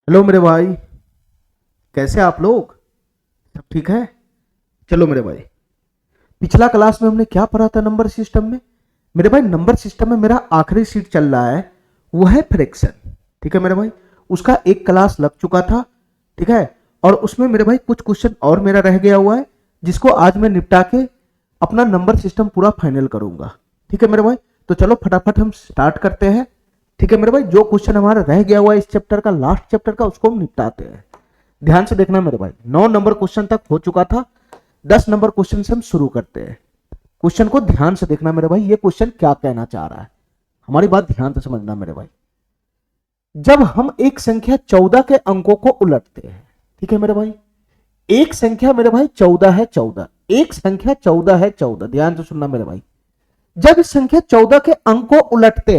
Hello मेरे भाई। कैसे आप लोग? सब ठीक है? चलो मेरे भाई, पिछला क्लास में हमने क्या पढ़ा था नंबर सिस्टम में? मेरे भाई नंबर सिस्टम में मेरा आखिरी सीट चल रहा है, वो है फ्रैक्शन। ठीक है मेरे भाई, उसका एक क्लास लग चुका था। ठीक है, और उसमें मेरे भाई कुछ क्वेश्चन और मेरा रह गया हुआ है, जिसको आज मैं निपटा के अपना नंबर सिस्टम पूरा फाइनल करूंगा। ठीक है मेरे भाई, तो चलो फटाफट हम स्टार्ट करते हैं। ठीक है मेरे भाई, जो क्वेश्चन हमारा रह गया हुआ है इस चैप्टर का, लास्ट चैप्टर का, उसको हम निपटाते हैं। ध्यान से देखना मेरे भाई, 9 नंबर क्वेश्चन तक हो चुका था। 10 नंबर क्वेश्चन से हम शुरू करते हैं। क्वेश्चन को ध्यान से देखना मेरे भाई, ये क्वेश्चन क्या कहना चाह रहा है, हमारी बात ध्यान से समझना मेरे भाई। जब हम एक संख्या 14 के अंकों को उलटते हैं, ठीक है मेरे भाई, एक संख्या मेरे भाई 14 है, 14, एक संख्या 14 है, 14, ध्यान से सुनना मेरे भाई। जब इस संख्या 14 के अंक को उलटते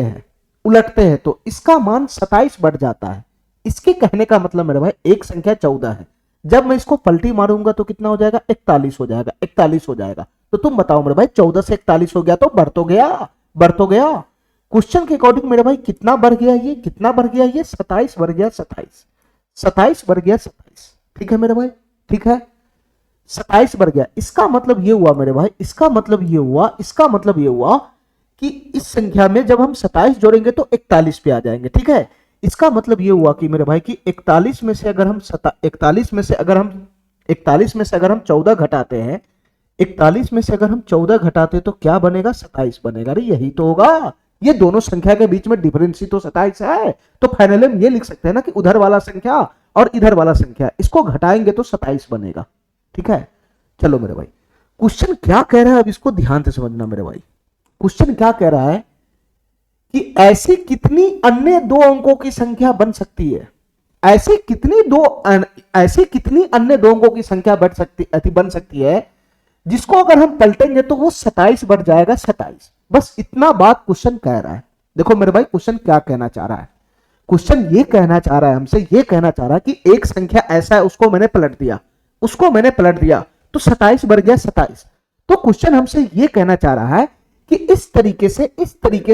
हैं तो इसका मान 27 बढ़ जाता है। इसके कहने का मतलब मेरे भाई, एक संख्या 14 है, जब मैं इसको पलटी मारूंगा तो कितना हो जाएगा? 41 हो जाएगा, 41 हो जाएगा। तो तुम बताओ मेरे भाई, 14 से 41 हो गया तो बढ़ तो गया, बढ़ तो गया। क्वेश्चन के अकॉर्डिंग मेरे भाई कितना बढ़ गया? ये कितना बढ़ गया? ये 27 बढ़ गया, 27, 27 बढ़ गया, 27। ठीक है मेरे भाई, ठीक है, 27 बढ़ गया। इसका मतलब ये हुआ मेरे भाई, इसका मतलब ये हुआ कि इस संख्या में जब हम 27 जोड़ेंगे तो 41 पे आ जाएंगे। ठीक है, इसका मतलब ये हुआ कि मेरे भाई कि 41 में से अगर हम 14 घटाते हैं, 41 में से अगर हम 14 घटाते हैं तो क्या बनेगा? 27 बनेगा। अरे यही तो होगा, ये दोनों संख्या के बीच में डिफरेंस ही तो 27 है। तो फाइनली हम ये लिख सकते हैं ना कि उधर वाला संख्या और इधर वाला संख्या, इसको घटाएंगे तो 27 बनेगा। ठीक है, चलो मेरे भाई, क्वेश्चन क्या कह रहा है अब इसको ध्यान से समझना मेरे भाई। क्वेश्चन क्या कह रहा है कि ऐसी कितनी अन्य दो अंकों की संख्या बन सकती है जिसको अगर हम पलटेंगे तो वो 27 बढ़ जाएगा, 27। बस इतना बात क्वेश्चन कह रहा है। देखो मेरे भाई, क्वेश्चन क्या कहना चाह रहा है? क्वेश्चन ये कहना चाह रहा है हमसे, ये कहना चाह रहा है कि एक संख्या ऐसा है, उसको मैंने पलट दिया तो 27 बढ़ गया, 27। तो क्वेश्चन हमसे ये कहना चाह रहा है कि इस तरीके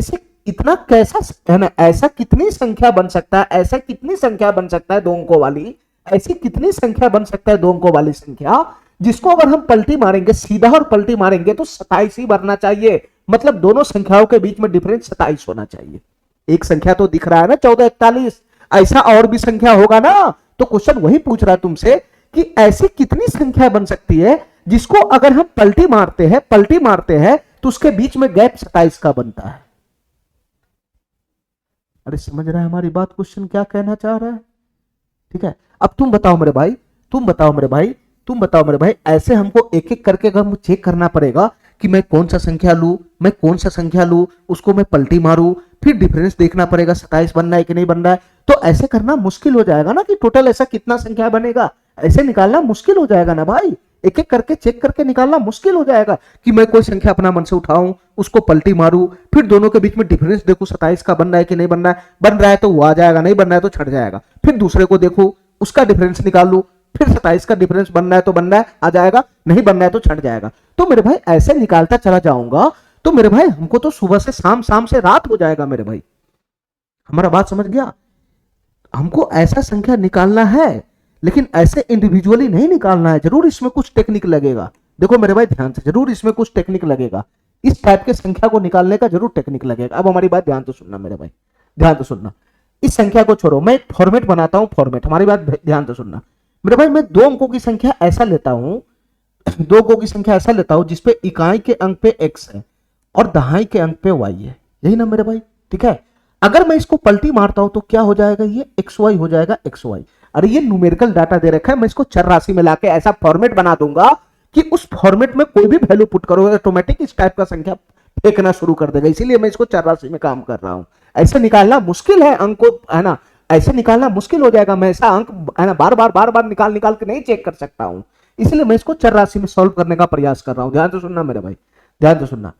से इतना कैसा है ना, ऐसा कितनी संख्या बन सकता है, ऐसा कितनी संख्या बन सकता है दो अंकों वाली, ऐसी कितनी संख्या बन सकता है दो अंकों वाली संख्या, जिसको अगर हम पलटी मारेंगे, सीधा और पलटी मारेंगे तो 27 ही बनना चाहिए। मतलब दोनों संख्याओं के बीच में डिफरेंस 27 होना चाहिए। एक संख्या तो दिख रहा है ना 14, 41, ऐसा और भी संख्या होगा ना। तो क्वेश्चन वही पूछ रहा है तुमसे कि ऐसी कितनी संख्या बन सकती है जिसको अगर हम पलटी मारते हैं तो उसके बीच में गैप 27 का बनता है। अरे समझ रहा है हमारी बात, क्वेश्चन क्या कहना चाह रहा है? ठीक है, अब तुम बताओ मेरे भाई, ऐसे हमको एक एक करके अगर चेक करना पड़ेगा कि मैं कौन सा संख्या लू, उसको मैं पलटी मारू, फिर डिफरेंस देखना पड़ेगा 27 बन रहा है कि नहीं बन रहा है। तो ऐसे करना मुश्किल हो जाएगा ना कि टोटल ऐसा कितना संख्या बनेगा, ऐसे निकालना मुश्किल हो जाएगा ना भाई। एक एक करके चेक करके निकालना मुश्किल हो जाएगा कि मैं कोई संख्या अपना मन से उठाऊं, उसको पलटी मारूं, फिर दोनों के बीच में डिफरेंस देखूं 27 का बन रहा है कि नहीं बन रहा है तो वो आ जाएगा, नहीं बन रहा है तो छट जाएगा। फिर दूसरे को देखूं, उसका डिफरेंस निकाल लूं, फिर 27 का डिफरेंस बन रहा है तो बन रहा है, आ जाएगा, नहीं बन रहा है तो छट जाएगा। तो मेरे भाई ऐसे निकालता चला जाऊंगा तो मेरे भाई हमको तो सुबह से शाम, शाम से रात हो जाएगा मेरे भाई। हमारा बात समझ गया? हमको ऐसा संख्या निकालना है, लेकिन ऐसे इंडिविजुअली नहीं निकालना है, जरूर इसमें कुछ टेक्निक लगेगा। देखो मेरे भाई ध्यान से, जरूर इसमें कुछ टेक्निक लगेगा, इस टाइप के संख्या को निकालने का जरूर टेक्निक लगेगा। अब हमारी बात ध्यान से सुनना मेरे भाई, ध्यान से सुनना। इस संख्या को छोड़ो, मैं फॉर्मेट बनाता हूं, फॉर्मेट, हमारी बात ध्यान से सुनना मेरे भाई। मैं दो अंकों की संख्या ऐसा लेता हूं, दो अंकों की संख्या ऐसा लेता हूं जिसपे इकाई के अंक पे x है और दहाई के अंक पे y है, यही ना मेरे भाई? ठीक है, अगर मैं इसको पलटी मारता हूं तो क्या हो जाएगा? ये xy हो जाएगा, xy। अरे ये न्यूमेरिकल डाटा दे रखा है, मैं इसको चर राशि में लाके ऐसा फॉर्मेट बना दूंगा कि उस फॉर्मेट में कोई भी वैल्यू पुट करोगे ऑटोमेटिक इस टाइप का संख्या फेंकना शुरू कर देगा। इसीलिए मैं इसको चर राशि में काम कर रहा हूं। ऐसे निकालना मुश्किल है अंक को, है ना, ऐसे निकालना मुश्किल हो जाएगा। मैं ऐसा अंक, है ना, बार बार निकाल निकाल के नहीं चेक कर सकता हूं, इसलिए मैं इसको चर राशि में सॉल्व करने का प्रयास कर रहा हूं। ध्यान से सुनना मेरे भाई, ध्यान से सुनना।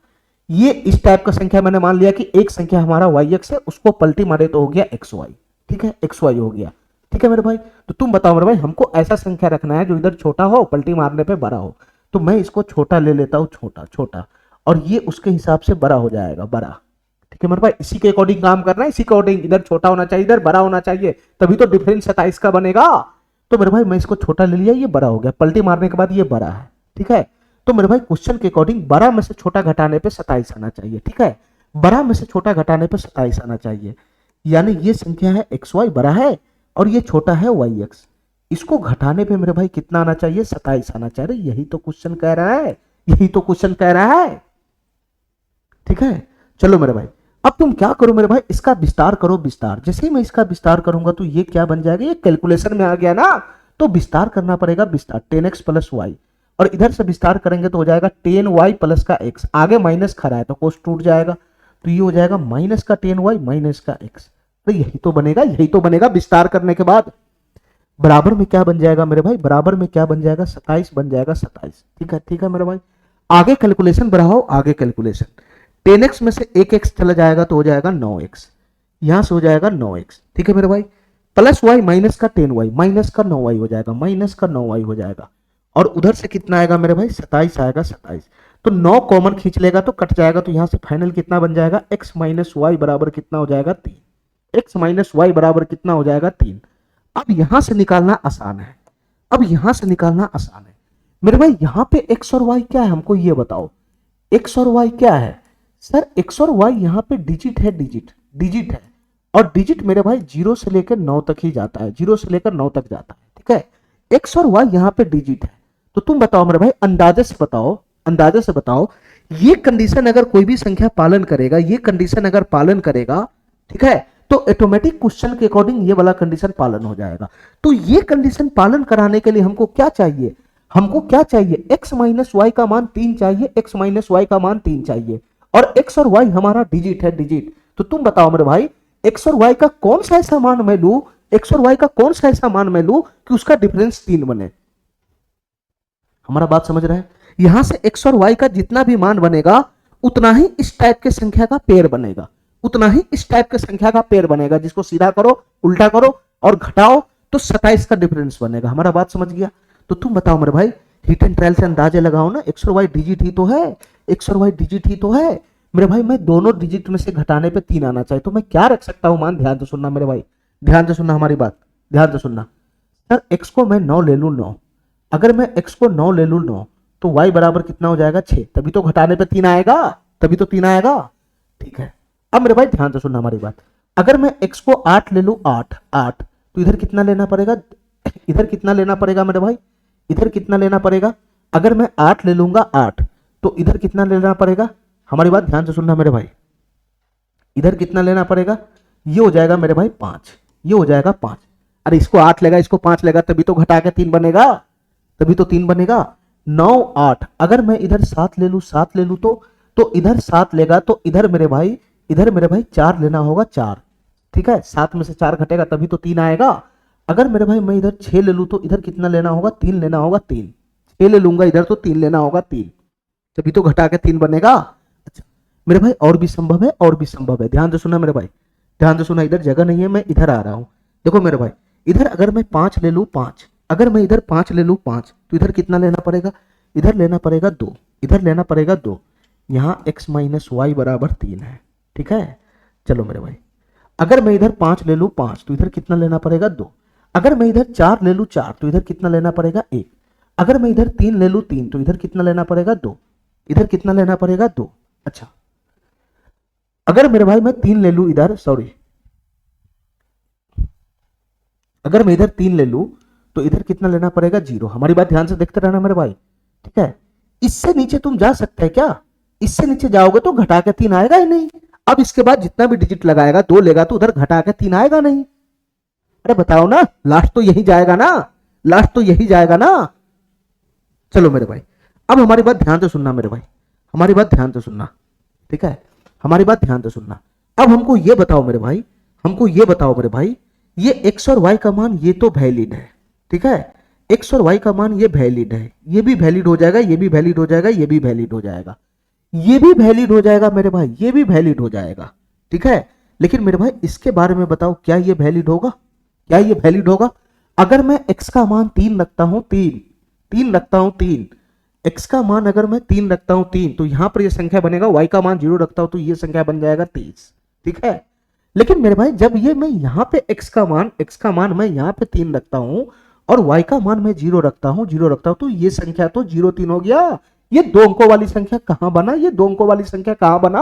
ये इस टाइप का संख्या मैंने मान लिया कि एक संख्या हमारा वाई एक्स है, उसको पलटी मारे तो हो गया एक्स वाई। ठीक है, एक्स वाई हो गया। ठीक है मेरे भाई, तो तुम बताओ मेरे भाई, हमको ऐसा संख्या रखना है जो इधर छोटा हो, पलटी मारने पे बड़ा हो। तो मैं इसको छोटा ले लेता हूं, छोटा छोटा, और ये उसके हिसाब से बड़ा हो जाएगा, बड़ा। कि मेरे भाई इसी के अकॉर्डिंग काम करना है, इसी के अकॉर्डिंग इधर छोटा होना चाहिए इधर बड़ा होना चाहिए, तभी तो डिफरेंस 27 का बनेगा। तो मेरे भाई मैं इसको छोटा ले लिया, ये बड़ा हो गया, पलटी मारने के बाद ये बड़ा है, ठीक है। तो मेरे भाई क्वेश्चन के अकॉर्डिंग बड़ा में से छोटा घटाने पे 27 आना चाहिए, ठीक है। बड़ा में से छोटा घटाने पे 27 आना चाहिए, यानी ये संख्या है एक्स वाई बड़ा है और ये छोटा है वाई एक्स। इसको घटाने पे मेरे भाई कितना आना चाहिए, 27 आना चाहिए। यही तो क्वेश्चन कह रहा है, यही तो क्वेश्चन कह रहा है, ठीक है। चलो मेरे भाई अब तुम क्या करो मेरे भाई, इसका विस्तार करो, विस्तार। जैसे ही मैं इसका विस्तार करूंगा तो ये क्या बन जाएगा, ये कैलकुलेशन में आ गया ना, तो विस्तार करना पड़ेगा, विस्तार 10x प्लस वाई, और इधर से विस्तार करेंगे तो हो जाएगा 10y प्लस का x, आगे माइनस खड़ा है तो कोस टूट जाएगा, तो ये हो जाएगा माइनस का 10y माइनस का x। तो यही तो बनेगा, यही तो बनेगा विस्तार करने के बाद। बराबर में क्या बन जाएगा मेरे भाई, बराबर में क्या बन जाएगा, 27 बन जाएगा, 27, ठीक है, ठीक है मेरे भाई। आगे कैलकुलेशन बढ़ाओ, आगे कैलकुलेशन 10x में से एक x चला जाएगा तो हो जाएगा 9x, यहां से हो जाएगा 9x, ठीक है मेरे भाई। प्लस y माइनस का 10y माइनस का 9y हो जाएगा, माइनस का 9y हो जाएगा, और उधर से कितना आएगा मेरे भाई, 27 आएगा, 27। तो 9 कॉमन खींच लेगा तो कट जाएगा, तो यहां से फाइनल कितना बन जाएगा, x माइनस वाई बराबर कितना हो जाएगा, 3। x माइनस वाई बराबर कितना हो जाएगा, 3। अब यहां से निकालना आसान है, अब यहां से निकालना आसान है मेरे भाई। यहां पे x और y क्या है हमको ये बताओ, x और y क्या है सर, x और y यहाँ पे डिजिट है, डिजिट डिजिट है, और डिजिट मेरे भाई 0 से लेकर 9 तक ही जाता है, 0 से लेकर 9 तक जाता है, ठीक है। x और y यहाँ पे डिजिट है, तो तुम बताओ मेरे भाई, अंदाजे से बताओ, अंदाजे से बताओ, ये कंडीशन अगर कोई भी संख्या पालन करेगा, ये कंडीशन अगर पालन करेगा, ठीक है, तो ऑटोमेटिक क्वेश्चन के अकॉर्डिंग ये वाला कंडीशन पालन हो जाएगा। तो ये कंडीशन पालन कराने के लिए हमको क्या चाहिए, हमको क्या चाहिए, x माइनस वाई का मान 3 चाहिए, x माइनस वाई का मान 3 चाहिए, और x और y हमारा डिजिट है, डिजिट। तो तुम बताओ मेरे भाई, x और y का कौन सा ऐसा मान मैं लूं, x और y का कौन सा ऐसा मान मैं लूं कि उसका डिफरेंस 3 बने। हमारा बात समझ रहे हैं, यहां से x और y का जितना भी मान बनेगा उतना ही इस टाइप के संख्या का पेयर बनेगा, उतना ही इस टाइप के संख्या का पेयर बनेगा, जिसको सीधा करो, उल्टा करो और घटाओ तो 27 का डिफरेंस बनेगा। हमारा बात समझ गया। तो तुम बताओ मेरे भाई, हिट एंड ट्रायल से अंदाजे लगाओ ना, x और y डिजिट ही तो है, x और y डिजिट ही तो है मेरे भाई। मैं दोनों डिजिट में से घटाने पे 3 आना चाहिए, तो मैं क्या रख सकता हूं मान, ध्यान से सुनना मेरे भाई, ध्यान से सुनना हमारी बात, ध्यान से सुनना। सर x को मैं 9 ले लूं, 9, अगर मैं x को 9 ले लूं 9, तो y बराबर कितना हो जाएगा, 6, तभी तो घटाने पे 3 आएगा, तभी तो 3 आएगा, ठीक है। अब मेरे भाई ध्यान से सुनना हमारी बात, अगर मैं x को 8 ले लूं, 8 8, तो इधर कितना लेना पड़ेगा, इधर कितना लेना पड़ेगा मेरे भाई, इधर कितना लेना पड़ेगा, अगर मैं 8 ले लूंगा 8, तो इधर कितना लेना पड़ेगा, हमारी बात ध्यान से सुनना मेरे भाई, इधर कितना लेना पड़ेगा, ये हो जाएगा मेरे भाई 5, ये हो जाएगा 5। अरे इसको 8 लेगा, इसको 5 लेगा, तभी तो घटा के 3 बनेगा, तभी तो 3 बनेगा। 9 8, अगर मैं इधर 7 ले लूं, 7 ले लूं तो इधर 7 लेगा, तो इधर मेरे भाई 4 लेना होगा, 4, ठीक है। 7 में से 4 घटेगा तभी तो 3 आएगा। अगर मेरे भाई मैं इधर 6 ले लूं तो इधर कितना लेना होगा, 3 लेना होगा, 3, 6 ले लूंगा इधर तो 3 लेना होगा, 3, तभी तो घटा के 3 बनेगा। अच्छा मेरे भाई और भी संभव है, और भी संभव है, ध्यान से सुना मेरे भाई, ध्यान से सुना, इधर जगह नहीं है, मैं इधर आ रहा हूं। देखो मेरे भाई, इधर अगर मैं 5 ले लूं, 5, अगर मैं इधर 5 ले लूं 5, तो इधर कितना लेना पड़ेगा, इधर लेना पड़ेगा 2, इधर लेना पड़ेगा 2, यहां x माइनस वाई बराबर 3 है, ठीक है। चलो मेरे भाई, अगर मैं इधर 5 ले लूं 5, तो इधर कितना लेना पड़ेगा, 2, अगर मैं इधर 4 ले लूं 4, तो इधर कितना लेना पड़ेगा, 1, अगर मैं इधर 3 ले लूं 3, तो इधर कितना लेना पड़ेगा, 2, इधर कितना लेना पड़ेगा, 2। अच्छा अगर मेरे भाई मैं 3 ले लूं इधर, सॉरी, अगर मैं इधर 3 ले लूं तो इधर कितना लेना पड़ेगा, 0। हमारी बात ध्यान से देखते रहना मेरे भाई, ठीक है। इससे नीचे तुम जा सकते हैं क्या, इससे नीचे जाओगे तो घटा के 3 आएगा ही नहीं। अब इसके बाद जितना भी डिजिट लगाएगा, 2 लेगा तो उधर घटा के 3 आएगा नहीं। अरे बताओ ना, लास्ट तो यही जाएगा ना, लास्ट तो यही जाएगा ना। चलो मेरे भाई, अब हमारी बात ध्यान से सुनना मेरे भाई, हमारी बात ध्यान से सुनना, ठीक है, हमारी बात ध्यान से सुनना। अब हमको ये बताओ मेरे भाई, हमको ये बताओ मेरे भाई, ये x और y का मान ये तो वैलिड है, ठीक है, x और y का मान ये वैलिड है, ये भी वैलिड हो जाएगा, ये भी वैलिड हो जाएगा, ये भी वैलिड हो जाएगा, ये भी वैलिड हो जाएगा मेरे भाई, ये भी वैलिड हो जाएगा, ठीक है। लेकिन मेरे भाई इसके बारे में बताओ, क्या ये वैलिड होगा, क्या ये वैलिड होगा। अगर मैं x का मान 3 रखता हूं, 3 रखता हूं, 3 x का मान अगर मैं 3 रखता हूं 3, तो यहां पर ये संख्या बनेगा, y का मान 0 रखता हूं तो ये संख्या बन जाएगा 23, ठीक है। लेकिन मेरे भाई जब ये मैं यहाँ पे x का मान मैं यहाँ पे 3 रखता हूँ और y का मान मैं 0 रखता हूँ, 0 रखता हूँ, तो ये संख्या तो 0 3 हो गया। ये 2 अंकों वाली संख्या कहाँ बना, ये 2 अंकों वाली संख्या कहाँ बना?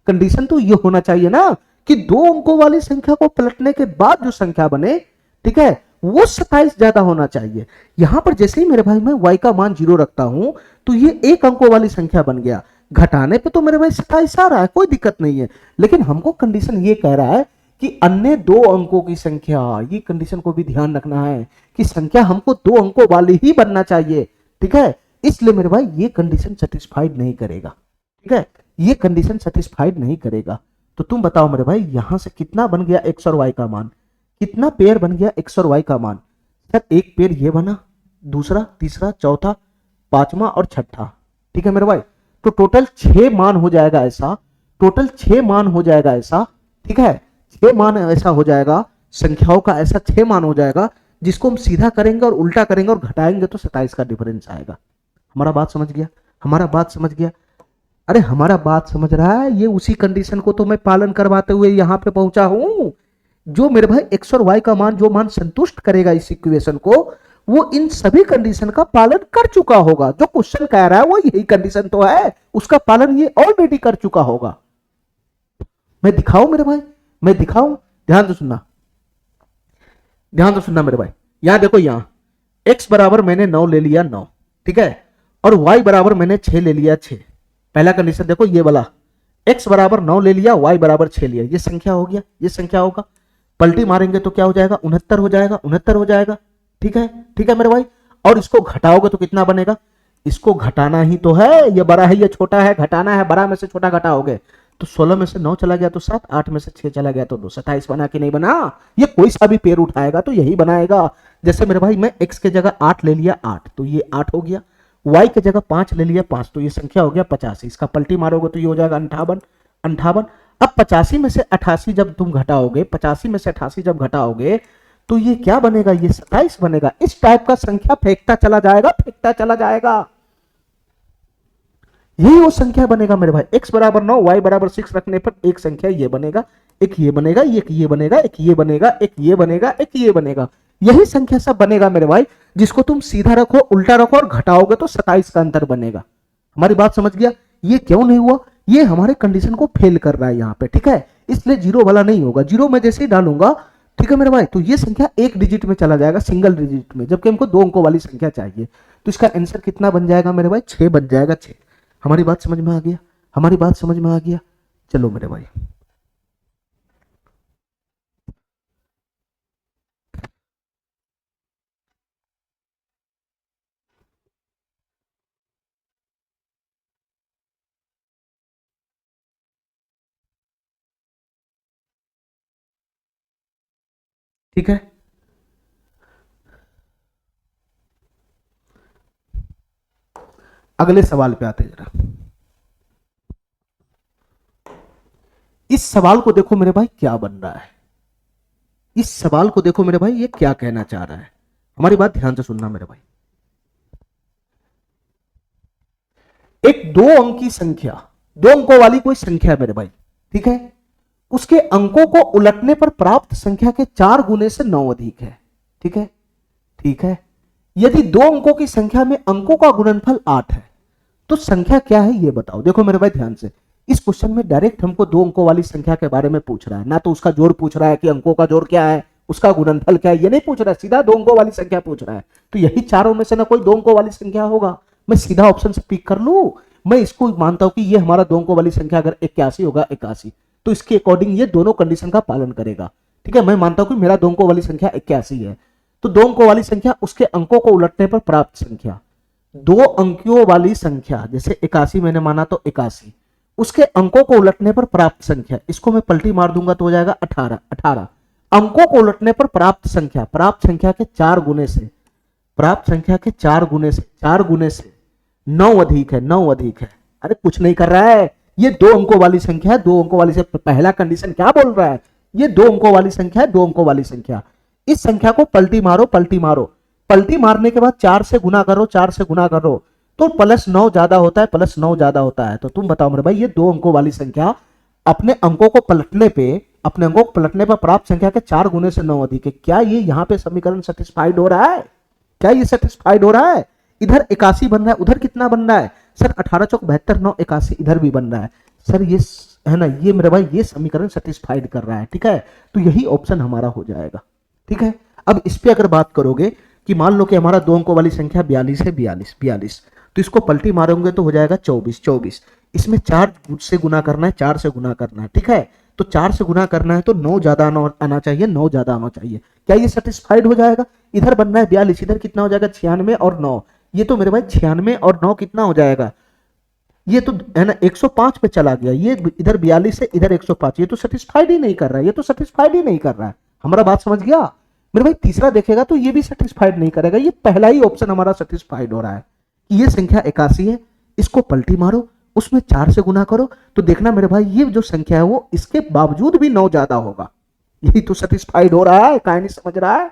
कंडीशन तो ये होना चाहिए ना कि 2 अंकों वाली संख्या को पलटने के बाद जो संख्या बने, ठीक है, वो 27 ज्यादा होना चाहिए। यहां पर जैसे ही मेरे भाई मैं y का मान 0 रखता हूं तो ये 1 अंकों वाली संख्या बन गया। घटाने पे तो मेरे भाई 27 आ रहा है, कोई दिक्कत नहीं है। लेकिन हमको कंडीशन ये कह रहा है कि अन्य 2 अंकों की संख्या, ये कंडीशन को भी ध्यान रखना है कि संख्या हमको 2 अंकों वाली ही बनना चाहिए, ठीक है। इसलिए मेरे भाई ये कंडीशन सेटिस्फाइड नहीं करेगा, ठीक है, ये कंडीशन सेटिस्फाइड नहीं करेगा। तो तुम बताओ मेरे भाई यहां से कितना बन गया x और y का मान, कितना पेयर बन गया x और y का मान? सर एक पेयर ये बना, दूसरा, तीसरा, चौथा, पांचवा और छठा, ठीक है मेरे भाई। तो टोटल 6 मान हो जाएगा ऐसा, टोटल 6 मान हो जाएगा ऐसा, ठीक है, 6 मान ऐसा हो जाएगा, संख्याओं का ऐसा 6 मान हो जाएगा जिसको हम सीधा करेंगे और उल्टा करेंगे और घटाएंगे तो 27 का डिफरेंस आएगा। हमारा बात समझ गया? हमारा बात समझ गया? अरे हमारा बात समझ रहा है? ये उसी कंडीशन को तो मैं पालन करवाते हुए यहां पे पहुंचा हूं। जो मेरे भाई x और y का मान, जो मान संतुष्ट करेगा इस इक्वेशन को, वो इन सभी कंडीशन का पालन कर चुका होगा। जो क्वेश्चन कह रहा है वो यही कंडीशन तो है, उसका पालन ये ऑलरेडी कर चुका होगा। मैं दिखाऊं मेरे भाई, मैं दिखाऊं? ध्यान से सुनना, ध्यान से सुनना मेरे भाई। यहां देखो, यहां x बराबर मैंने 9 ले लिया, 9, ठीक है, और y बराबर मैंने 6 ले लिया, 6। पहला कंडीशन देखो ये वाला, x बराबर 9 ले लिया, y बराबर 6 लिया, ये संख्या हो गया, ये संख्या होगा। पलटी मारेंगे तो क्या हो जाएगा? 69 हो जाएगा, 69 हो जाएगा, ठीक है, ठीक है मेरे भाई। और इसको घटाओगे तो कितना बनेगा? इसको घटाना ही तो है, ये बड़ा है ये छोटा है, घटाना है, बड़ा में से छोटा घटाओगे तो 16 में से 9 चला गया तो 7, 8 में से 6 चला गया तो 2, 27 बना कि नहीं बना? ये कोई सा भी पेड़ उठाएगा तो यही बनाएगा। जैसे मेरे भाई मैं x के जगह 8 ले लिया, 8 तो ये 8 हो गया, y के जगह 5 ले लिया, 5 तो ये संख्या हो गया 85। इसका पलटी मारोगे तो ये हो जाएगा 58, 58। अब 85 में से 88 जब तुम घटाओगे, 85 में से 88 जब घटाओगे तो ये क्या बनेगा? ये 27 बनेगा। इस टाइप का संख्या फेंकता चला जाएगा, फेंकता चला जाएगा, यही वो संख्या बनेगा मेरे भाई। x बराबर 9, y बराबर 6 रखने पर एक संख्या ये बनेगा, एक ये बनेगा, एक ये बनेगा, एक ये बनेगा, एक ये बनेगा, एक ये बनेगा। यही संख्या सब बनेगा मेरे भाई, जिसको तुम सीधा रखो, उल्टा रखो और घटाओगे तो 27 का अंतर बनेगा। हमारी बात समझ गया? ये क्यों नहीं हुआ? ये हमारे कंडीशन को फेल कर रहा है यहाँ पे, ठीक है, इसलिए जीरो वाला नहीं होगा। जीरो में जैसे ही डालूंगा, ठीक है मेरे भाई, तो ये संख्या एक डिजिट में चला जाएगा, सिंगल डिजिट में, जबकि हमको 2 अंकों वाली संख्या चाहिए। तो इसका आंसर कितना बन जाएगा मेरे भाई? 6 बन जाएगा, 6। हमारी बात समझ में आ गया? हमारी बात समझ में आ गया? चलो मेरे भाई, ठीक है, अगले सवाल पे आते हैं जरा। इस सवाल को देखो मेरे भाई क्या बन रहा है, इस सवाल को देखो मेरे भाई, ये क्या कहना चाह रहा है। हमारी बात ध्यान से सुनना मेरे भाई। एक 2 अंक की संख्या, 2 अंकों वाली कोई संख्या है मेरे भाई, ठीक है, उसके अंकों को उलटने पर प्राप्त संख्या के 4 गुने से 9 अधिक है, ठीक है, ठीक है। यदि 2 अंकों की संख्या में अंकों का गुणनफल 8 है तो संख्या क्या है ये बताओ। देखो मेरे भाई ध्यान से, इस क्वेश्चन में डायरेक्ट हमको 2 अंकों वाली संख्या के बारे में पूछ रहा है, ना तो उसका जोड़ पूछ रहा है कि अंकों का जोड़ क्या है, उसका गुणनफल क्या है, ये नहीं पूछ रहा है, सीधा 2 अंकों वाली संख्या पूछ रहा है। तो यही चारों में से ना कोई 2 अंकों वाली संख्या होगा, मैं सीधा ऑप्शन से पिक कर लू। मैं इसको मानता हूं कि ये हमारा 2 अंकों वाली संख्या अगर 81 होगा, 81, तो इसके अकॉर्डिंग ये दोनों कंडीशन का पालन करेगा, ठीक है। मैं मानता हूं कि मेरा 2 अंकों वाली संख्या 81 है, तो 2 अंकों वाली संख्या उसके अंकों को उलटने पर प्राप्त संख्या, 2 अंकियों वाली संख्या, जैसे 81 मैंने माना तो 81, उसके अंकों को उलटने पर प्राप्त संख्या, इसको मैं पलटी मार दूंगा तो हो जाएगा 18, 18। अंकों को उलटने पर प्राप्त संख्या के 4 गुने से, प्राप्त संख्या के 4 गुने से, 4 गुने से 9 अधिक है, 9 अधिक है। अरे कुछ नहीं कर रहा है, ये 2 अंकों वाली संख्या है, 2 अंकों वाली से पहला कंडीशन क्या बोल रहा है, ये 2 अंकों वाली संख्या है, 2 अंकों वाली संख्या। इस संख्या को पलटी मारो, पलटी मारो, पलटी मारने के बाद 4 से गुना करो, 4 से गुना करो तो +9 ज्यादा होता है, +9 ज्यादा होता है। तो तुम बताओ मेरे भाई, ये 2 अंकों वाली संख्या अपने अंकों को पलटने पर प्राप्त संख्या के 4 गुने से 9 अधिक है। क्या ये यहाँ पे समीकरण सेटिस्फाइड हो रहा है? क्या ये सेटिस्फाइड हो रहा है? इधर 81 बन रहा है, उधर कितना बन रहा है सर? 18 चौक 72, 9 81, इधर भी बन रहा है सर। ये है ना, ये मेरे भाई ये समीकरण सेटिस्फाइड कर रहा है, ठीक है। तो यही ऑप्शन हमारा हो जाएगा, ठीक है। अब इस पे अगर बात करोगे कि मान लो कि हमारा 2 अंकों वाली संख्या 42 है, 42, तो इसको पलटी मारोगे तो हो जाएगा 24। इसमें 4 से गुना करना है, 4 से गुना करना है, ठीक है। तो 4 से गुना करना है तो 9 ज्यादा आना चाहिए, 9 ज्यादा आना चाहिए। क्या ये सेटिस्फाइड हो जाएगा? इधर बनना है 42, इधर कितना हो जाएगा 96 और 9। ये तो मेरे भाई 96 और 9 कितना हो जाएगा? ये तो है ना 105 पे चला गया। ये इधर 42 है, इधर 105, ये तो सेटिस्फाइड ही नहीं कर रहा है, ये तो सेटिस्फाइड ही नहीं कर रहा है। हमारा बात समझ गया मेरे भाई? तीसरा देखेगा तो ये भी सेटिस्फाइड नहीं करेगा। ये पहला ही ऑप्शन हमारा सेटिस्फाइड हो रहा है कि ये संख्या 81 है, इसको पलटी मारो, उसमें 4 से गुना करो, तो देखना मेरे भाई ये जो संख्या है वो इसके बावजूद भी 9 ज्यादा होगा। यही तो सेटिस्फाइड हो रहा है, कहानी समझ रहा है?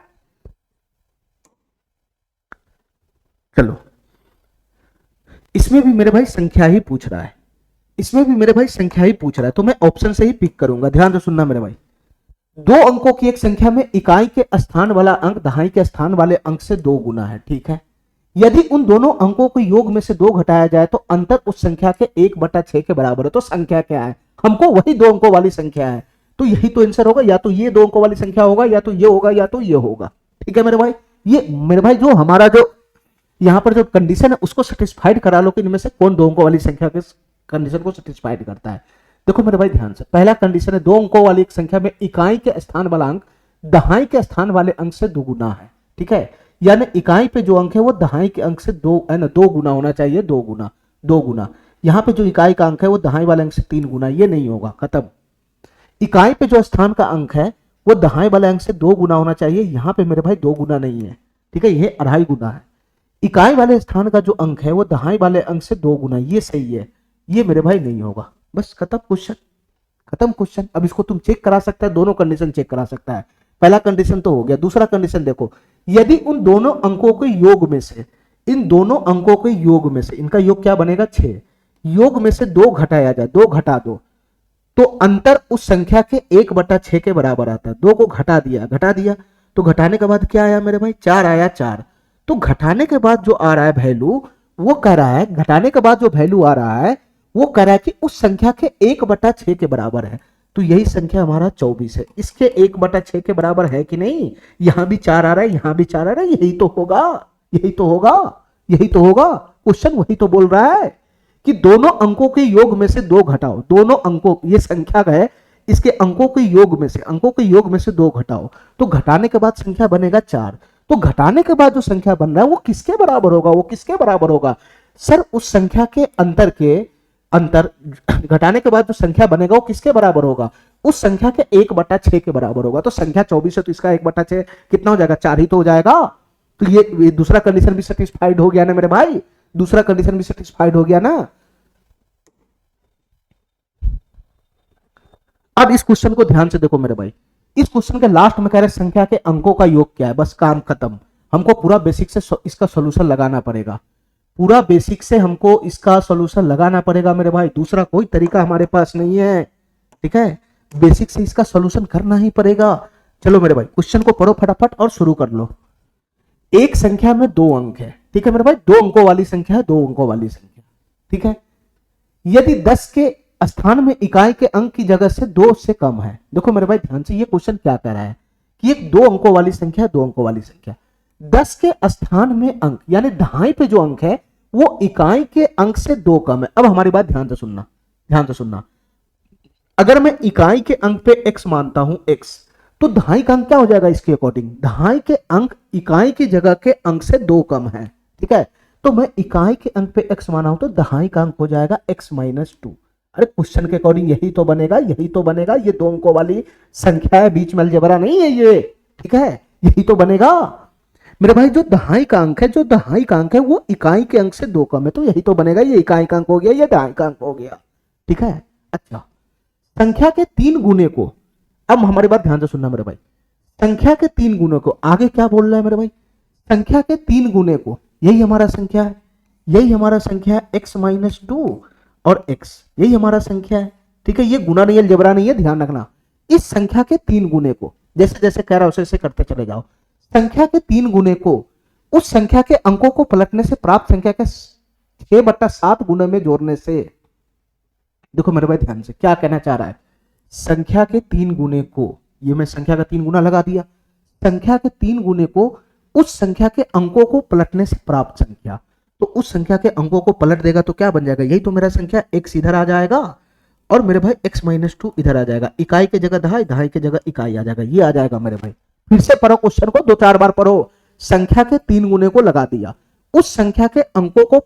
चलो, इसमें भी मेरे भाई संख्या ही पूछ रहा है, इसमें भी मेरे भाई संख्या ही पूछ रहा है, तो मैं ऑप्शन से ही पिक करूंगा। ध्यान से सुनना मेरे भाई। 2 अंकों की एक संख्या में इकाई के स्थान वाला अंक दहाई के स्थान वाले अंक से 2 गुना है, ठीक है। यदि उन दोनों अंकों को योग में से 2 घटाया जाए तो अंतर उस संख्या के 1/6 के बराबर है। तो संख्या क्या है? हमको वही 2 अंकों वाली संख्या है, तो यही तो आंसर होगा। या तो ये 2 अंकों वाली संख्या होगा, या तो ये होगा, या तो ये होगा, ठीक है मेरे भाई। ये मेरे भाई जो हमारा जो यहां पर जो कंडीशन है उसको सेटिस्फाइड करा लो कि इनमें से कौन 2 अंकों वाली संख्या के कंडीशन को सेटिस्फाइड करता है। देखो मेरे भाई ध्यान से, पहला कंडीशन है 2 अंकों वाली एक संख्या में इकाई के स्थान वाला अंक दहाई के स्थान वाले अंक से 2 गुना है, ठीक है। यानी इकाई पे जो अंक है वो दहाई के अंक से 2 है ना 2 गुना होना चाहिए, 2 गुना, 2 गुना। यहां पे जो इकाई का अंक है वो दहाई वाले अंक से 3 गुना, ये नहीं होगा, खत्म। इकाई पे जो स्थान का अंक है वो दहाई वाले अंक से 2 गुना होना चाहिए, यहां पे मेरे भाई 2 गुना नहीं है, ठीक है, ये 2.5 गुना है। इकाई वाले स्थान का जो अंक है वो दहाई वाले अंक से 2 गुना, ये सही है, ये मेरे भाई नहीं होगा। बस खत्म क्वेश्चन, खत्म क्वेश्चन। अब इसको तुम चेक करा सकता है, दोनों कंडीशन चेक करा सकता है। पहला कंडीशन तो हो गया, दूसरा कंडीशन देखो, यदि उन दोनों अंकों के योग में से, इन दोनों अंकों के योग में से, इनका योग क्या बनेगा 6, योग में से 2 घटाया जाए, 2 घटा दो, तो अंतर उस संख्या के 1/6 के बराबर आता है। 2 को घटा दिया तो घटाने के बाद क्या आया मेरे भाई? 4 आया, 4। तो घटाने के बाद जो आ रहा है वैल्यू, वो कह रहा है, घटाने के बाद जो वैल्यू आ रहा है वो कह रहा है कि उस संख्या के 1/6 के बराबर है। तो यही संख्या हमारा 24 है, इसके 1/6 के बराबर है कि नहीं? यहां भी 4 आ रहा है, यहां भी 4 आ रहा है, यही तो होगा, यही तो होगा, यही तो होगा। क्वेश्चन वही तो बोल रहा है कि दोनों अंकों के योग में से 2 घटाओ, दोनों अंकों, ये संख्या है, इसके अंकों के योग में से 2 घटाओ, तो घटाने के बाद संख्या बनेगा 4। तो घटाने के बाद जो संख्या बन रहा है वो किसके बराबर होगा? वो किसके बराबर होगा सर? उस संख्या के अंतर घटाने के बाद जो संख्या बनेगा वो किसके बराबर होगा? उस संख्या के 1/6 के बराबर होगा। तो संख्या 24 है तो इसका 1/6 कितना हो जाएगा? 4 ही तो हो जाएगा। तो ये दूसरा कंडीशन भी सेटिस्फाइड हो गया ना मेरे भाई, दूसरा कंडीशन भी सेटिस्फाइड हो गया ना। अब इस क्वेश्चन को ध्यान से देखो मेरे भाई, इस क्वेश्चन के लास्ट में कह रहे संख्या के अंकों का योग क्या है। बस काम खत्म, हमको पूरा बेसिक से इसका सॉल्यूशन लगाना पड़ेगा, पूरा बेसिक से हमको इसका सॉल्यूशन लगाना पड़ेगा मेरे भाई, दूसरा कोई तरीका हमारे पास नहीं है, ठीक है। बेसिक से इसका सॉल्यूशन करना ही पड़ेगा। चलो मेरे भाई क्वेश्चन को पढ़ो फटाफट और शुरू कर लो। एक संख्या में 2 अंक है, ठीक है मेरे भाई, 2 अंकों वाली संख्या है, 2 अंकों वाली संख्या, ठीक है। यदि 10 के स्थान में इकाई के अंक की जगह से 2 से कम है। देखो मेरे भाई ध्यान से, ये क्वेश्चन क्या कह रहा है कि एक 2 अंकों वाली संख्या, 2 अंकों वाली संख्या, 10 के स्थान में अंक यानी दहाई पे जो अंक है वो इकाई के अंक से 2 कम है। अब हमारी बात ध्यान से सुनना, ध्यान से सुनना। अगर मैं इकाई के अंक पे x मानता हूं, x, तो दहाई का अंक क्या हो जाएगा? इसके अकॉर्डिंग दहाई के अंक इकाई की जगह के अंक से 2 कम है, ठीक है। तो मैं इकाई के अंक पे x माना हूं तो दहाई का अंक हो जाएगा x-2। अरे क्वेश्चन के अकॉर्डिंग यही तो बनेगा, यही तो बनेगा। ये 2 अंकों वाली संख्या है, बीच में अलजेब्रा नहीं है ये, ठीक है, यही तो बनेगा मेरे भाई। जो दहाई का अंक है, जो दहाई का अंक है वो इकाई के अंक से 2 कम है, तो यही तो बनेगा। ये इकाई का अंक हो गया, ये दहाई का अंक हो गया, ठीक है। अच्छा, संख्या के 3 गुने को, अब हमारी बात ध्यान से सुनना मेरे भाई, संख्या के 3 गुने को, आगे क्या बोल रहा है मेरे भाई? संख्या के 3 गुने को, यही हमारा संख्या है, यही हमारा संख्या है x-2 और x, यही हमारा संख्या है, ठीक है, ये गुना नहीं है, अलजेब्रा नहीं है, ध्यान रखना। इस संख्या के 3 गुने को, जैसे जैसे कह रहा हूं वैसे करते चले जाओ। संख्या के 3 गुने को उस संख्या के अंकों को पलटने से प्राप्त संख्या के 6/7 गुने में जोड़ने से, देखो मेरे भाई ध्यान से क्या कहना चाह रहा है, संख्या के 3 गुने को, ये मैं संख्या का 3 गुना लगा दिया, संख्या के 3 गुने को उस संख्या के अंकों को पलटने से प्राप्त संख्या, तो उस संख्या के अंकों को पलट देगा तो क्या बन जाएगा, यही तो मेरा संख्या x इधर आ जाएगा और मेरे भाई x-2 इधर आ जाएगा, इकाई की जगह दहाई, दहाई की जगह इकाई आ जाएगा, ये आ जाएगा मेरे भाई। फिर से पढ़ो क्वेश्चन को, 2-4 बार पढ़ो। संख्या के 3 गुने को लगा दिया, उस संख्या के अंकों को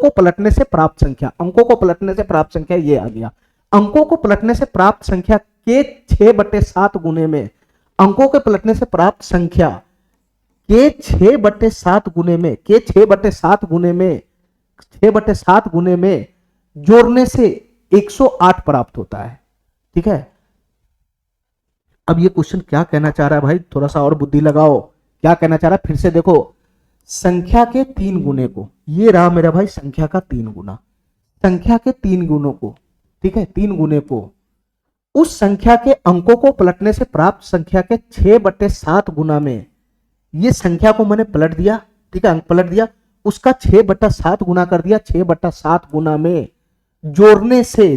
पलटने से प्राप्त संख्या, अंकों को पलटने से प्राप्त संख्या ये आ गया। अंकों को पलटने से प्राप्त संख्या के 6/7 गुने में, अंकों के पलटने से प्राप्त संख्या के 6/7 गुने में, के 6/7 गुने में, 6/7 गुने में जोड़ने से 108 प्राप्त होता है। ठीक है, अब ये क्वेश्चन क्या कहना चाह रहा है भाई, थोड़ा सा और बुद्धि लगाओ, क्या कहना चाह रहा है, फिर से देखो। संख्या के 3 गुने को, ये रहा मेरा भाई संख्या का 3 गुना, संख्या के 3 गुणों को, ठीक है, 3 गुने को उस संख्या के अंकों को पलटने से प्राप्त संख्या के 6/7 गुना में, ये संख्या को मैंने पलट दिया, ठीक है, अंक पलट दिया, उसका 6/7 गुना कर दिया, 6/7 गुना में जोड़ने से,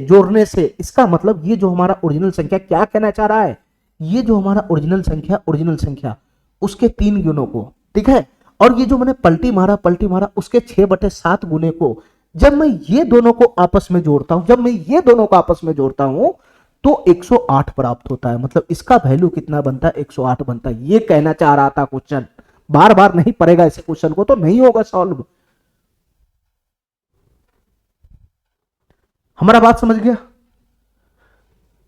इसका मतलब ये जो हमारा ओरिजिनल संख्या, क्या कहना चाह रहा है, ये जो हमारा ओरिजिनल संख्या उसके 3 गुणों को, ठीक है, और ये जो मैंने पलटी मारा उसके 6/7 गुने को, जब मैं ये दोनों को आपस में जोड़ता हूं, तो 108 प्राप्त होता है। मतलब इसका वैल्यू कितना बनता है, 108 बनता है। ये कहना चाह रहा था क्वेश्चन, बार बार नहीं पड़ेगा ऐसे क्वेश्चन को तो नहीं होगा सॉल्व। हमारा बात समझ गया।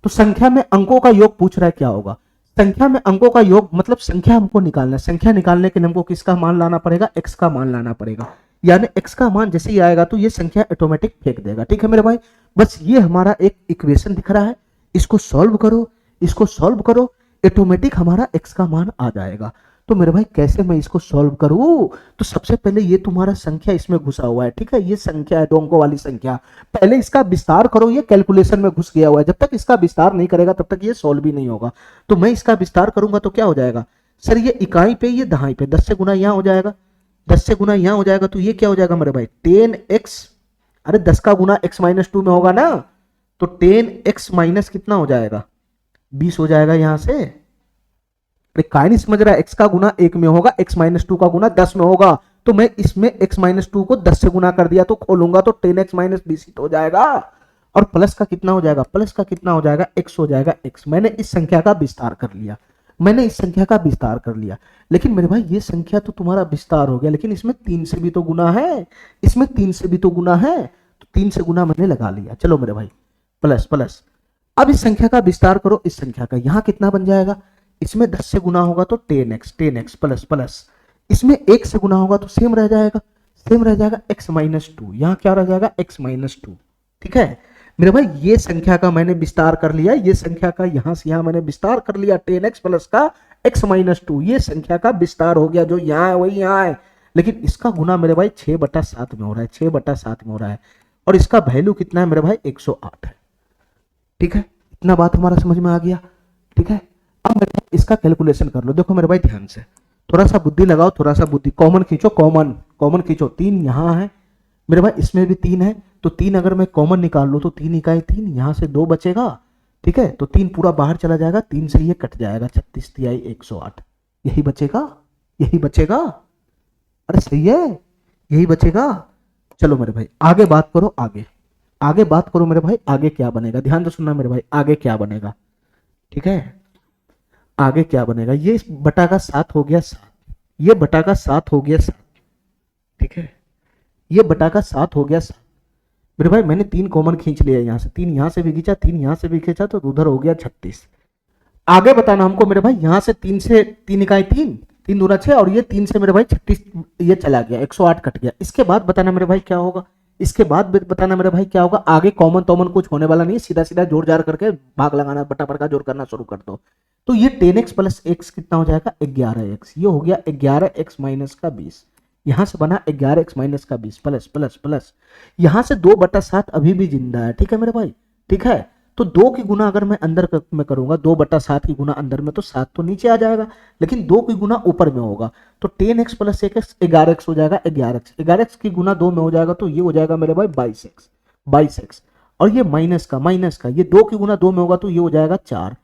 तो संख्या में अंकों का योग पूछ रहा है, क्या होगा, संख्या में अंकों का योग मतलब संख्या हमको निकालना है, संख्या निकालने के लिए हमको किसका मान लाना पड़ेगा, x का मान लाना पड़ेगा, यानी x का मान जैसे ही आएगा तो ये संख्या ऑटोमेटिक फेंक देगा। ठीक है मेरे भाई, बस ये हमारा एक इक्वेशन दिख रहा है, इसको सॉल्व करो, ऑटोमेटिक हमारा x का मान आ जाएगा। तो मेरे भाई कैसे मैं इसको सॉल्व करूं, तो सबसे पहले ये तुम्हारा संख्या इसमें घुसा हुआ है, ठीक है, ये संख्या है 2 अंकों वाली संख्या, पहले इसका विस्तार करो, ये कैलकुलेशन में घुस गया हुआ है, जब तक इसका विस्तार नहीं करेगा तब तक ये सॉल्व भी नहीं होगा। तो मैं इसका विस्तार करूंगा तो क्या हो जाएगा, सर ये इकाई पे ये दहाई पे, 10 से गुना यहां हो जाएगा, 10 से गुना यहां हो जाएगा, तो ये क्या हो जाएगा मेरे भाई 10x, अरे 10 का गुना x-2 में होगा ना, तो 10x माइनस कितना हो जाएगा 20 हो जाएगा यहां से। काय नहीं समझ रहा है, x का गुना 1 में होगा, x-2 का गुना 10 में होगा, तो मैं इसमें x-2 को 10 से गुना कर दिया तो खोलूंगा तो 10x माइनस 20 हो जाएगा, और प्लस का कितना हो जाएगा, x हो जाएगा x। मैंने इस संख्या का विस्तार कर लिया, लेकिन मेरे भाई ये संख्या तो तुम्हारा विस्तार हो गया, लेकिन इसमें 3 से भी तो गुना है, तो 3 से गुना मैंने लगा लिया। चलो मेरे भाई प्लस, अब इस संख्या का विस्तार करो, इस संख्या का यहां कितना बन जाएगा, इसमें 10 से गुना होगा तो 10x प्लस, इसमें 1 से गुना होगा तो सेम रह जाएगा x-2, यहां क्या रह जाएगा x-2। ठीक है मेरे भाई, ये संख्या का मैंने विस्तार कर लिया, ये संख्या का यहां से यहां मैंने विस्तार कर लिया, 10x प्लस का x-2, ये संख्या का विस्तार हो गया, जो यहां है वही यहां है, लेकिन इसका गुना मेरे भाई 6/7 में हो रहा है, और इसका वैल्यू कितना है मेरे भाई 108 है। ठीक है, इतना बात हमारा समझ में आ गया। ठीक है, अब मेरे भाई इसका कैलकुलेशन कर लो। देखो मेरे भाई ध्यान से थोड़ा सा बुद्धि लगाओ, कॉमन खींचो, कॉमन खींचो, 3 यहां है मेरे भाई, इसमें भी 3 है, तो 3 अगर मैं कॉमन निकाल लूं तो 3 इकाई 3, यहां से 2 बचेगा, ठीक है, तो 3 पूरा बाहर चला जाएगा, 3 से ये कट जाएगा, 36 तिहाई 108, यही बचेगा, अरे सही है, यही बचेगा। चलो मेरे भाई आगे बात करो, आगे बात करो मेरे भाई, आगे क्या बनेगा, ध्यान से सुनना मेरे भाई, आगे क्या बनेगा। ठीक है, आगे क्या बनेगा, ये बटा का 7 हो गया 7, ये बटा का 7 हो गया 7, ठीक है, ये बटा का 7 हो गया 7। मेरे भाई मैंने 3 कॉमन खींच लिया, यहां से 3 यहां से भी खींचा, 3 यहां से भी खींचा, तो उधर हो गया 36। आगे बताना हमको मेरे भाई, यहां से 3 इकाई 3 दूना 6, और ये 3 से मेरे भाई 36, ये चला गया, 108 कट गया। इसके बाद बताना मेरे भाई क्या होगा, आगे कॉमन तॉमन कुछ होने वाला नहीं, सीधा सीधा जोड़ जार करके भाग लगाना, बटा का जोड़ करना शुरू कर दो। तो ये 10x प्लस x कितना हो जाएगा 11x, ये हो गया 11x माइनस का 20, यहां से बना 11x माइनस का 20 प्लस, यहां से 2/7 अभी भी जिंदा है। ठीक है मेरे भाई, ठीक है, तो 2 की गुना अगर मैं अंदर में करूंगा, 2/7 की गुना अंदर में, तो 7 तो नीचे आ जाएगा, लेकिन 2 की गुना ऊपर में होगा, तो 10x प्लस 1x 11x हो जाएगा। 11x की गुना 2 में हो जाएगा, तो ये हो जाएगा मेरे भाई 22x। और ये माइनस का ये 2 की गुना 2 में होगा, तो ये हो जाएगा 4,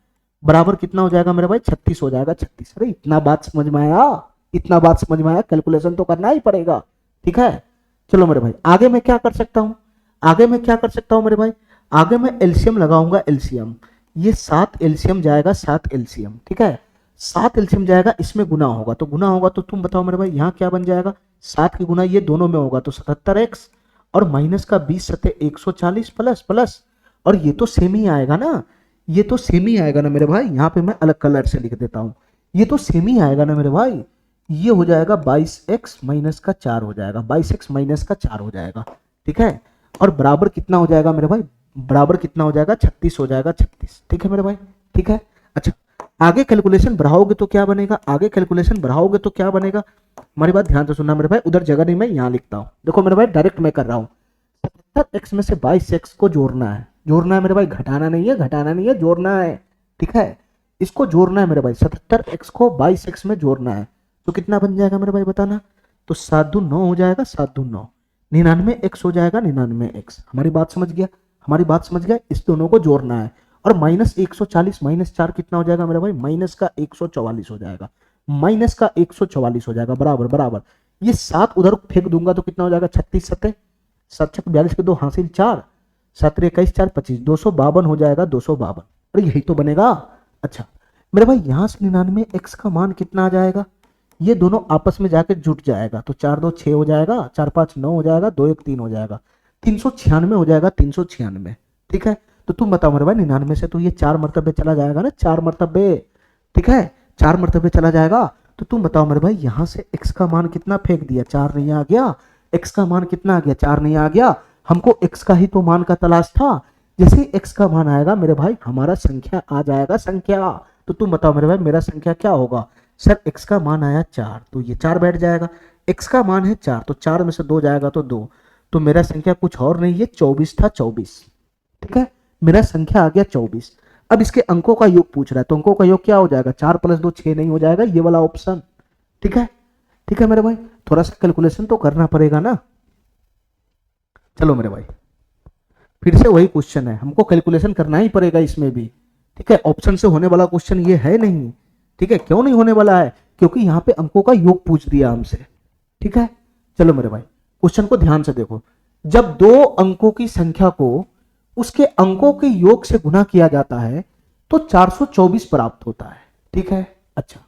बराबर कितना हो जाएगा मेरे भाई 36 हो जाएगा। 36। अरे इतना बात समझ में आया, इतना बात समझ में आया, कैलकुलेशन तो करना ही पड़ेगा। ठीक है, चलो मेरे भाई आगे मैं क्या कर सकता हूं, आगे मैं क्या कर सकता हूं मेरे भाई, आगे मैं एलसीएम लगाऊंगा। एलसीएम, ये 7 एलसीएम जाएगा, 7 एलसीएम, ठीक है, 7 एलसीएम जाएगा, इसमें गुना होगा, तो गुना होगा तो तुम बताओ मेरे भाई यहाँ क्या बन जाएगा, 7 की गुना ये दोनों में होगा तो 77x, और माइनस का 20 सत्ते 140 प्लस प्लस, और ये तो सेम ही आएगा ना, ये तो सेम ही आएगा ना मेरे भाई, यहाँ पे मैं अलग कलर से लिख देता हूँ, ये तो सेम ही आएगा ना मेरे भाई, ये हो जाएगा 22x माइनस का 4 हो जाएगा, 22x माइनस का 4 हो जाएगा। ठीक है, और बराबर कितना हो जाएगा मेरे भाई, बराबर कितना हो जाएगा 36 हो जाएगा, 36। ठीक है मेरे भाई, ठीक है। अच्छा, आगे कैलकुलेशन बढ़ाओगे तो क्या बनेगा, आगे कैलकुलेशन बढ़ाओगे तो क्या बनेगा, हमारी बात ध्यान से सुनना मेरे भाई, उधर जगह नहीं, मैं यहाँ लिखता हूँ, देखो मेरे भाई डायरेक्ट मैं कर रहा हूँ। 77x में से 22x को जोड़ना है, जोड़ना है मेरे भाई, घटाना नहीं है, घटाना नहीं है, जोड़ना है। ठीक है, इसको जोड़ना है मेरे भाई, 77x को 22x में जोड़ना है, तो कितना बन जाएगा मेरे भाई बताना, तो 7 दूनी 9 हो जाएगा, 7 दूनी 9, 99x हो जाएगा, 99x। हमारी बात समझ गया, हमारी बात समझ गया, इस दोनों को जोड़ना है, और माइनस 140 माइनस 4 कितना हो जाएगा मेरे भाई, माइनस का 144 हो जाएगा, माइनस का 144 हो जाएगा, बराबर बराबर, ये 7 उधर फेंक दूंगा तो कितना हो जाएगा, 36 सत्ते 7 42 के 2 हासिल 4, 7 21 4 25, 252 हो जाएगा, 252। अरे यही तो बनेगा। अच्छा मेरे भाई यहाँ से 99x का मान कितना आ जाएगा, ये दोनों आपस में जाकर जुट जाएगा, तो 4 2 6 हो जाएगा, 4 5 9 हो जाएगा, 2 1 3 हो जाएगा, 396 हो जाएगा, 396। ठीक है, तो तुम बताओ मेरे भाई 99 से तो ये 4 मरतबे चला जाएगा ना, 4 मरतबे, ठीक है, 4 मरतबे चला जाएगा, तो तुम बताओ मेरे भाई यहाँ से x का मान कितना फेंक दिया, 4 नहीं आ गया, x का मान कितना आ गया, 4 नहीं आ गया, हमको x का ही तो मान का तलाश था, जैसे ही x का मान आएगा मेरे भाई हमारा संख्या आ जाएगा, संख्या, तो तुम बताओ मेरे भाई मेरा संख्या क्या होगा, सर x का मान आया 4, तो ये 4 बैठ जाएगा, x का मान है 4, तो 4 में से 2 जाएगा तो 2, तो मेरा संख्या कुछ और नहीं है 24 था, 24। ठीक है, मेरा संख्या आ गया 24। अब इसके अंकों का योग पूछ रहा है, तो अंकों का योग क्या हो जाएगा, 4 + 2 6 नहीं हो जाएगा, ये वाला ऑप्शन। ठीक है, ठीक है मेरे भाई, थोड़ा सा कैलकुलेशन तो करना पड़ेगा ना। चलो मेरे भाई फिर से वही क्वेश्चन है, हमको कैलकुलेशन करना ही पड़ेगा इसमें भी। ठीक है, ऑप्शन से होने वाला क्वेश्चन ये है नहीं। ठीक है, क्यों नहीं होने वाला है, क्योंकि यहाँ पे अंकों का योग पूछ दिया हमसे। ठीक है, चलो मेरे भाई क्वेश्चन को ध्यान से देखो, जब 2 अंकों की संख्या को उसके अंकों के योग से गुना किया जाता है तो 424 प्राप्त होता है। ठीक है, अच्छा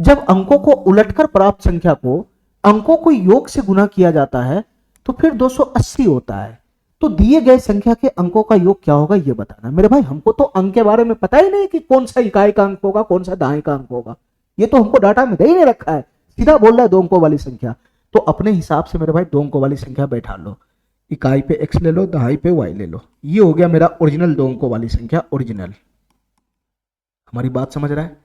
जब अंकों को उलटकर प्राप्त संख्या को अंकों को योग से गुना किया जाता है तो फिर 280 होता है, तो दिए गए संख्या के अंकों का योग क्या होगा ये बताना। मेरे भाई हमको तो अंक के बारे में पता ही नहीं कि कौन सा इकाई का अंक होगा, कौन सा दहाई का अंक होगा, ये तो हमको डाटा में दे ही नहीं रखा है, सीधा बोल रहा है 2 अंकों वाली संख्या, तो अपने हिसाब से मेरे भाई 2 अंकों वाली संख्या बैठा लो, इकाई पे x ले लो, दहाई पे y ले लो, ये हो गया मेरा ओरिजिनल 2 अंकों वाली संख्या, ओरिजिनल। हमारी बात समझ रहा है,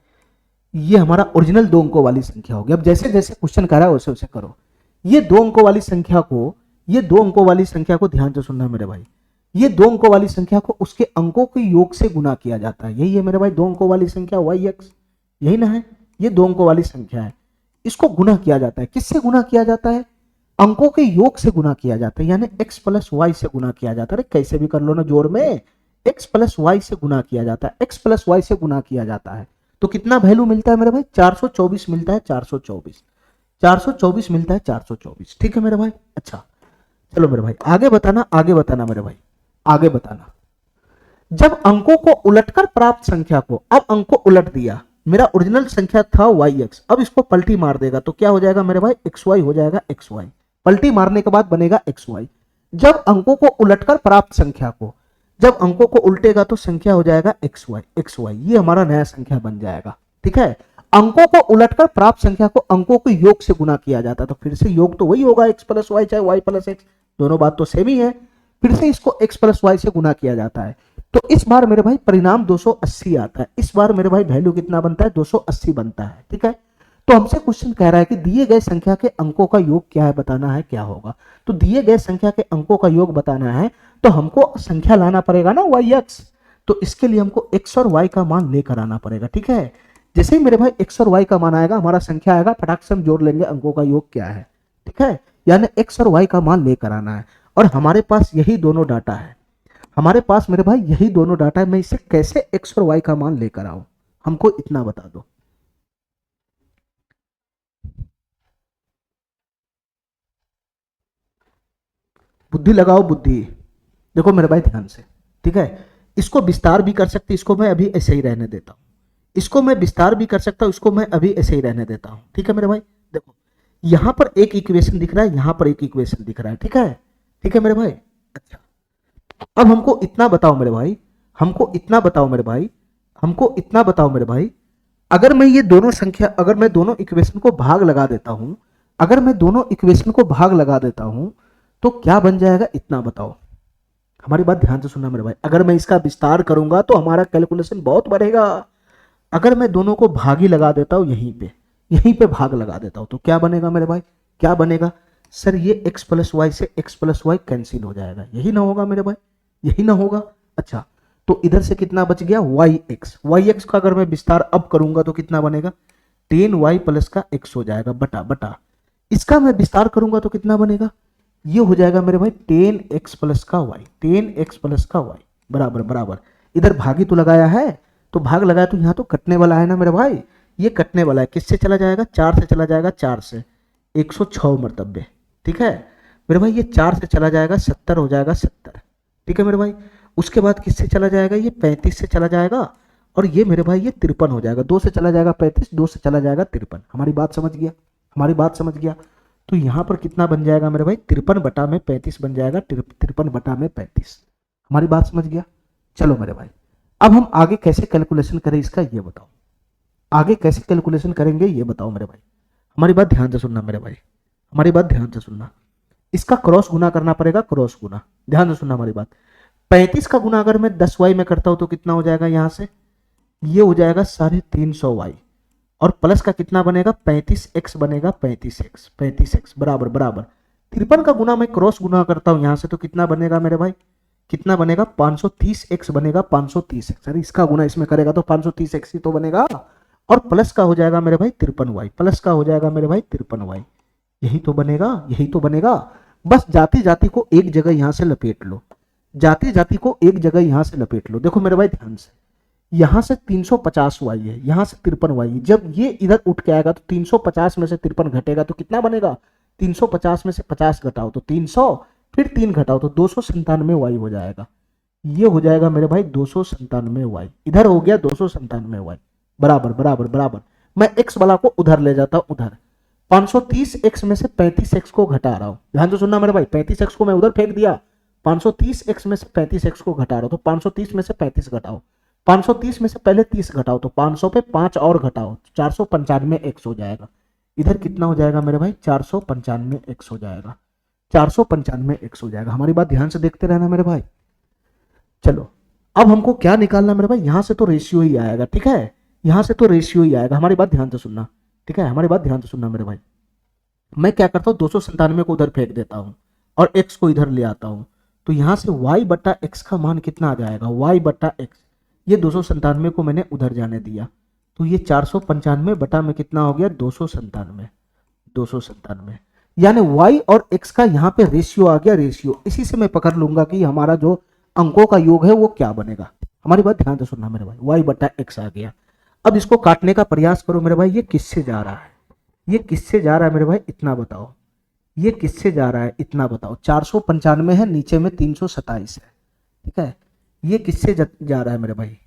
ये हमारा ओरिजिनल 2 अंकों वाली संख्या हो गया। अब जैसे जैसे क्वेश्चन कर रहा है वैसे वैसे करो, ये 2 अंकों वाली संख्या को, ये 2 अंकों वाली संख्या को ध्यान से सुनना मेरे भाई, ये 2 अंकों वाली संख्या को उसके अंकों के योग से गुना किया जाता है, यही है मेरे भाई 2 अंकों वाली संख्या yx, यही ना है, ये 2 अंकों वाली संख्या है, इसको गुना किया जाता है, किससे गुना किया जाता है, अंकों के योग से गुना किया जाता है, यानी x + y से गुना किया जाता है। कैसे भी कर लो ना जोड़ में, x + y से गुना किया जाता है, x + y से गुना किया जाता है, तो कितना वैल्यू मिलता है मेरे भाई, 424 मिलता है, 424 मिलता है, 424। ठीक है मेरे भाई, अच्छा चलो मेरे भाई आगे बताना, आगे बताना मेरे भाई, आगे बताना। जब अंकों को उलटकर प्राप्त संख्या को, अब अंक को उलट दिया, मेरा ओरिजिनल संख्या था yx, अब इसको पलटी मार देगा तो क्या हो जाएगा मेरे भाई, xy हो जाएगा, xy पलटी मारने के बाद बनेगा xy। जब अंकों को उलटकर प्राप्त संख्या को, जब अंकों को उल्टेगा तो संख्या हो जाएगा xy, ये हमारा नया संख्या बन जाएगा। ठीक है, अंकों को उलटकर प्राप्त संख्या को अंकों के योग से गुना किया जाता है, तो फिर से योग तो वही होगा x + y चाहे y + x, दोनों बात तो सेम ही है, फिर से इसको x + y से गुना किया जाता है, तो इस बार मेरे भाई परिणाम 280 आता है, इस बार मेरे भाई वैल्यू कितना बनता है, 280 बनता है। ठीक है, तो हमसे क्वेश्चन कह रहा है कि दिए गए संख्या के अंकों का योग क्या है बताना है, क्या होगा, तो दिए गए संख्या के अंकों का योग बताना है तो हमको संख्या लाना पड़ेगा ना yx, तो इसके लिए हमको x और y का मान लेकर आना पड़ेगा। ठीक है, जैसे ही मेरे भाई x और y का मान आएगा, हमारा संख्या आएगा, फटाक से हम जोड़ लेंगे अंकों का योग क्या है। ठीक है, यानी x और y का मान लेकर आना है, और हमारे पास यही दोनों डाटा है। हमारे पास मेरे भाई यही दोनों डाटा है। मैं इसे कैसे x और y का मान लेकर आऊं, हमको इतना बता दो। बुद्धि लगाओ बुद्धि। देखो मेरे भाई ध्यान से, ठीक है, इसको विस्तार भी कर सकते, इसको मैं अभी ऐसे ही रहने देता हूं, इसको मैं विस्तार भी कर सकता हूं, इसको मैं अभी ऐसे ही रहने देता हूं। ठीक है मेरे भाई, देखो यहां पर एक इक्वेशन दिख रहा है, यहां पर एक इक्वेशन दिख रहा है। ठीक है, ठीक है मेरे भाई। अच्छा, अब हमको इतना बताओ मेरे भाई, हमको इतना बताओ मेरे भाई, हमको इतना बताओ मेरे भाई, अगर मैं ये दोनों संख्या, अगर मैं दोनों इक्वेशन को भाग लगा देता हूं, अगर मैं दोनों इक्वेशन को भाग लगा देता हूं, तो क्या बन जाएगा, इतना बताओ। हमारी बात ध्यान से सुनना मेरे भाई, अगर मैं इसका विस्तार करूंगा तो हमारा कैलकुलेशन बहुत बढ़ेगा। अगर मैं दोनों को भाग ही लगा देता हूं, यहीं पे भाग लगा देता हूं, तो क्या बनेगा मेरे भाई, क्या बनेगा। सर ये x प्लस वाई से x प्लस वाई कैंसिल हो जाएगा, यही ना होगा मेरे भाई, यही ना होगा। अच्छा, तो इधर से कितना बच गया, वाई एक्स का अगर मैं विस्तार अब करूंगा तो कितना बनेगा, 10y प्लस का x हो जाएगा, बटा बटा इसका मैं विस्तार करूंगा तो कितना बनेगा, ये हो जाएगा मेरे भाई 10x प्लस का y, 10x प्लस का y बराबर बराबर, इधर भागी तो लगाया है, तो भाग लगाया तो यहाँ तो कटने वाला है ना मेरे भाई, ये कटने वाला है, किससे चला जाएगा, 4 से चला जाएगा, 4 से 106 मरतबे। ठीक है मेरे भाई, ये 4 से चला जाएगा, 70 हो जाएगा, 70। ठीक है मेरे भाई, उसके बाद किससे चला जाएगा, ये 35 से चला जाएगा, और ये मेरे भाई ये 53 हो जाएगा, 2 से चला जाएगा 35, 2 से चला जाएगा 53। हमारी बात समझ गया, हमारी बात समझ गया। तो यहाँ पर कितना बन जाएगा मेरे भाई, 53 बटा में 35 बन जाएगा, 53 बटा में 35। हमारी बात समझ गया। चलो मेरे भाई, अब हम आगे कैसे कैलकुलेशन करें इसका ये बताओ, आगे कैसे कैलकुलेशन करेंगे ये बताओ मेरे भाई। हमारी बात ध्यान से सुनना मेरे भाई, हमारी बात ध्यान से सुनना, इसका क्रॉस गुना करना पड़ेगा, क्रॉस गुना, ध्यान से सुनना हमारी बात। 35 का गुना अगर मैं 10y में करता हूं तो कितना हो जाएगा, यहां से ये हो जाएगा 350y, और प्लस का कितना बनेगा, 35x बनेगा, 35x बराबर बराबर 53 का गुना मैं क्रॉस गुना करता हूं यहां से तो कितना बनेगा मेरे भाई, कितना बनेगा, 530x बनेगा, 530x। अरे इसका गुना इसमें करेगा तो 530x ही तो बनेगा, और प्लस का हो जाएगा मेरे भाई 53y, प्लस का हो जाएगा मेरे भाई 53y, यही तो बनेगा, यही तो बनेगा। बस जाति जाति को एक जगह यहां से लपेट लो, जाति जाति को एक जगह यहां से लपेट लो। देखो मेरे भाई ध्यान से, यहां से 350 वाई है, यहां से 53 वाई है, जब ये इधर उठ के आएगा तो 350 में से 53 घटेगा तो कितना बनेगा, 350 में से 50 घटाओ तो 300, फिर 3 घटाओ तो 297 वाई हो जाएगा, ये हो जाएगा मेरे भाई 297 वाई, इधर हो गया 297 वाई, बराबर बराबर बराबर। मैं x वाला को उधर ले जाता हूं, उधर 530x में से 35x को घटा रहा हूं, ध्यान से सुनना मेरे भाई, 35x को मैं उधर फेंक दिया, 530x में से 35x को घटा रहा हूं, तो 530 में से 35 घटाओ, 530 में से पहले 30 घटाओ तो 500 पे 5 और घटाओ, 495x हो जाएगा। इधर कितना हो जाएगा मेरे भाई, 495x हो जाएगा, 495x हो जाएगा। हमारी बात ध्यान से देखते रहना मेरे भाई। चलो अब हमको क्या निकालना मेरे भाई, यहां से तो रेशियो ही आएगा। ठीक है, यहां से तो रेशियो ही आएगा, हमारी बात ध्यान से सुनना। ठीक है, हमारी बात ध्यान से सुनना मेरे भाई। मैं क्या करता हूँ, 297 को उधर फेंक देता हूँ और x को इधर ले आता हूँ, तो यहां से y बट्टा एक्स का मान कितना आ जाएगा, y बट्टा एक्स, ये 297 को मैंने उधर जाने दिया, तो ये 495 बटा में कितना हो गया, 297, 297, यानी y और x का यहाँ पे रेशियो आ गया, रेशियो। इसी से मैं पकड़ लूंगा कि हमारा जो अंकों का योग है वो क्या बनेगा। हमारी बात ध्यान से सुनना मेरे भाई, y बटा एक्स आ गया। अब इसको काटने का प्रयास करो मेरे भाई, ये किससे जा रहा है, ये किससे जा रहा है मेरे भाई, इतना बताओ, ये किससे जा रहा है इतना बताओ। 495 है, नीचे में 327 है। ठीक है, ये किससे जा रहा है मेरे भाई,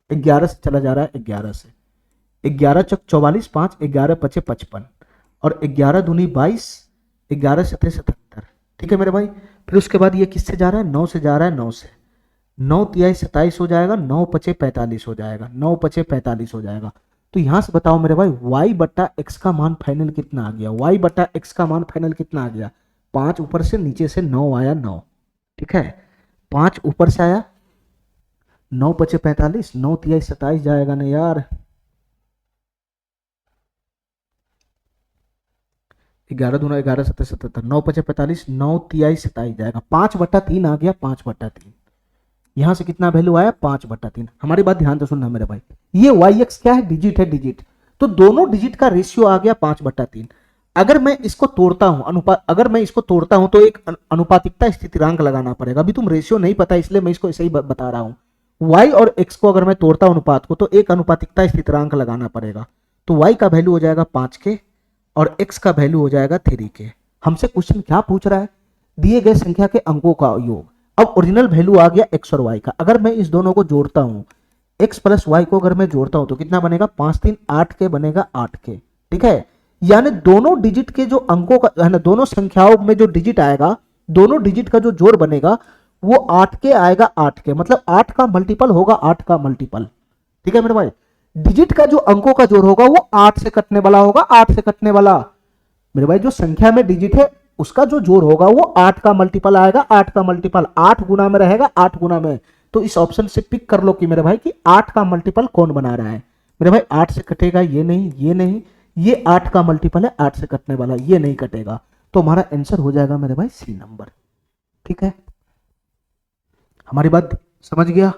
11 से चला जा रहा है, 11 से, 11 चौक 44, 5 11 पचे 55, और 11 दूनी 22, 11 सतह 77। ठीक है मेरे भाई, फिर उसके बाद ये किससे जा रहा है, 9 से जा रहा है, 9 से, 9 तिहाई 27 हो जाएगा, 9 पचे 45 हो जाएगा, 9 पचे 45 हो जाएगा। तो यहां से बताओ मेरे भाई, y बट्टा एक्स का मान फाइनल कितना आ गया, y बट्टा एक्स का मान फाइनल कितना आ गया, 5 ऊपर से नीचे से 9 आया, 9। ठीक है, 5 ऊपर से आया, 9 पचे 45, 9 तिहाई 27 जाएगा ना यार, 11 दूना 11 सत्तर 77, 9 पचे 45, 9 तिहाई 27 जाएगा, 5/3 आ गया, 5/3। यहां से कितना वैल्यू आया, 5/3। हमारी बात ध्यान से सुनना मेरे भाई, ये वाई एक्स क्या है, डिजिट है, डिजिट, तो दोनों डिजिट का रेशियो आ गया 5/3। अगर मैं इसको तोड़ता हूं, अनुपात, अगर मैं इसको तोड़ता हूं तो एक अनुपातिकता स्थिरांक लगाना पड़ेगा। अभी तुम रेशियो नहीं पता इसलिए मैं इसको ऐसे ही बता रहा हूं। y और x को अगर मैं तोड़ता हूं अनुपात को, तो एक अनुपातिकता स्थिरांक लगाना पड़ेगा। तो y का वैल्यू हो जाएगा 5 के और x का वैल्यू हो जाएगा 3 के। हमसे क्वेश्चन क्या पूछ रहा है, दिए गए संख्या के अंकों का योग। अब ओरिजिनल वैल्यू आ गया x और y का। अगर मैं इस दोनों को जोड़ता हूं, x प्लस y को अगर मैं जोड़ता हूं तो कितना बनेगा, 5 3 8 के बनेगा, 8 के, ठीक है। यानी दोनों डिजिट के जो अंकों का है ना, दोनों संख्याओं में जो डिजिट आएगा, दोनों डिजिट का जो जोड़ बनेगा वो 8 के आएगा, 8 के, मतलब 8 का मल्टीपल होगा 8 का मल्टीपल, ठीक है मेरे भाई। डिजिट का जो अंकों का जोड़ होगा वो 8 से कटने वाला होगा, 8 से कटने वाला मेरे भाई। जो संख्या में डिजिट है उसका जो जोड़ होगा वो 8 का मल्टीपल आएगा, 8 का मल्टीपल 8 गुना में रहेगा, 8 गुना में। तो इस ऑप्शन से पिक कर लो कि मेरे भाई कि 8 का मल्टीपल कौन बना रहा है। मेरे भाई 8 से कटेगा ये नहीं, ये नहीं, ये 8 का मल्टीपल है, 8 से कटने वाला, ये नहीं कटेगा। तो हमारा आंसर हो जाएगा मेरे भाई सी नंबर, ठीक है। हमारी बात समझ गया,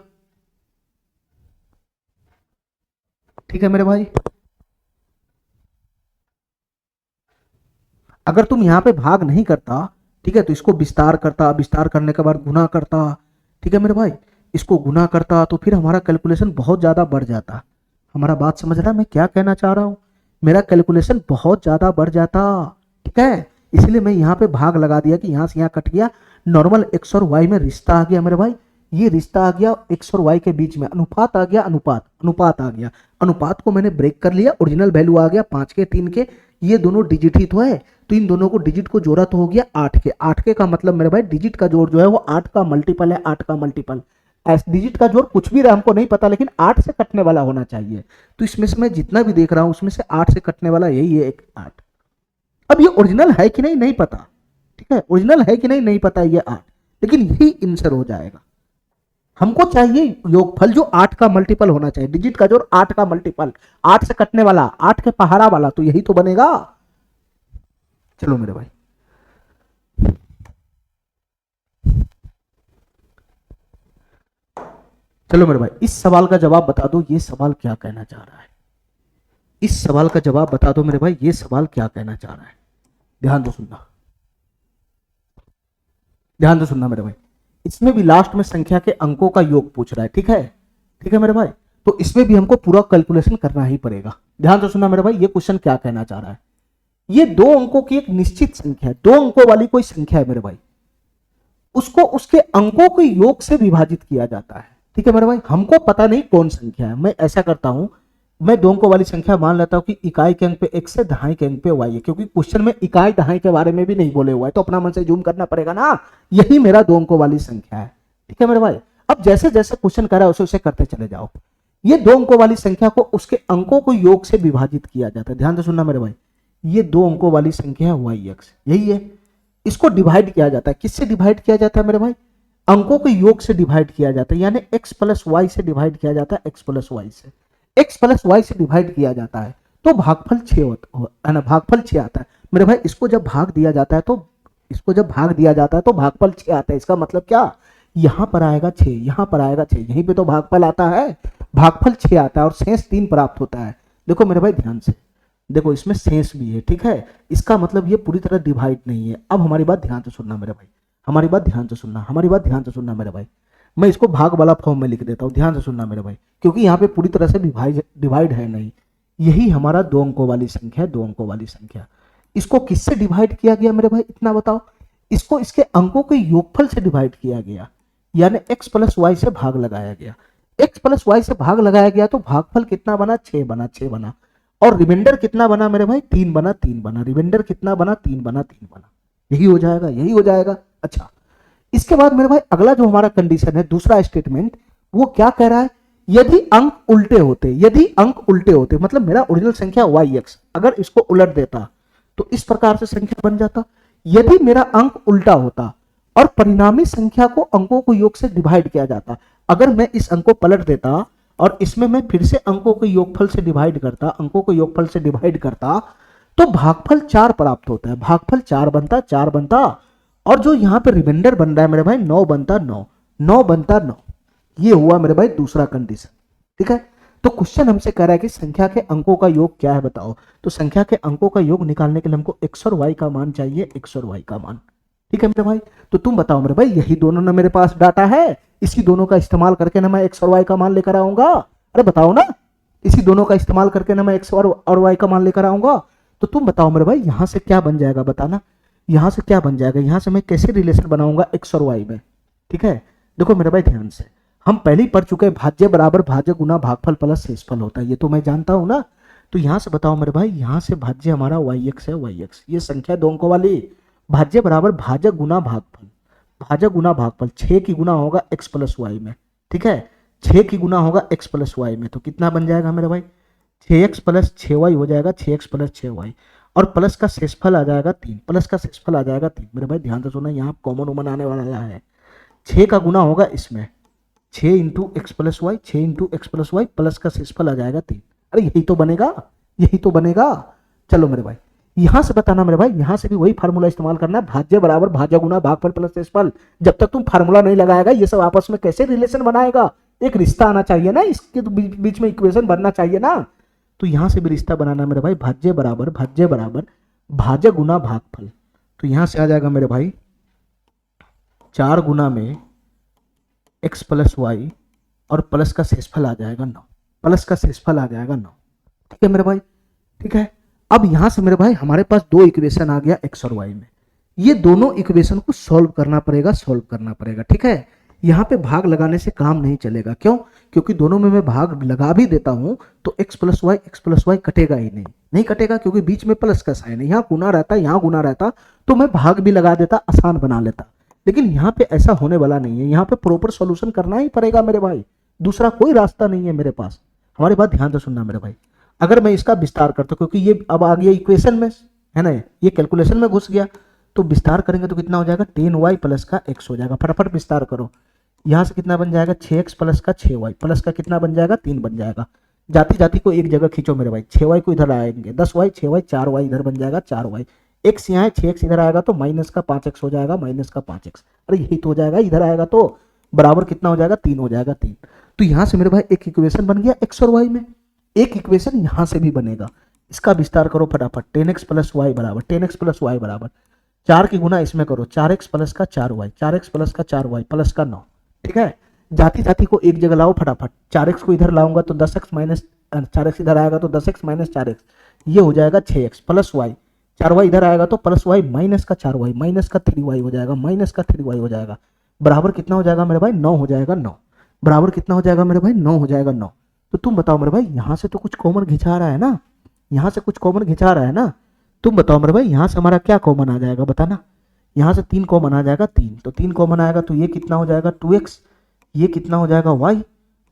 ठीक है मेरे भाई। अगर तुम यहां पे भाग नहीं करता, ठीक है, तो इसको विस्तार करता, विस्तार करने के बाद गुना करता, ठीक है मेरे भाई, इसको गुना करता तो फिर हमारा कैलकुलेशन बहुत ज्यादा बढ़ जाता। हमारा बात समझ रहा है मैं क्या कहना चाह रहा हूं, मेरा कैलकुलेशन बहुत ज्यादा बढ़ जाता, ठीक है। इसलिए मैं यहाँ पे भाग लगा दिया कि यहां से यहाँ कट गया, नॉर्मल एक्स और वाई में रिश्ता आ गया मेरे भाई, ये रिश्ता आ गया एक्स और वाई के बीच में, अनुपात आ गया, अनुपात, अनुपात आ गया, अनुपात को मैंने ब्रेक कर लिया, ओरिजिनल वैल्यू आ गया 5 के 3 के, ये दोनों डिजिट ही तो है, तो इन दोनों को डिजिट को जोड़ा तो हो गया 8 के। 8 के का मतलब मेरे भाई डिजिट का जोड़ जो है वो 8 का मल्टीपल है, 8 का मल्टीपल। डिजिट का जोड़ कुछ भी रहा हमको नहीं पता, लेकिन 8 से कटने वाला होना चाहिए। तो इसमें से मैं जितना भी देख रहा हूं उसमें से 8 से कटने वाला यही है, एक 8। अब ये ओरिजिनल है कि नहीं नहीं पता, ठीक है, ओरिजिनल है कि नहीं नहीं पता ये 8, लेकिन यही आंसर हो जाएगा। हमको चाहिए योगफल जो 8 का मल्टीपल होना चाहिए, डिजिट का जोड़ 8 का मल्टीपल, 8 से कटने वाला, 8 के पहाड़ा वाला, तो यही तो बनेगा। चलो मेरे भाई, चलो मेरे भाई, इस सवाल का जवाब बता दो, ये सवाल क्या कहना चाह रहा है। इस सवाल का जवाब बता दो मेरे भाई, ये सवाल क्या कहना चाह रहा है। ध्यान दो सुनना, ध्यान से सुनना मेरे भाई। इसमें भी लास्ट में संख्या के अंकों का योग पूछ रहा है, ठीक है, ठीक है मेरे भाई। तो इसमें भी हमको पूरा कैलकुलेशन करना ही पड़ेगा। ध्यान से सुनना मेरे भाई, ये क्वेश्चन क्या कहना चाह रहा है। ये 2 अंकों की एक निश्चित संख्या है, 2 अंकों वाली कोई संख्या है मेरे भाई, उसको उसके अंकों के योग से विभाजित किया जाता है, ठीक है मेरे भाई। हमको पता नहीं कौन संख्या है, मैं ऐसा करता हूं, मैं 2 अंकों वाली संख्या मान लेता हूं कि इकाई के अंक पे x है, दहाई के अंक पे y है, क्योंकि क्वेश्चन में इकाई दहाई के बारे में भी नहीं बोले हुआ है, तो अपना मन से जूम करना पड़ेगा ना। यही मेरा 2 अंकों वाली संख्या है, ठीक है मेरे भाई। अब जैसे जैसे क्वेश्चन कर रहा है उसे उसे करते चले जाओ। ये 2 अंकों वाली संख्या को उसके अंकों को योग से विभाजित किया जाता है। ध्यान से सुनना मेरे भाई, ये 2 अंकों वाली संख्या है yx, यही है। इसको डिवाइड किया जाता है, किससे डिवाइड किया जाता है मेरे भाई, अंकों के योग से डिवाइड किया जाता है, यानी x प्लस वाई से डिवाइड किया जाता है, x प्लस वाई से, x प्लस वाई से डिवाइड किया जाता है, तो भागफल 6 होता है ना, भागफल 6 आता है मेरे भाई। इसको जब भाग दिया जाता है तो इसको जब भाग दिया जाता है तो भागफल 6 आता है। इसका मतलब क्या, यहां पर आएगा 6, यहां पर आएगा 6, यहीं पे तो भागफल आता है, भागफल 6 आता है और शेष 3 प्राप्त होता है। देखो मेरे भाई ध्यान से देखो, इसमें शेष भी है, ठीक है, इसका मतलब ये पूरी तरह डिवाइड नहीं है। अब हमारी बात ध्यान से सुनना मेरे भाई, हमारी बात ध्यान से सुनना, हमारी बात ध्यान से सुनना मेरे भाई। मैं इसको भाग वाला फॉर्म में लिख देता हूं, ध्यान से सुनना मेरे भाई, क्योंकि यहाँ पे पूरी तरह से डिवाइड है नहीं। यही हमारा 2 अंकों वाली संख्या है, 2 अंकों वाली संख्या। इसको किससे डिवाइड किया गया मेरे भाई, इतना बताओ। इसको इसके अंकों के योगफल से डिवाइड किया गया, यानी x प्लस वाई से भाग लगाया गया। x प्लस वाई से भाग लगाया गया तो भागफल कितना बना, 6 बना, 6 बना। और रिमाइंडर कितना बना मेरे भाई, 3 बना, 3 बना। रिमाइंडर कितना बना, 3 बना, 3 बना। यही हो जाएगा, यही हो जाएगा। अच्छा, इसके बाद मेरे भाई अगला जो हमारा कंडीशन है, दूसरा स्टेटमेंट, वो क्या कह रहा है, यदि अंक उल्टे होते, यदि अंक उल्टे होते, मतलब मेरा ओरिजिनल संख्या yx, अगर इसको उलट देता तो इस प्रकार से संख्या बन जाता। यदि मेरा अंक उल्टा होता और परिणामी संख्या को अंकों को योग से डिवाइड किया जाता, अगर मैं इस अंक को पलट देता और इसमें मैं फिर से अंकों के योगफल से डिवाइड करता, अंकों को योगफल से डिवाइड करता, तो भागफल 4 प्राप्त होता है, भागफल 4 बनता, 4 बनता, और जो यहाँ पे रिमाइंडर बन रहा है मेरे भाई 9 बनता, 9 9 बनता 9। ये हुआ मेरे भाई दूसरा कंडीशन। ठीक है, तो क्वेश्चन हमसे कह रहा है कि संख्या के अंकों का योग क्या है बताओ। तो संख्या के अंकों का योग निकालने के लिए हमको x और y का मान चाहिए, x और y का मान। ठीक है मेरे भाई, तो तुम बताओ मेरे भाई, यही दोनों ना मेरे पास डाटा है, इसी दोनों का इस्तेमाल करके ना मैं x और y का मान लेकर आऊंगा। अरे बताओ ना, इसी दोनों का इस्तेमाल करके ना मैं x और y का मान लेकर आऊंगा। तो तुम बताओ मेरे भाई, यहां से क्या बन जाएगा बताना, यहां से क्या बन जाएगा, यहां से मैं कैसे रिलेशन बनाऊंगा x और y में। ठीक है, देखो मेरे भाई ध्यान से, हम पहले ही पढ़ चुके हैं, भाज्य बराबर भाज्य गुना भागफल प्लस शेषफल होता है, ये तो मैं जानता हूं ना। तो यहां से बताओ मेरे भाई, यहां से भाज्य हमारा yx है, yx ये संख्या दो अंकों वाली, भाज्य बराबर भाज्य गुना भागफल, भाज्य गुना भागफल, 6 की गुना होगा x प्लस वाई में। ठीक है, 6 की गुना होगा x प्लस वाई में, तो कितना बन जाएगा मेरे भाई, 6x प्लस 6y हो जाएगा, 6x प्लस 6y, और प्लस का शेषफल आ जाएगा 3, प्लस का शेषफल आ जाएगा 3। मेरे भाई ध्यान से सुना, यहाँ कॉमन उमन आने वाला है, 6 का गुना होगा इसमें, 6 into x plus y, 6 into x plus y, plus का शेषफल आ जाएगा 3। अरे यही तो बनेगा, यही तो बनेगा। चलो मेरे भाई, यहां से बताना मेरे भाई, यहां से भी वही फार्मूला इस्तेमाल करना है, भाज्य बराबर भाज्य गुना भागफल प्लस शेषफल। जब तक तुम फार्मूला नहीं लगाएगा, ये सब आपस में कैसे रिलेशन बनाएगा, एक रिश्ता आना चाहिए ना, इसके तो बीच में इक्वेशन बनना चाहिए ना। तो यहां से भी रिश्ता बनाना मेरे भाई, भाज्य बराबर भाज्य गुना भागफल। तो यहां से आ जाएगा मेरे भाई 4 गुना में x प्लस वाई, और प्लस का शेषफल आ जाएगा 9, प्लस का शेषफल आ जाएगा 9। ठीक है मेरे भाई, ठीक है। अब यहां से मेरे भाई हमारे पास दो इक्वेशन आ गया x और y में, ये दोनों इक्वेशन को सॉल्व करना पड़ेगा, सॉल्व करना पड़ेगा। ठीक है, यहाँ पे भाग लगाने से काम नहीं चलेगा, क्यों, क्योंकि दोनों में मैं भाग लगा भी देता हूं तो x प्लस वाई कटेगा ही नहीं, नहीं कटेगा, क्योंकि बीच में प्लस का साइन है, यहाँ गुना रहता, यहाँ गुना रहता तो मैं भाग भी लगा देता, आसान बना लेता। लेकिन यहाँ पे ऐसा होने वाला नहीं है, यहाँ पे प्रॉपर सॉल्यूशन करना ही पड़ेगा मेरे भाई, दूसरा कोई रास्ता नहीं है मेरे पास। हमारी बात ध्यान से सुनना मेरे भाई, अगर मैं इसका विस्तार करता हूँ, क्योंकि ये अब आ गया इक्वेशन में है ना, ये कैलकुलेशन में घुस गया, तो विस्तार करेंगे तो कितना हो जाएगा, 10y प्लस का x हो जाएगा। फटाफट विस्तार करो, यहाँ से कितना बन जाएगा, 6x प्लस का 6y, प्लस का कितना बन जाएगा, 3 बन जाएगा। जाति जाति को एक जगह खींचो मेरे भाई, 6y को इधर आएंगे, 10y 6y 4y इधर बन जाएगा 4y, x यहाँ है 6x इधर आएगा तो माइनस का 5x हो जाएगा, माइनस का 5x। अरे यही तो हो जाएगा, इधर आएगा तो बराबर कितना हो जाएगा, 3 हो जाएगा 3। तो यहाँ से मेरे भाई एक इक्वेशन बन गया x और y में, एक इक्वेशन यहाँ से भी बनेगा, इसका विस्तार करो फटाफट, 10x प्लस वाई बराबर 10x प्लस वाई बराबर 4 की गुना इसमें करो, 4x प्लस का 4y, 4x प्लस का 4y प्लस का 9। ठीक है, जाति जाति को एक जगह लाओ फटाफट, 4x को इधर लाऊंगा तो 10x माइनस 4x इधर आएगा तो 10x माइनस 4x, ये हो जाएगा 6x प्लस वाई, 4y इधर आएगा तो प्लस वाई माइनस का 4y, माइनस का 3y हो जाएगा, माइनस का 3y हो जाएगा, बराबर कितना हो जाएगा मेरे भाई, 9 हो जाएगा 9, बराबर कितना हो जाएगा मेरे भाई, 9 हो जाएगा 9। तो तुम बताओ मेरे भाई, यहां से तो कुछ कॉमन घिंचा रहा है ना, यहां से कुछ कॉमन घिंचा रहा है ना, तुम बताओ मेरे भाई यहां से हमारा क्या कॉमन आ जाएगा बताना, यहां से 3 कॉमन आ जाएगा, 3 तो 3 कॉमन आएगा तो ये कितना हो जाएगा 2x, ये कितना हो जाएगा y,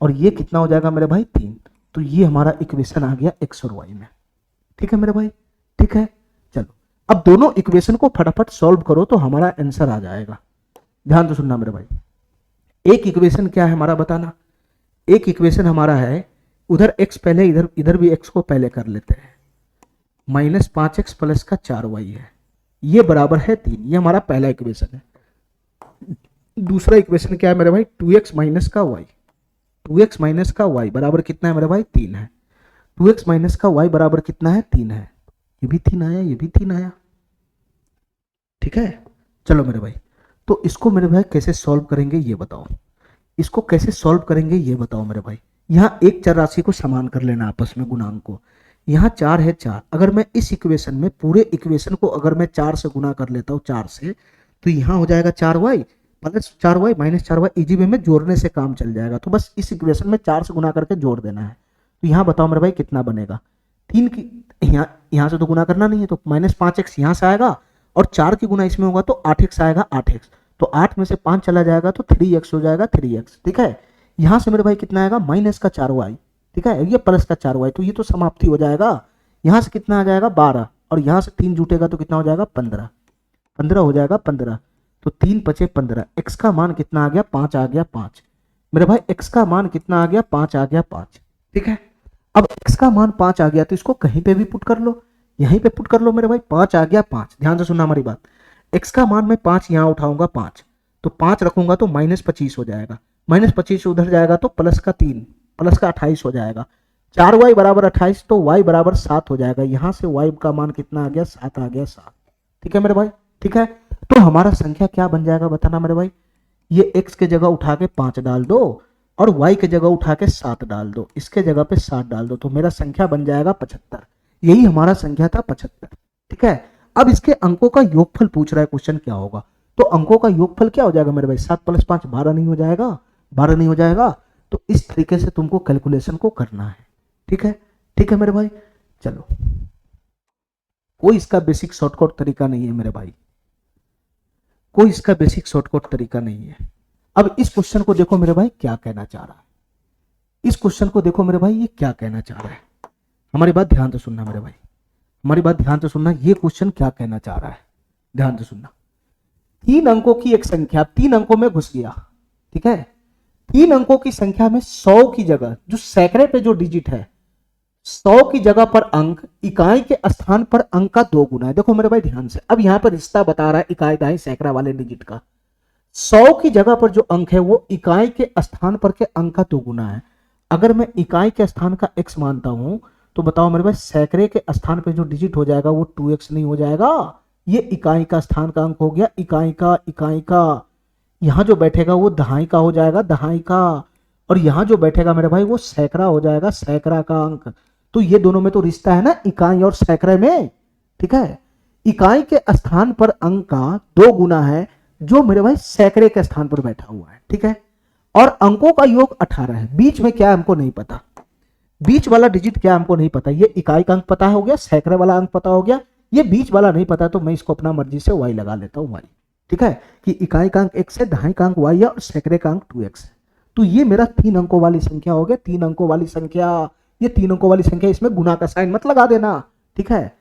और ये कितना हो जाएगा मेरे भाई 3। तो ये हमारा इक्वेशन आ गया x और y में। ठीक है मेरे भाई, ठीक है। चलो अब दोनों इक्वेशन को फटाफट सॉल्व करो तो हमारा आंसर आ जाएगा। ध्यान से सुनना मेरे भाई, एक इक्वेशन क्या है हमारा बताना, एक इक्वेशन हमारा है, उधर x पहले, इधर इधर भी x को पहले कर लेते हैं, माइनस 5x प्लस का 4y है, ये बराबर है 3, ये हमारा पहला इक्वेशन है। दूसरा इक्वेशन क्या है मेरे भाई, 2x माइनस का y, 2x माइनस का y बराबर कितना है मेरे भाई, 3 है, 2x माइनस का y बराबर कितना है, 3 है, ये भी 3 आया, ये भी 3 आया। ठीक है, चलो मेरे भाई, तो इसको मेरे भाई कैसे सॉल्व करेंगे ये बताओ, इसको कैसे सॉल्व करेंगे ये बताओ मेरे भाई। यहाँ एक चर राशि को समान कर लेना आपस में, गुणांक को, यहाँ 4 है 4, अगर मैं इस इक्वेशन में पूरे इक्वेशन को अगर मैं 4 से गुना कर लेता हूँ 4 से, तो यहाँ हो जाएगा 4y plus 4y minus 4y, easy way में जोड़ने से काम चल जाएगा। तो बस इस इक्वेशन में 4 से गुना करके जोड़ देना है। तो यहाँ बताओ मेरे भाई कितना बनेगा, 3 की यहाँ से तो गुना करना नहीं है, तो माइनस 5x यहाँ से आएगा, और 4 की गुना इसमें होगा तो 8x आएगा, 8x, तो 8 में से 5 चला जाएगा तो 3x हो जाएगा, 3x। ठीक है, यहाँ से मेरे भाई कितना आएगा, माइनस का 4y, ठीक है, ये प्लस का 4y, तो ये तो समाप्ति हो जाएगा। यहाँ से कितना आ जाएगा 12, और यहाँ से 3 जुटेगा तो कितना हो जाएगा 15, 15 हो जाएगा 15, तो 3 पचे 15, x का मान कितना आ गया, 5 आ गया, 5 मेरे भाई, x का मान कितना आ गया, 5 आ गया, 5। ठीक है, अब x का मान 5 आ गया तो इसको कहीं पे भी पुट कर लो, यहीं पे पुट कर लो मेरे भाई, 5 आ गया 5, ध्यान से सुनना हमारी बात। x का मान मैं 5 यहाँ उठाऊंगा 5, तो 5 रखूंगा तो -25 हो जाएगा, -25 उधर जाएगा तो प्लस का 3, प्लस का 28 हो जाएगा, 4y बराबर 28, तो y बराबर 7 हो जाएगा। यहां से y का मान कितना आ गया, 7 आ गया 7। ठीक है मेरे भाई, ठीक है। तो हमारा संख्या क्या बन जाएगा बताना मेरे भाई, ये x के जगह उठा के 5 डाल दो और y के जगह उठा के 7 डाल दो, इसके जगह पे 7 डाल दो, तो मेरा संख्या बन जाएगा 75। यही हमारा संख्या था 75। ठीक है, अब इसके अंकों का योगफल पूछ रहा है क्वेश्चन, क्या होगा? तो अंकों का योगफल क्या हो जाएगा मेरे भाई, 7 + 5 12 नहीं हो जाएगा, 12 नहीं हो जाएगा। तो इस तरीके से तुमको कैलकुलेशन को करना है। ठीक है, ठीक है मेरे भाई। चलो, कोई इसका बेसिक शॉर्टकट तरीका नहीं है मेरे भाई, कोई इसका बेसिक शॉर्टकट तरीका नहीं है। अब इस क्वेश्चन को देखो मेरे भाई क्या कहना चाह रहा है, इस क्वेश्चन को देखो मेरे भाई ये क्या कहना चाह रहा है। हमारी बात ध्यान से सुनना मेरे भाई, हमारी बात ध्यान से सुनना, ये क्वेश्चन क्या कहना चाह रहा है, ध्यान से सुनना। 3 अंकों की एक संख्या 3 अंकों में घुस गया। ठीक है, 3 अंकों की संख्या में 100 की जगह, जो सैकड़े पे जो डिजिट है, 100 की जगह पर अंक इकाई के स्थान पर अंक का 2 गुना है। देखो मेरे भाई ध्यान से, अब यहां पर रिश्ता बता रहा है इकाई दहाई सैकड़ा वाले डिजिट का। 100 की जगह पर जो अंक है वो इकाई के स्थान पर के अंक का 2 गुना है। अगर मैं इकाई के स्थान का x मानता हूं तो बताओ मेरे भाई सैकड़े के स्थान पर जो डिजिट हो जाएगा वो 2x नहीं हो जाएगा? ये इकाई का स्थान का अंक हो गया, इकाई का यहां जो बैठेगा वो दहाई का हो जाएगा, दहाई का, और यहां जो बैठेगा मेरे भाई वो सैकड़ा हो जाएगा, सैकड़ा का अंक। तो ये दोनों में तो रिश्ता है ना इकाई और सैकड़े में। ठीक है, इकाई के स्थान पर अंक का 2 गुना है जो मेरे भाई सैकड़े के स्थान पर बैठा हुआ है। ठीक है, और अंकों का योग 18 है। बीच में क्या हमको नहीं पता, बीच वाला डिजिट क्या हमको नहीं पता। ये इकाई का अंक पता हो गया, सैकड़े वाला अंक पता हो गया, ये बीच वाला नहीं पता, तो मैं इसको अपना मर्जी से y लगा लेता हूं, y। ठीक है, कि इकाई का अंक x है, दहाई का अंक y है और सैकड़े का अंक 2x है। तो ये मेरा 3 अंकों वाली संख्या हो गया, 3 अंकों वाली संख्या। ये 3 अंकों वाली संख्या, इसमें गुना का साइन मत लगा देना। ठीक है,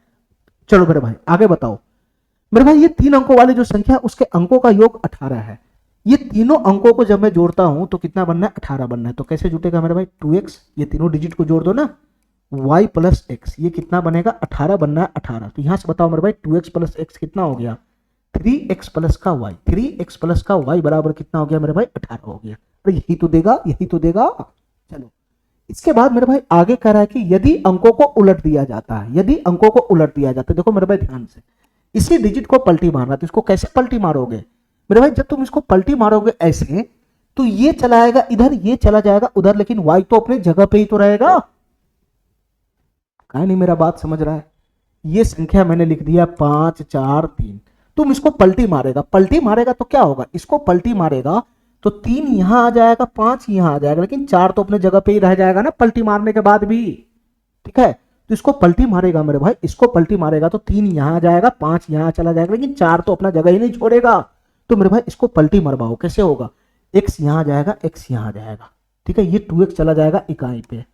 चलो मेरे भाई आगे बताओ। मेरे भाई ये 3 अंकों वाली जो संख्या उसके अंकों का योग 18 है। ये तीनों अंकों को जब मैं जोड़ता हूं तो कितना बनना है, 18 बनना है। तो कैसे जुटेगा मेरे भाई, 2x, ये तीनों डिजिट को जोड़ दो ना, y + x, ये कितना बनेगा, 18 बनना है, 18। तो यहां से बताओ मेरे भाई 2x + x कितना हो गया, 3x + का y, 3x + का y बराबर कितना हो गया मेरे भाई, 18 हो गया। अरे यही तो देगा, यही तो देगा। चलो, इसके बाद मेरे भाई आगे कह रहा है कि यदि अंकों को उलट दिया जाता है, यदि अंकों को उलट दिया जाता है। देखो मेरे भाई ध्यान से, इसी डिजिट को पलटी मारना, तो इसको कैसे पलटी मारोगे मेरे भाई, जब तुम इसको पलटी मारोगे ऐसे तो ये चला आएगा इधर, ये चला जाएगा उधर, लेकिन y तो अपने जगह पे ही तो रहेगा। काहे नहीं मेरा बात समझ रहा है? ये संख्या मैंने लिख दिया 5 4 3। तुम इसको पलटी मारेगा, पलटी मारेगा तो क्या होगा, इसको पलटी मारेगा तो 3 यहां आ जाएगा, 5 यहां आ जाएगा, लेकिन 4 तो अपने जगह पे ही रह जाएगा ना पलटी मारने के बाद भी। ठीक है, तो इसको पलटी मारेगा मेरे भाई, इसको पलटी मारेगा तो 3 यहां आ जाएगा, 5 यहां चला जाएगा, लेकिन 4 तो अपना जगह ही नहीं छोड़ेगा। तो मेरे भाई इसको पलटी मरवाओ, कैसे होगा, x यहां आ जाएगा, x यहां आ जाएगा। ठीक है, ये 2x चला जाएगा इकाई पे।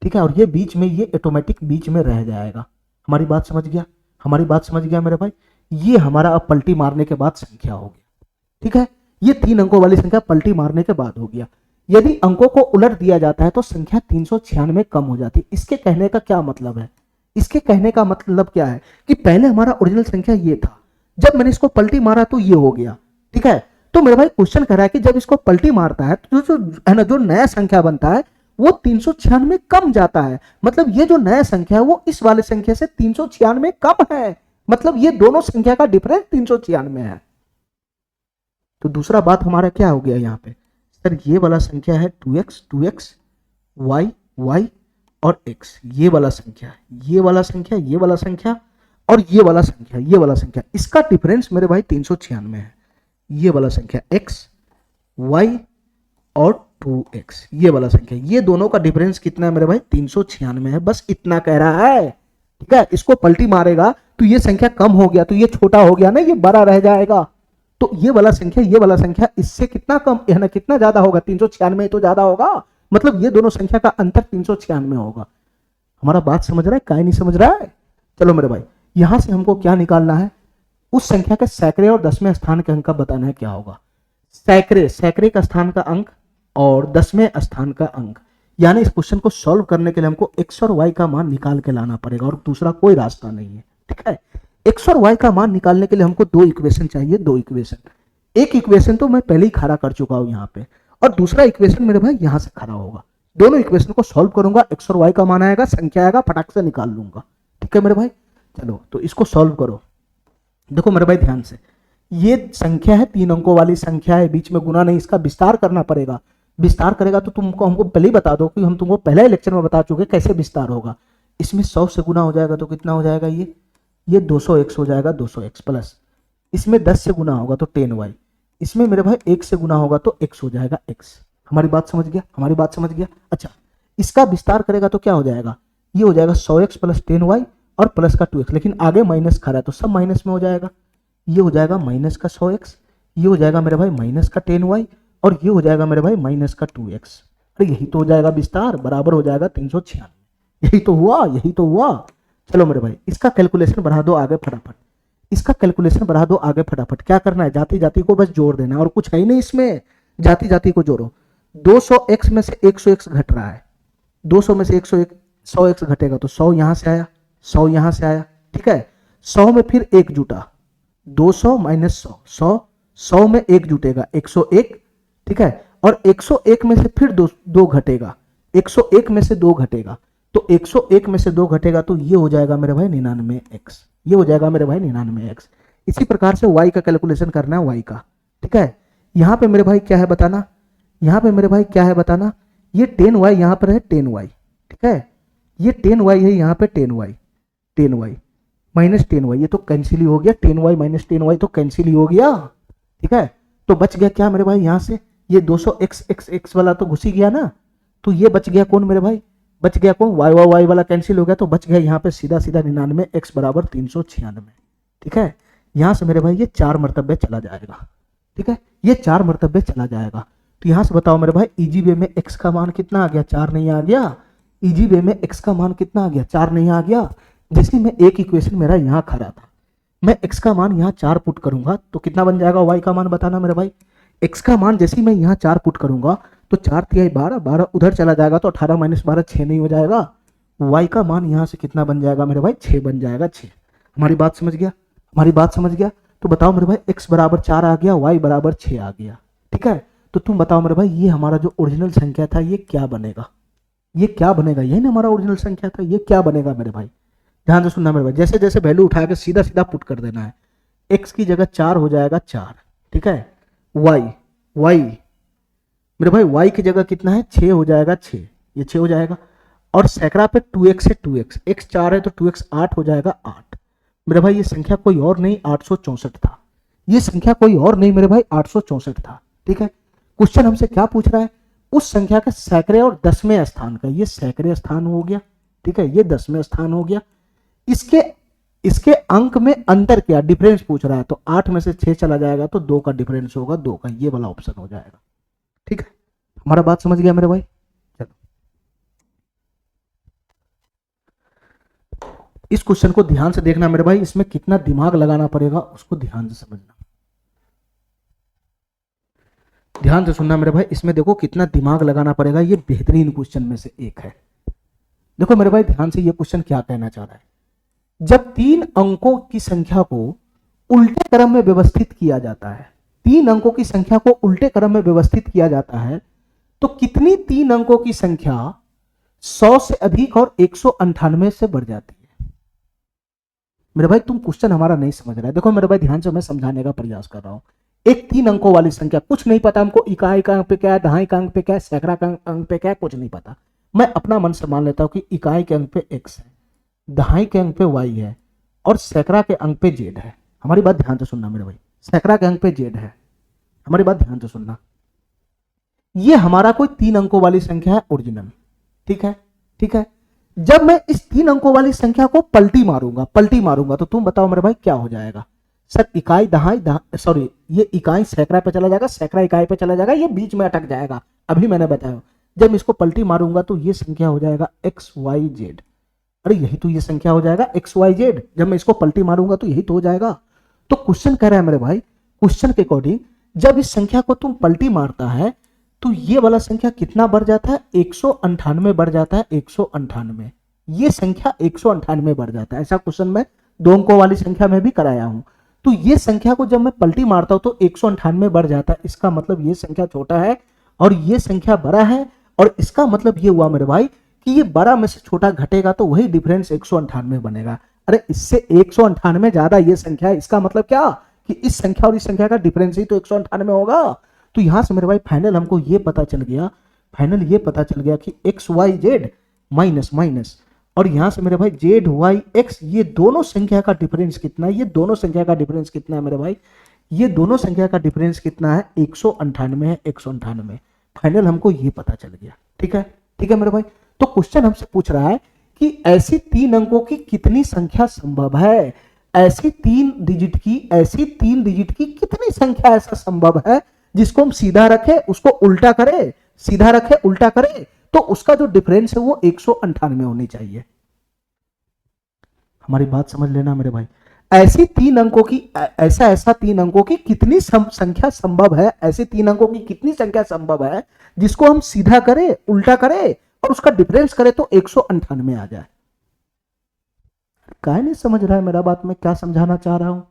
ठीक है, और ये बीच में, ये ऑटोमेटिक बीच में रह जाएगा। हमारी बात समझ गया, हमारी बात समझ गया मेरे भाई। ये हमारा अब पलटी मारने के बाद संख्या हो गया। ठीक है, ये 3 अंकों वाली संख्या पलटी मारने के बाद हो गया। यदि अंकों को उलट दिया जाता है तो संख्या 396 कम हो जाती है। इसके कहने का क्या मतलब है, इसके कहने का मतलब क्या है कि पहले हमारा ओरिजिनल संख्या ये था, जब मैंने इसको पलटी मारा तो ये हो गया। ठीक है, तो मेरे भाई क्वेश्चन कर रहा है कि जब इसको पलटी मारता है तो जो है ना, जो नया संख्या बनता है वो 396 कम जाता है। मतलब ये जो नया संख्या है वो इस वाले संख्या से 396 कम है। मतलब ये दोनों संख्या का डिफरेंस 396 है। तो दूसरा बात हमारा क्या हो गया यहाँ पे, सर ये वाला संख्या है 2x, y और x, ये वाला संख्या, ये वाला संख्या, ये वाला संख्या और ये वाला संख्या, ये वाला संख्या, इसका डिफरेंस मेरे भाई 396 है। ये वाला संख्या x, y और 2x, ये वाला संख्या, ये दोनों का डिफरेंस कितना है मेरे भाई, 396 है। बस इतना कह रहा है। ठीक है, इसको पलटी मारेगा तो ये संख्या कम हो गया, तो ये छोटा हो गया ना, ये बड़ा रह जाएगा। तो ये वाला संख्या इससे कितना कम है ना, कितना ज्यादा होगा, 396 तो ज्यादा होगा। मतलब ये दोनों संख्या का अंतर 396 होगा। हमारा बात समझ रहा है, काय नहीं समझ रहा है? चलो मेरे भाई, यहां से हमको क्या निकालना है, उस संख्या के सैकड़े और 10वें स्थान के अंक का बताना है क्या होगा। सैकड़े का स्थान का अंक और 10वें स्थान का अंक, यानी इस क्वेश्चन को सॉल्व करने के लिए हमको x और y का मान निकाल के लाना पड़ेगा और दूसरा कोई रास्ता नहीं है। ठीक है, x और y का मान निकालने के लिए हमको दो इक्वेशन चाहिए, दो इक्वेशन। एक इक्वेशन तो मैं पहले ही खड़ा कर चुका हूं यहाँ पे, और दूसरा इक्वेशन मेरे भाई यहां से खड़ा होगा। दोनों इक्वेशन को सॉल्व करूंगा, x और y का मान आएगा, संख्या आएगा, फटाक से निकाल लूंगा। ठीक है मेरे भाई, चलो तो इसको सॉल्व करो। देखो मेरे भाई ध्यान से, ये संख्या है, 3 अंकों वाली संख्या है, बीच में गुना नहीं, इसका विस्तार करना पड़ेगा। विस्तार करेगा तो तुमको हमको पहले ही बता दो कि हम तुमको पहले लेक्चर में बता चुके कैसे विस्तार होगा। इसमें 100 से गुना हो जाएगा तो कितना हो जाएगा, ये 200x हो जाएगा, 200x प्लस इसमें 10 से गुना होगा तो 10y, इसमें मेरे भाई 1 से गुना होगा तो x हो जाएगा x। हमारी बात समझ गया, हमारी बात समझ गया। अच्छा, इसका विस्तार करेगा तो क्या हो जाएगा, ये हो जाएगा 100x प्लस 10y और प्लस का 2x, लेकिन आगे माइनस खा रहा है तो सब माइनस में हो जाएगा। ये हो जाएगा माइनस का 100x, ये हो जाएगा मेरे भाई माइनस का 10y और ये हो जाएगा मेरे भाई माइनस का 2x। अरे यही तो हो जाएगा विस्तार, बराबर हो जाएगा 396। यही तो हुआ, यही तो हुआ। चलो मेरे भाई इसका कैलकुलेशन बढ़ा दो आगे फटाफट, इसका कैलकुलेशन बढ़ा दो आगे फटाफट। क्या करना है, जाति जाति को बस जोड़ देना और कुछ है ही नहीं इसमें, जाति जाति को जोड़ो। 200x में से 100x घट रहा है, 200 में से 100x घटेगा तो 100 यहां से आया, 100 यहां से आया। ठीक है, 100 में फिर 1 जुटा, 200 माइनस 100, 100 में 1 जुटेगा 101। ठीक है, और 101 में से फिर 2 घटेगा, 101 में से 2 घटेगा तो 101 में से 2 घटेगा तो ये हो जाएगा मेरे भाई 99x, ये हो जाएगा मेरे भाई 99x। इसी प्रकार से y का कैलकुलेशन करना है, y का। ठीक है, यहां पे मेरे भाई क्या है बताना, यहां पे मेरे भाई क्या है बताना, ये 10y यहां पर है 10y। ठीक है, ये 10y है यहां पे 10y, 10y माइनस 10y, ये तो कैंसिल ही हो गया, 10y माइनस 10y तो कैंसिल ही हो गया। ठीक है, तो बच गया क्या मेरे भाई, यहां से ये 200x वाला तो घुस ही गया ना, तो ये बच गया कौन मेरे भाई, बच गया कौन, y वाला कैंसिल हो गया तो बच गया यहाँ पे सीधा सीधा 99x बराबर 396। ठीक है, यहां से मेरे भाई ये 4 मरतबे चला जाएगा। ठीक है, ये 4 मरतबे चला जाएगा। तो यहां से बताओ मेरे भाई इजी वे में x का मान कितना आ गया, 4 नहीं आ गया। इजी वे में x का मान कितना आ गया, 4 नहीं आ गया। जैसे मैं एक इक्वेशन मेरा यहाँ खड़ा था, मैं x का मान यहाँ 4 पुट करूंगा तो कितना बन जाएगा, y का मान बताना मेरे भाई। x का मान जैसे मैं यहाँ 4 पुट करूंगा तो 4 तिहाई 12, 12 उधर चला जाएगा तो 18 माइनस 12 6 नहीं हो जाएगा। y का मान यहाँ से कितना बन जाएगा मेरे भाई, 6 बन जाएगा, 6। हमारी बात समझ गया, हमारी बात समझ गया। तो बताओ मेरे भाई x बराबर 4 आ गया, y बराबर 6 आ गया। ठीक है, तो तुम बताओ मेरे भाई ये हमारा जो ओरिजिनल संख्या था ये क्या बनेगा, ये क्या बनेगा, यही ना हमारा ओरिजिनल संख्या था, ये क्या बनेगा मेरे भाई। ध्यान से सुनना मेरे भाई, जैसे जैसे वैल्यू उठा के सीधा सीधा पुट कर देना है। x की जगह 4 हो जाएगा 4। ठीक है, y मेरे भाई y की जगह कितना है, 6 हो जाएगा 6, ये 6 हो जाएगा। और सैकड़ा पे 2x है 2x, x 4 है तो 2x 8 हो जाएगा 8। मेरे भाई ये संख्या कोई और नहीं 864 था, ये संख्या कोई और नहीं मेरे भाई 864 था। ठीक है, क्वेश्चन हमसे क्या पूछ रहा है, उस संख्या का सैकड़े और 10वें स्थान का, ये सैकड़े स्थान हो गया। ठीक है, ये 10वें स्थान हो गया। इसके अंक में अंतर क्या, डिफरेंस पूछ रहा है, तो 8 में से 6 चला जाएगा तो 2 का डिफरेंस होगा, 2 का, ये वाला ऑप्शन हो जाएगा। ठीक है, हमारा बात समझ गया मेरे भाई। चलो इस क्वेश्चन को ध्यान से देखना मेरे भाई, इसमें कितना दिमाग लगाना पड़ेगा उसको ध्यान से समझना, ध्यान से सुनना मेरे भाई। इसमें देखो कितना दिमाग लगाना पड़ेगा, ये बेहतरीन क्वेश्चन में से एक है। देखो मेरे भाई ध्यान से, ये क्वेश्चन क्या कहना चाह रहा है, जब 3 अंकों की संख्या को उल्टे क्रम में व्यवस्थित किया जाता है, 3 अंकों की संख्या को उल्टे क्रम में व्यवस्थित किया जाता है तो कितनी 3 अंकों की संख्या 100 से अधिक और 198 से बढ़ जाती है। मेरे भाई तुम क्वेश्चन हमारा नहीं समझ रहा है, देखो मेरे भाई ध्यान से मैं समझाने का प्रयास कर रहा हूं। एक 3 अंकों वाली संख्या, कुछ नहीं पता हमको, इकाई का अंक पे क्या है, दहाई का अंक पे क्या है, सैकड़ा का अंक पे क्या है, कुछ नहीं पता। मैं अपना मन से मान लेता हूं कि इकाई के अंक पे x है, दहाई के अंक पे y है और सैकड़ा के अंक पे z है। हमारी बात ध्यान से सुनना मेरे भाई, सैकड़ा के अंक पे z है, हमारी बात ध्यान से सुनना। ये हमारा कोई 3 अंकों वाली संख्या है ओरिजिनल। ठीक है, ठीक है, जब मैं इस 3 अंकों वाली संख्या को पलटी मारूंगा तो तुम बताओ मेरे भाई क्या हो जाएगा। सर इकाई दहाई सॉरी, ये इकाई सैकड़ा पे चला जाएगा, सैकड़ा इकाई पे चला जाएगा, ये बीच में अटक जाएगा। अभी मैंने बताया जब इसको पलटी मारूंगा तो ये संख्या हो जाएगा XYZ। अरे यही तो ये संख्या हो जाएगा XYZ, जब मैं इसको पलटी मारूंगा तो यही तो हो जाएगा। तो क्वेश्चन कह रहा है मेरे भाई, क्वेश्चन के अकॉर्डिंग जब इस संख्या को तुम पलटी मारता है तो ये वाला संख्या कितना बढ़ जाता है, 198 बढ़ जाता है, 198। ये संख्या 198 बढ़ जाता है। ऐसा क्वेश्चन मैं 2 अंकों वाली संख्या में भी कराया हूं। तो ये संख्या को जब मैं पलटी मारता हूं तो 198 बढ़ जाता है। इसका मतलब ये संख्या छोटा है और ये संख्या बड़ा है, और इसका मतलब ये हुआ मेरे भाई कि ये बड़ा में से छोटा घटेगा तो वही डिफरेंस 198 बनेगा। अरे इससे 198 ज्यादा ये संख्या है, इसका मतलब क्या कि इस संख्या और इस संख्या का डिफरेंस ही तो 198 होगा। तो यहां से मेरे भाई फाइनल हमको ये पता चल गया, फाइनल ये पता चल गया कि x y z minus minus, और यहां से मेरे भाई जेड वाई एक्स, ये दोनों संख्या का डिफरेंस कितना है, ये दोनों संख्या का डिफरेंस कितना है मेरे भाई, ये दोनों संख्या का डिफरेंस कितना है, 198 है, 198। फाइनल हमको ये पता चल गया। ठीक है, ठीक है मेरे भाई। तो क्वेश्चन हमसे पूछ रहा है कि ऐसी 3 अंकों की कितनी संख्या संभव है, ऐसी 3 डिजिट की कितनी संख्या ऐसा संभव है जिसको हम सीधा रखे उसको उल्टा करे, सीधा रखे उल्टा करे, तो उसका जो डिफरेंस है वो 198 होनी चाहिए। हमारी बात समझ लेना मेरे भाई। ऐसी 3 अंकों की ऐसा 3 अंकों की कितनी संख्या संभव है, ऐसे 3 अंकों की कितनी संख्या संभव है जिसको हम सीधा करें उल्टा करें और उसका डिफरेंस करें तो 198 आ जाए। क्या नहीं समझ रहा है मेरा बात, मैं क्या समझाना चाह रहा हूं।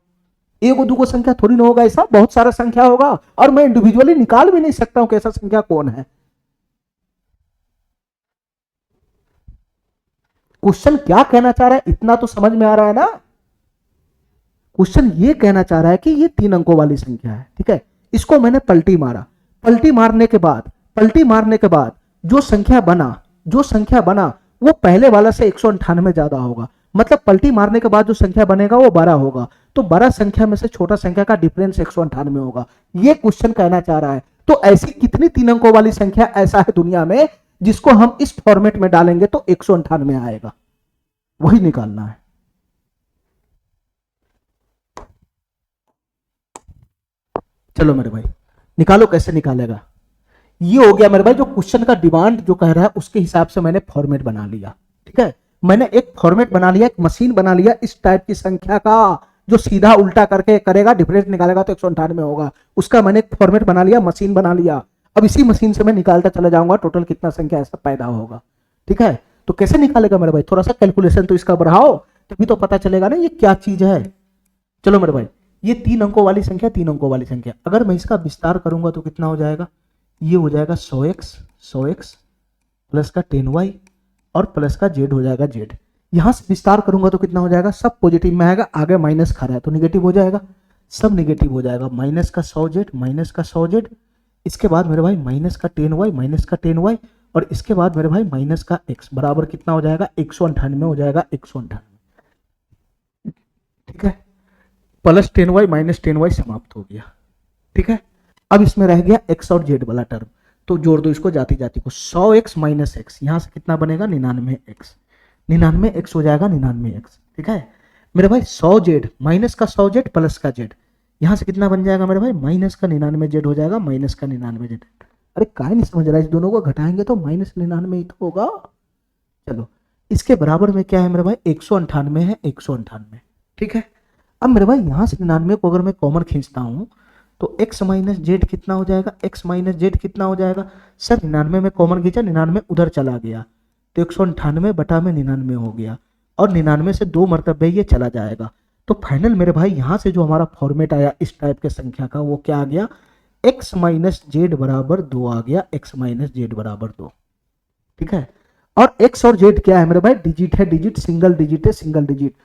एक दो को संख्या थोड़ी ना होगा, ऐसा बहुत सारा संख्या होगा और मैं इंडिविजुअली निकाल भी नहीं सकता हूं कैसा संख्या कौन है। क्वेश्चन क्या कहना चाह रहा है इतना तो समझ में आ रहा है ना। क्वेश्चन ये कहना चाह रहा है कि ये 3 अंकों वाली संख्या है, ठीक है, इसको मैंने पलटी मारा, पलटी मारने के बाद जो संख्या बना वो पहले वाला से 198 ज्यादा होगा, मतलब पलटी मारने के बाद जो संख्या बनेगा वो बड़ा होगा, तो बड़ा संख्या में से छोटा संख्या का डिफरेंस 198 होगा। ये क्वेश्चन कहना चाह रहा है। तो ऐसी कितनी 3 अंकों वाली संख्या ऐसा है दुनिया में जिसको हम इस फॉर्मेट में डालेंगे तो 198 आएगा, वही निकालना है। चलो मेरे भाई निकालो, कैसे निकालेगा। ये हो गया मेरे भाई जो क्वेश्चन का डिमांड जो कह रहा है उसके हिसाब से मैंने फॉर्मेट बना लिया। ठीक है, मैंने एक फॉर्मेट बना लिया, एक मशीन बना लिया इस टाइप की संख्या का जो सीधा उल्टा करके करेगा डिफरेंस निकालेगा तो 198 होगा, उसका मैंने एक फॉर्मेट बना लिया, मशीन बना लिया। अब इसी मशीन से मैं निकालता चला जाऊंगा टोटल कितना संख्या ऐसा पैदा होगा। ठीक है, तो कैसे निकालेगा मेरे भाई, थोड़ा सा कैलकुलेशन तो इसका बढ़ाओ तभी तो पता चलेगा ना ये क्या चीज है। चलो मेरे भाई, ये 3 अंकों वाली संख्या, 3 अंकों वाली संख्या, अगर मैं इसका विस्तार करूंगा तो कितना हो जाएगा, ये हो जाएगा 100x प्लस का 10y और प्लस का z हो जाएगा z। यहां से विस्तार करूंगा तो कितना हो जाएगा, सब पॉजिटिव में आएगा, आगे माइनस खा रहा है तो निगेटिव हो जाएगा, सब निगेटिव हो जाएगा, माइनस का 100z, इसके बाद मेरे भाई माइनस का 10y और इसके बाद मेरे भाई माइनस का x बराबर कितना हो जाएगा, 198 हो जाएगा, 198। ठीक है, प्लस 10y माइनस 10y समाप्त हो गया। ठीक है, अब इसमें रह गया x और z वाला टर्म, तो जोड़ दो इसको जाती जाती को, 100x माइनस x, यहां से कितना बनेगा 99x, 99x हो जाएगा 99x। ठीक है मेरे भाई, 100z माइनस का 100z प्लस का z, यहां से कितना बन जाएगा मेरे भाई, माइनस का 99z हो जाएगा, माइनस का 99z। अरे काय नहीं समझ रहा है, इस दोनों को घटाएंगे तो माइनस 99 ही तो होगा। चलो इसके बराबर में क्या है मेरे भाई, 198 है, 198। ठीक है, अब मेरे भाई यहां से 99 को अगर मैं कॉमन खींचता हूं तो x माइनस जेड कितना हो जाएगा, x माइनस जेड कितना हो जाएगा, सर 99 में कॉमन खींचा, 99 उधर चला गया तो 198 बटा में 99 हो गया, और 99 से 2 मरतबे ये चला जाएगा। तो फाइनल मेरे भाई यहां से जो हमारा फॉर्मेट आया इस टाइप के संख्या का वो क्या आ गया, x माइनस जेड बराबर 2 आ गया, x माइनस जेड बराबर 2। ठीक है, और x और z क्या है मेरे भाई, डिजिट है, डिजिट सिंगल डिजिट है, सिंगल डिजिट।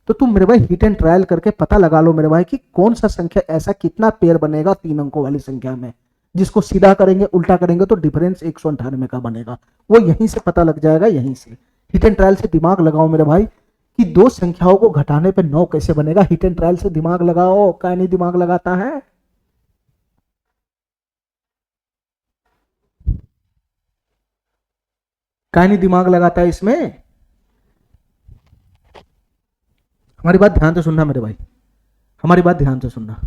तो तुम मेरे भाई हिट एंड ट्रायल करके पता लगा लो मेरे भाई कि कौन सा संख्या ऐसा कितना पेयर बनेगा 3 अंकों वाली संख्या में जिसको सीधा करेंगे उल्टा करेंगे तो डिफरेंस 198 का बनेगा, वो यहीं से पता लग जाएगा, यहीं से हिट एंड ट्रायल से दिमाग लगाओ मेरे भाई कि 2 संख्याओं को घटाने पे 9 कैसे बनेगा, हिट एंड ट्रायल से दिमाग लगाओ, क्या नहीं दिमाग लगाता है। क्या नहीं दिमाग लगाता है इसमें। हमारी बात ध्यान से सुनना मेरे भाई, हमारी बात ध्यान से सुनना।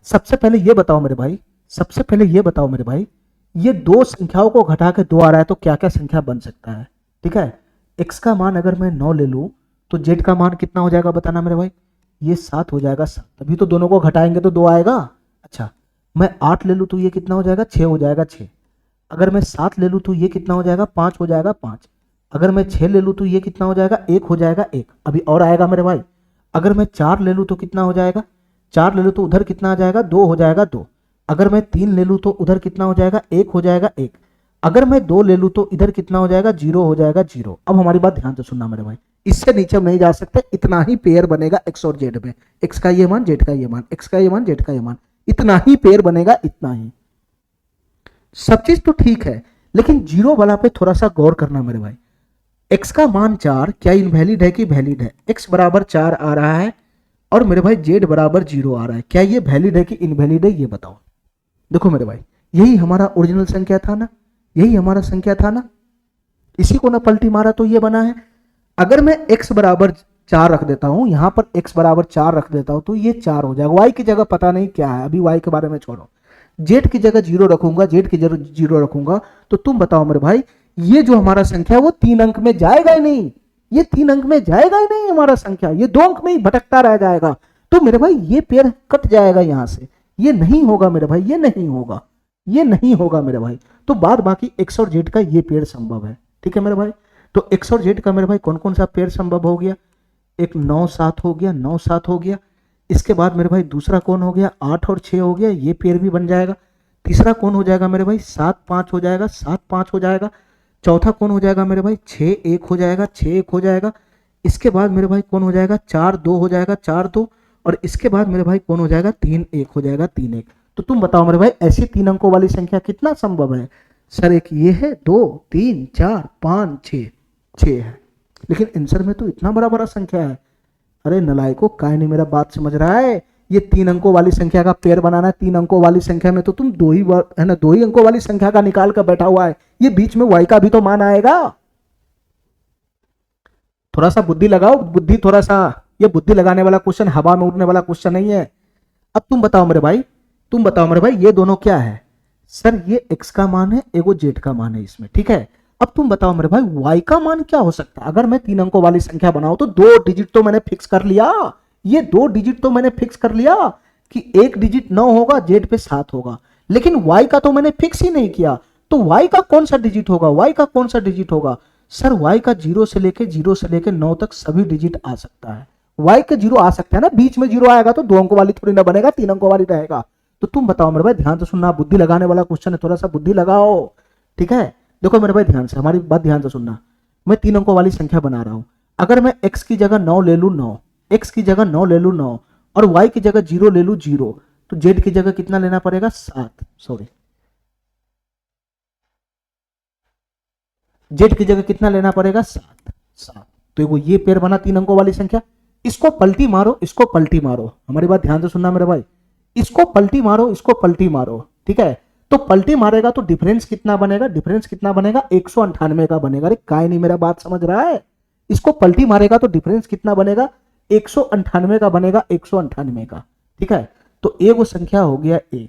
सबसे पहले ये बताओ मेरे भाई, सबसे पहले ये बताओ मेरे भाई, ये 2 संख्याओं को घटा के 2 आ रहा है तो क्या क्या संख्या बन सकता है। ठीक है, x का मान अगर मैं 9 ले लूं तो z का मान कितना हो जाएगा बताना मेरे भाई, ये 7 हो जाएगा, 7, तभी तो दोनों को घटाएंगे तो 2 आएगा। अच्छा, मैं 8 ले लूँ तो ये कितना हो जाएगा, 6 हो जाएगा 6। अगर मैं 7 ले लूँ तो ये कितना हो जाएगा, 5 हो जाएगा 5। अगर मैं 6 ले लूँ तो ये कितना हो जाएगा, 1 हो जाएगा 1। अभी और आएगा मेरे भाई। अगर मैं 4 ले लूँ तो कितना हो जाएगा, 4 ले लूँ तो उधर कितना आ जाएगा, 2 हो जाएगा 2। अगर मैं 3 ले लूँ तो उधर कितना हो जाएगा, 1 हो जाएगा 1। अगर मैं 2 ले लूँ तो इधर कितना हो जाएगा, 0 हो जाएगा 0। अब हमारी बात ध्यान से सुनना मेरे भाई, इससे नीचे हम नहीं जा सकते, इतना ही पेयर बनेगा एक्स और जेड में। एक्स का ये मान, जेड का ये मान, एक्स का ये मान, जेड का ये मान, इतना ही पेयर बनेगा, इतना ही। सब चीज तो ठीक है, लेकिन जीरो वाला पे थोड़ा सा गौर करना मेरे भाई। एक्स का मान 4 क्या इनवैलिड है कि वैलिड है? एक्स बराबर 4 आ रहा है और मेरे भाई जेड बराबर 0 आ रहा है, क्या ये वैलिड है कि इनवैलिड है, ये बताओ। देखो मेरे भाई, यही हमारा ओरिजिनल संख्या था ना, यही हमारा संख्या था ना, इसी को ना पलटी मारा तो ये बना है। अगर मैं x बराबर 4 रख देता हूं, यहां पर x बराबर 4 रख देता हूं तो ये 4 हो जाएगा। y की जगह पता नहीं क्या है, अभी y के बारे में छोड़ो। z की जगह 0 रखूंगा, z की जगह 0 रखूंगा, तो तुम बताओ मेरे भाई, ये जो हमारा संख्या है वो 3 अंक में जाएगा ही नहीं, ये 3 अंक में जाएगा ही नहीं हमारा संख्या, ये 2 अंक में ही भटकता रह जाएगा। तो मेरे भाई ये पेड़ कट जाएगा यहां से, ये नहीं होगा मेरे भाई, ये नहीं होगा, ये नहीं होगा मेरे भाई। तो बाद बाकी x और z का ये पेड़ संभव है, ठीक है मेरे भाई। तो x और z का मेरे भाई कौन कौन सा पेड़ संभव हो गया, एक 9 7 हो गया, 9 7 हो गया। इसके बाद मेरे भाई दूसरा कौन हो गया, 8 और 6 हो गया, ये पेड़ भी बन जाएगा। तीसरा कौन हो जाएगा मेरे भाई, 7 5 हो जाएगा, 7 5 हो जाएगा। चौथा कौन हो जाएगा मेरे भाई, 6 1 हो जाएगा, 6 1 हो जाएगा। इसके बाद मेरे भाई कौन हो जाएगा, 4 2 हो जाएगा, 4 2। और इसके बाद मेरे भाई कौन हो जाएगा, 3 1 हो जाएगा, 3 1। तो तुम बताओ मेरे भाई, ऐसी 3 अंकों वाली संख्या कितना संभव है? सर एक ये है, 2 3 4 5 6, 6 है। लेकिन आंसर में तो इतना बड़ा बड़ा संख्या है। अरे नलायको, काय नहीं मेरा बात समझ रहा है? ये 3 अंकों वाली संख्या का पेयर बनाना है, 3 अंकों वाली संख्या में तो तुम दो ही है ना, 2 ही अंकों वाली संख्या का निकाल कर बैठा हुआ है, ये बीच में y का भी तो मान आएगा। थोड़ा सा बुद्धि लगाओ, बुद्धि थोड़ा सा, ये बुद्धि लगाने वाला क्वेश्चन, हवा में उड़ने वाला क्वेश्चन नहीं है। अब तुम बताओ मेरे भाई, तुम बताओ मेरे भाई, ये दोनों क्या है? सर ये x का मान है, एगो z का मान है इसमें, ठीक है। अब तुम बताओ मेरे भाई, y का मान क्या हो सकता है? अगर मैं 3 अंकों वाली संख्या बनाऊं तो 2 डिजिट तो मैंने फिक्स कर लिया, ये 2 डिजिट तो मैंने फिक्स कर लिया कि एक डिजिट 9 होगा, z पे 7 होगा। लेकिन y का तो मैंने फिक्स ही नहीं किया, तो y का कौन सा डिजिट होगा, y का कौन सा डिजिट होगा? सर y का 0 से लेके 9 तक सभी डिजिट आ सकता है। y का 0 आ सकता है ना, बीच में 0 आएगा तो 2 अंकों वाली थोड़ी ना बनेगा, 3 अंकों वाली रहेगा। तो तुम बताओ मेरे भाई, ध्यान से सुनना, बुद्धि लगाने वाला क्वेश्चन है, थोड़ा सा बुद्धि लगाओ, ठीक है। देखो मेरे भाई ध्यान से, हमारी बात ध्यान से सुनना। मैं 3 अंकों वाली संख्या बना रहा हूं। अगर मैं x की जगह 9 ले लू, 9 x की जगह 9 ले लू 9 और y की जगह 0 ले लू 0, तो z की जगह कितना लेना पड़ेगा, 7। सॉरी, z की जगह कितना लेना पड़ेगा, 7 7। तो ये पेयर बना 3 अंकों वाली संख्या। इसको पलटी मारो, इसको पलटी मारो, हमारी बात ध्यान से सुनना मेरे भाई, इसको पलटी मारो, इसको पलटी मारो, ठीक है। तो पलटी मारेगा तो डिफरेंस कितना बनेगा, डिफरेंस कितना बनेगा, 198 का बनेगा। अरे काय नहीं मेरा बात समझ रहा है? इसको पलटी मारेगा तो डिफरेंस कितना बनेगा, 198 का बनेगा, 198 का, ठीक है। तो एक वो संख्या हो गया 1,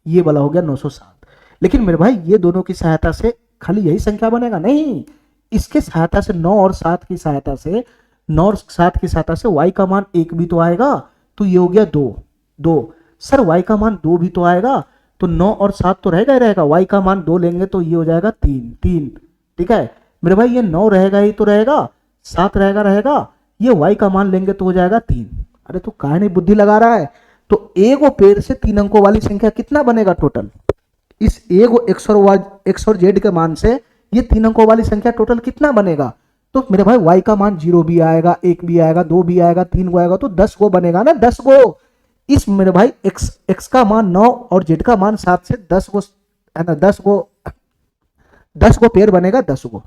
ये वाला हो गया 907। लेकिन मेरे भाई ये दोनों की सहायता से खाली यही संख्या बनेगा नहीं, इसके सहायता से 9 और 7 की सहायता से, 9 और 7 की सहायता से y का मान 1 भी तो आएगा, तो ये हो गया 2 2। सर y का मान 2 भी तो आएगा, तो 9 और 7 तो रहेगा ही रहेगा, y का मान 2 लेंगे तो ये हो जाएगा 3 3, ठीक है मेरे भाई। ये 9 रहेगा ही तो रहेगा, 7 रहेगा रहेगा, ये y का मान लेंगे तो हो जाएगा 3। अरे तो काहे नहीं बुद्धि लगा रहा है? तो एगो पेड़ से 3 अंकों वाली संख्या कितना बनेगा टोटल? इस एगो x और z के मान से ये 3 अंकों वाली संख्या टोटल कितना बनेगा? तो मेरे भाई y का मान 0 भी आएगा, 1 भी आएगा, 2 भी आएगा, 3 को आएगा, तो 10 को बनेगा ना, 10 को। इस मेरे भाई x का मान 9 और z का मान 7 से 10 को है ना, 10 को पेयर बनेगा, 10 को।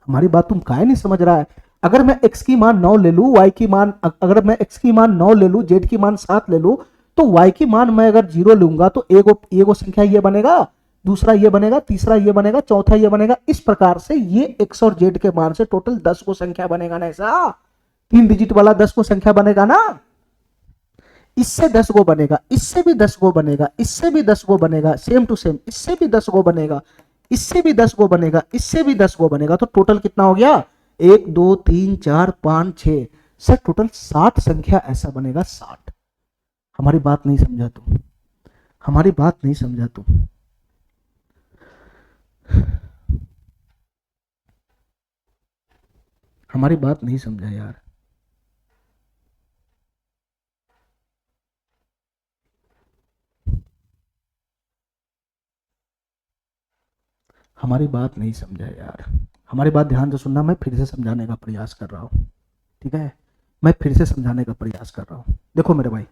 हमारी बात तुम काहे नहीं समझ रहा है? अगर मैं x की मान 9 ले लू, y की मान, अगर मैं x की मान 9 ले लू, z की मान 7 ले लू, तो y की मान मैं अगर 0 लूंगा तो एगो संख्या ये बनेगा, दूसरा ये बनेगा, तीसरा ये बनेगा, चौथा ये बनेगा। इस प्रकार से ये x और z के मान से टोटल 10 को संख्या बनेगा ना, ऐसा 3 डिजिट वाला 10 को संख्या बनेगा ना। इससे 10 को बनेगा, इससे भी 10 को बनेगा, इससे भी 10 को बनेगा, सेम टू सेम, इससे भी 10 को बनेगा, इससे भी 10 को बनेगा, इससे भी 10 को बनेगा। तो टोटल कितना हो गया, 1 2 3 4 5 6, सर टोटल 60 संख्या ऐसा बनेगा, 60। हमारी बात नहीं समझा तुम? हमारी बात नहीं समझा तू। हमारी बात नहीं समझा यार। हमारी बात नहीं समझा यार। हमारी बात ध्यान से सुनना, मैं फिर से समझाने का प्रयास कर रहा हूँ। ठीक है, मैं फिर से समझाने का प्रयास कर रहा हूँ। देखो मेरे भाई,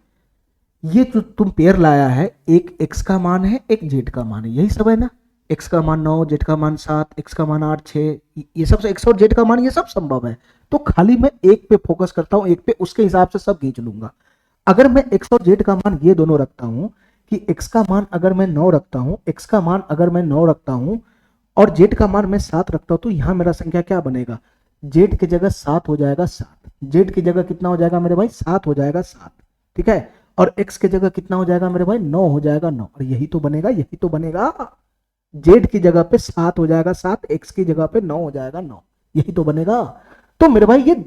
ये जो तुम पेयर लाया है, एक एक्स का मान है, एक जेड का मान है, यही सब है ना। एक्स का मान 9, जेड का मान 7, एक्स का मान 8, 6, ये सब एक्स और जेड का मान ये सब संभव है। तो खाली मैं एक पे फोकस करता हूँ, एक पे, उसके हिसाब से सब खींच लूंगा। अगर मैं एक्स और जेड का मान ये दोनों रखता हूँ, कि एक्स का मान अगर मैं 9 रखता हूँ, एक्स का मान अगर मैं 9 रखता हूँ और जेड का मान मैं 7 रखता हूँ, तो यहाँ मेरा संख्या क्या बनेगा? जेड की जगह 7 हो जाएगा 7। जेड की जगह कितना हो जाएगा मेरे भाई? 7 हो जाएगा 7। ठीक है, और एक्स की जगह कितना हो जाएगा मेरे भाई? 9 हो जाएगा 9। और यही तो बनेगा, यही तो बनेगा। जेड की जगह पे 7 हो जाएगा 7, एक्स की जगह पे 9 हो जाएगा 9। यही तो बनेगा। तो मेरे भाई ये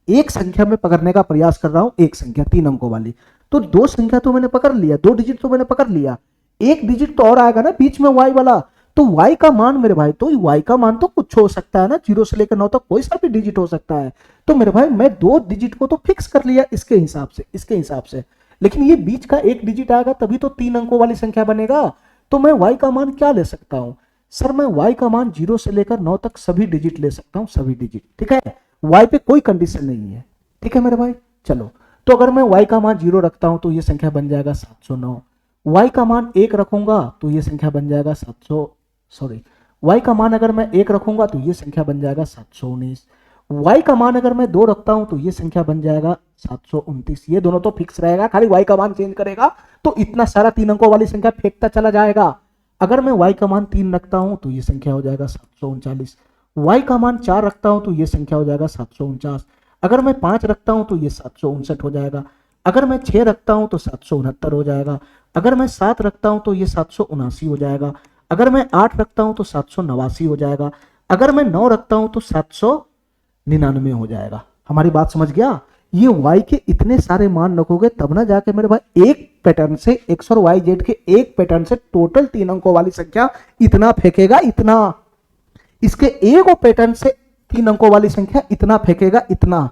एक संख्या में पकड़ने का प्रयास कर रहा हूं, एक संख्या 3 अंकों वाली। तो दो संख्या तो मैंने पकड़ लिया, 2 डिजिट तो मैंने पकड़ लिया। एक डिजिट तो और आएगा ना बीच में, वाई वाला। तो वाई का मान मेरे भाई, तो वाई का मान तो कुछ हो सकता है ना, 0 से लेकर 9 तक कोई सा भी डिजिट हो सकता है। तो मेरे भाई मैं 2 डिजिट को तो फिक्स कर लिया इसके हिसाब से, इसके हिसाब से। लेकिन ये बीच का एक डिजिट आएगा तभी तो 3 अंकों वाली संख्या बनेगा। तो मैं y का मान क्या ले सकता हूं? सर मैं y का मान 0 से लेकर 9 तक सभी डिजिट ले सकता हूं, सभी डिजिट। ठीक है, y पे कोई कंडीशन नहीं है। ठीक है मेरे भाई, चलो। तो अगर मैं y का मान 0 रखता हूं तो ये संख्या बन जाएगा 709। y का मान 1 रखूंगा तो ये संख्या बन जाएगा 700, सॉरी, y का मान अगर मैं 1 रखूंगा तो ये संख्या बन जाएगा 719। y का मान अगर मैं 2 रखता हूं तो ये संख्या बन जाएगा 729। ये दोनों तो फिक्स रहेगा, खाली y का मान चेंज करेगा तो इतना सारा 3 अंकों वाली संख्या फेंकता चला जाएगा। अगर मैं y का मान 3 रखता हूं तो ये संख्या हो जाएगा 739। y का मान 4 रखता हूं तो ये संख्या हो जाएगा 749। अगर मैं 5 रखता हूं तो ये 759 हो जाएगा। अगर मैं 6 रखता हूं तो 769 हो जाएगा। अगर मैं 7 रखता हूं तो ये 779 हो जाएगा। अगर मैं 8 रखता हूं तो 789 हो जाएगा। अगर मैं 9 रखता हूं तो 799 हो जाएगा। हमारी बात समझ गया? ये y के इतने सारे मान रखोगे तब ना जाके मेरे भाई एक पैटर्न से x और y z के एक पैटर्न से टोटल 3 अंकों वाली संख्या इतना फेंकेगा, इतना। इसके एक पैटर्न से 3 अंकों वाली संख्या इतना फेंकेगा, इतना।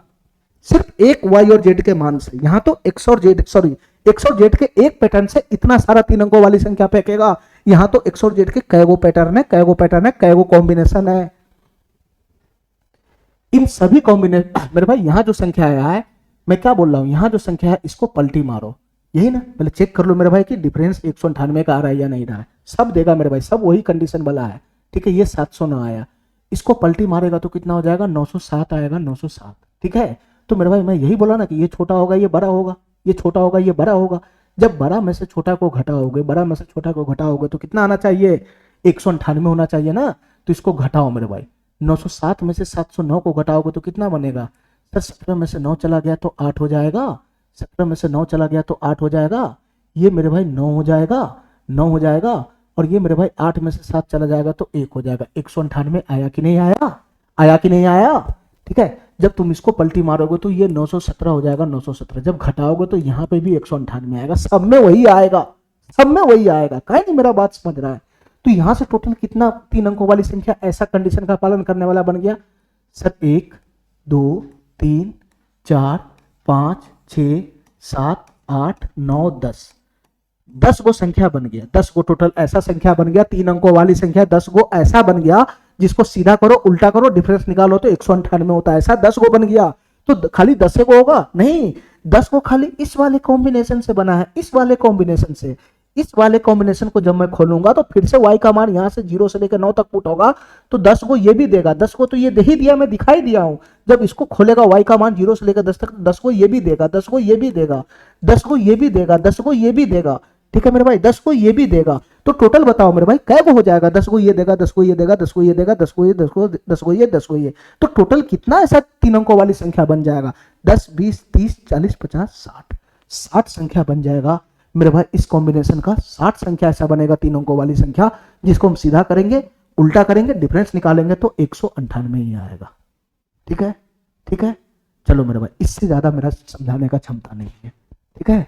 सिर्फ एक y और z के मान से। यहां तो x और z, सॉरी, x और z के एक पैटर्न से इतना सारा 3 अंकों वाली संख्या फेंकेगा। यहां तो x और z के कैगो पैटर्न है, कैगो पैटर्न है, कैगो कॉम्बिनेशन है। इन सभी कॉम्बिनेशन मेरे भाई, यहां जो संख्या आया है, मैं क्या बोल रहा हूं, यहां जो संख्या है इसको पलटी मारो। यही ना, पहले चेक कर लो मेरे भाई कि डिफरेंस 198 का आ रहा है या नहीं रहा है। सब देगा मेरे भाई, सब वही कंडीशन वाला है। ठीक है, ये 709 आया, इसको पलटी मारेगा तो कितना हो जाएगा? 907 आएगा, 907। ठीक है, तो मेरे भाई मैं यही बोला ना कि ये छोटा होगा ये बड़ा होगा, ये छोटा होगा ये बड़ा होगा। जब बड़ा में से छोटा को घटाओगे, बड़ा में से छोटा को घटाओगे तो कितना आना चाहिए? 198 होना चाहिए ना। तो इसको घटाओ मेरे भाई, 907 में से 709 को घटाओगे तो कितना बनेगा? सर 17 में से 9 चला गया तो 8 हो जाएगा। 17 में से 9 चला गया तो 8 हो जाएगा। ये मेरे भाई 9 हो जाएगा, 9 हो जाएगा। और ये मेरे भाई 8 में से 7 चला जाएगा तो 1 हो जाएगा। 198 आया कि नहीं आया? आया कि नहीं आया? ठीक है, जब तुम इसको पलटी मारोगे तो ये 917 हो जाएगा, 917। जब घटाओगे तो यहाँ पे भी 198 आएगा, सब में वही आएगा, सब में वही आएगा। कहीं नहीं मेरा बात समझ रहा है? तो यहां से टोटल कितना 3 अंकों वाली संख्या ऐसा कंडीशन का पालन करने वाला बन गया? सर 1 2 3 4 5 6 7 8 9 10, 10 गो संख्या बन गया। 10 गो टोटल ऐसा संख्या बन गया, 3 अंकों वाली संख्या 10 गो ऐसा बन गया जिसको सीधा करो उल्टा करो डिफरेंस निकालो तो 198 होता है। ऐसा 10 गो बन गया। तो खाली 10 को होगा नहीं, 10 को खाली इस वाले कॉम्बिनेशन से बना है, इस वाले कॉम्बिनेशन से। इस वाले कॉम्बिनेशन को जब मैं खोलूंगा तो फिर से y का मान यहां से 0 से लेकर 9 तक पुट होगा तो 10 को ये भी देगा। 10 को तो ये दे ही दिया, मैं दिखाई दिया हूं। जब इसको खोलेगा y का मान 0 से लेकर 10 तक, 10 को ये भी देगा, 10 को ये भी देगा, 10 को ये भी देगा, 10 को ये भी देगा। ठीक है मेरे भाई, 10 को ये भी देगा। तो टोटल बताओ मेरे भाई कै को हो जाएगा? 10 को ये देगा, 10 को ये देगा, 10 को ये देगा, 10 को ये, 10 को 10 को ये, 10 को ये। तो टोटल कितना ऐसा 3 अंकों वाली संख्या बन जाएगा? 10 20 30 40 50 60, 60 संख्या बन जाएगा मेरे भाई। इस कॉम्बिनेशन का 60 संख्या ऐसा बनेगा 3 अंकों वाली संख्या, जिसको हम सीधा करेंगे उल्टा करेंगे डिफरेंस निकालेंगे तो 198 ही आएगा। ठीक है, ठीक है, चलो मेरे भाई, इससे ज्यादा मेरा समझाने का क्षमता नहीं है। ठीक है,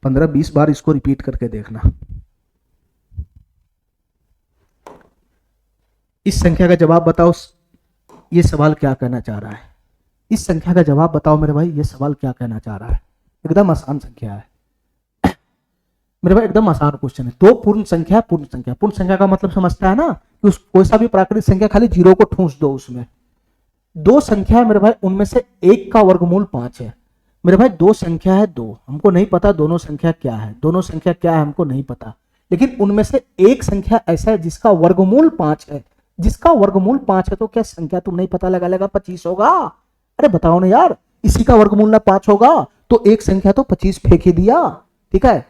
15-20 बार इसको रिपीट करके देखना। इस संख्या का जवाब बताओ, ये सवाल क्या कहना चाह रहा है। इस संख्या का जवाब बताओ मेरे भाई, ये सवाल क्या कहना चाह रहा है। एकदम आसान संख्या है मेरे भाई, एकदम आसान क्वेश्चन है। दो पूर्ण संख्या, पूर्ण संख्या, पूर्ण संख्या का मतलब समझता है ना कि उस कोई सा भी प्राकृतिक संख्या खाली जीरो को ठूंस दो उसमें। दो संख्या है मेरे भाई, उनमें से एक का वर्गमूल 5 है मेरे भाई। दो संख्या है, दो, हमको नहीं पता दोनों संख्या क्या है, दोनों संख्या क्या है हमको नहीं पता, लेकिन उनमें से एक संख्या ऐसा है जिसका वर्गमूल 5 है। जिसका वर्गमूल 5 है तो क्या संख्या तुम नहीं पता लगा लेगा 25 होगा? अरे बताओ ना यार, इसी का वर्गमूल ना 5 होगा तो एक संख्या तो 25 फेंक ही दिया, ठीक है।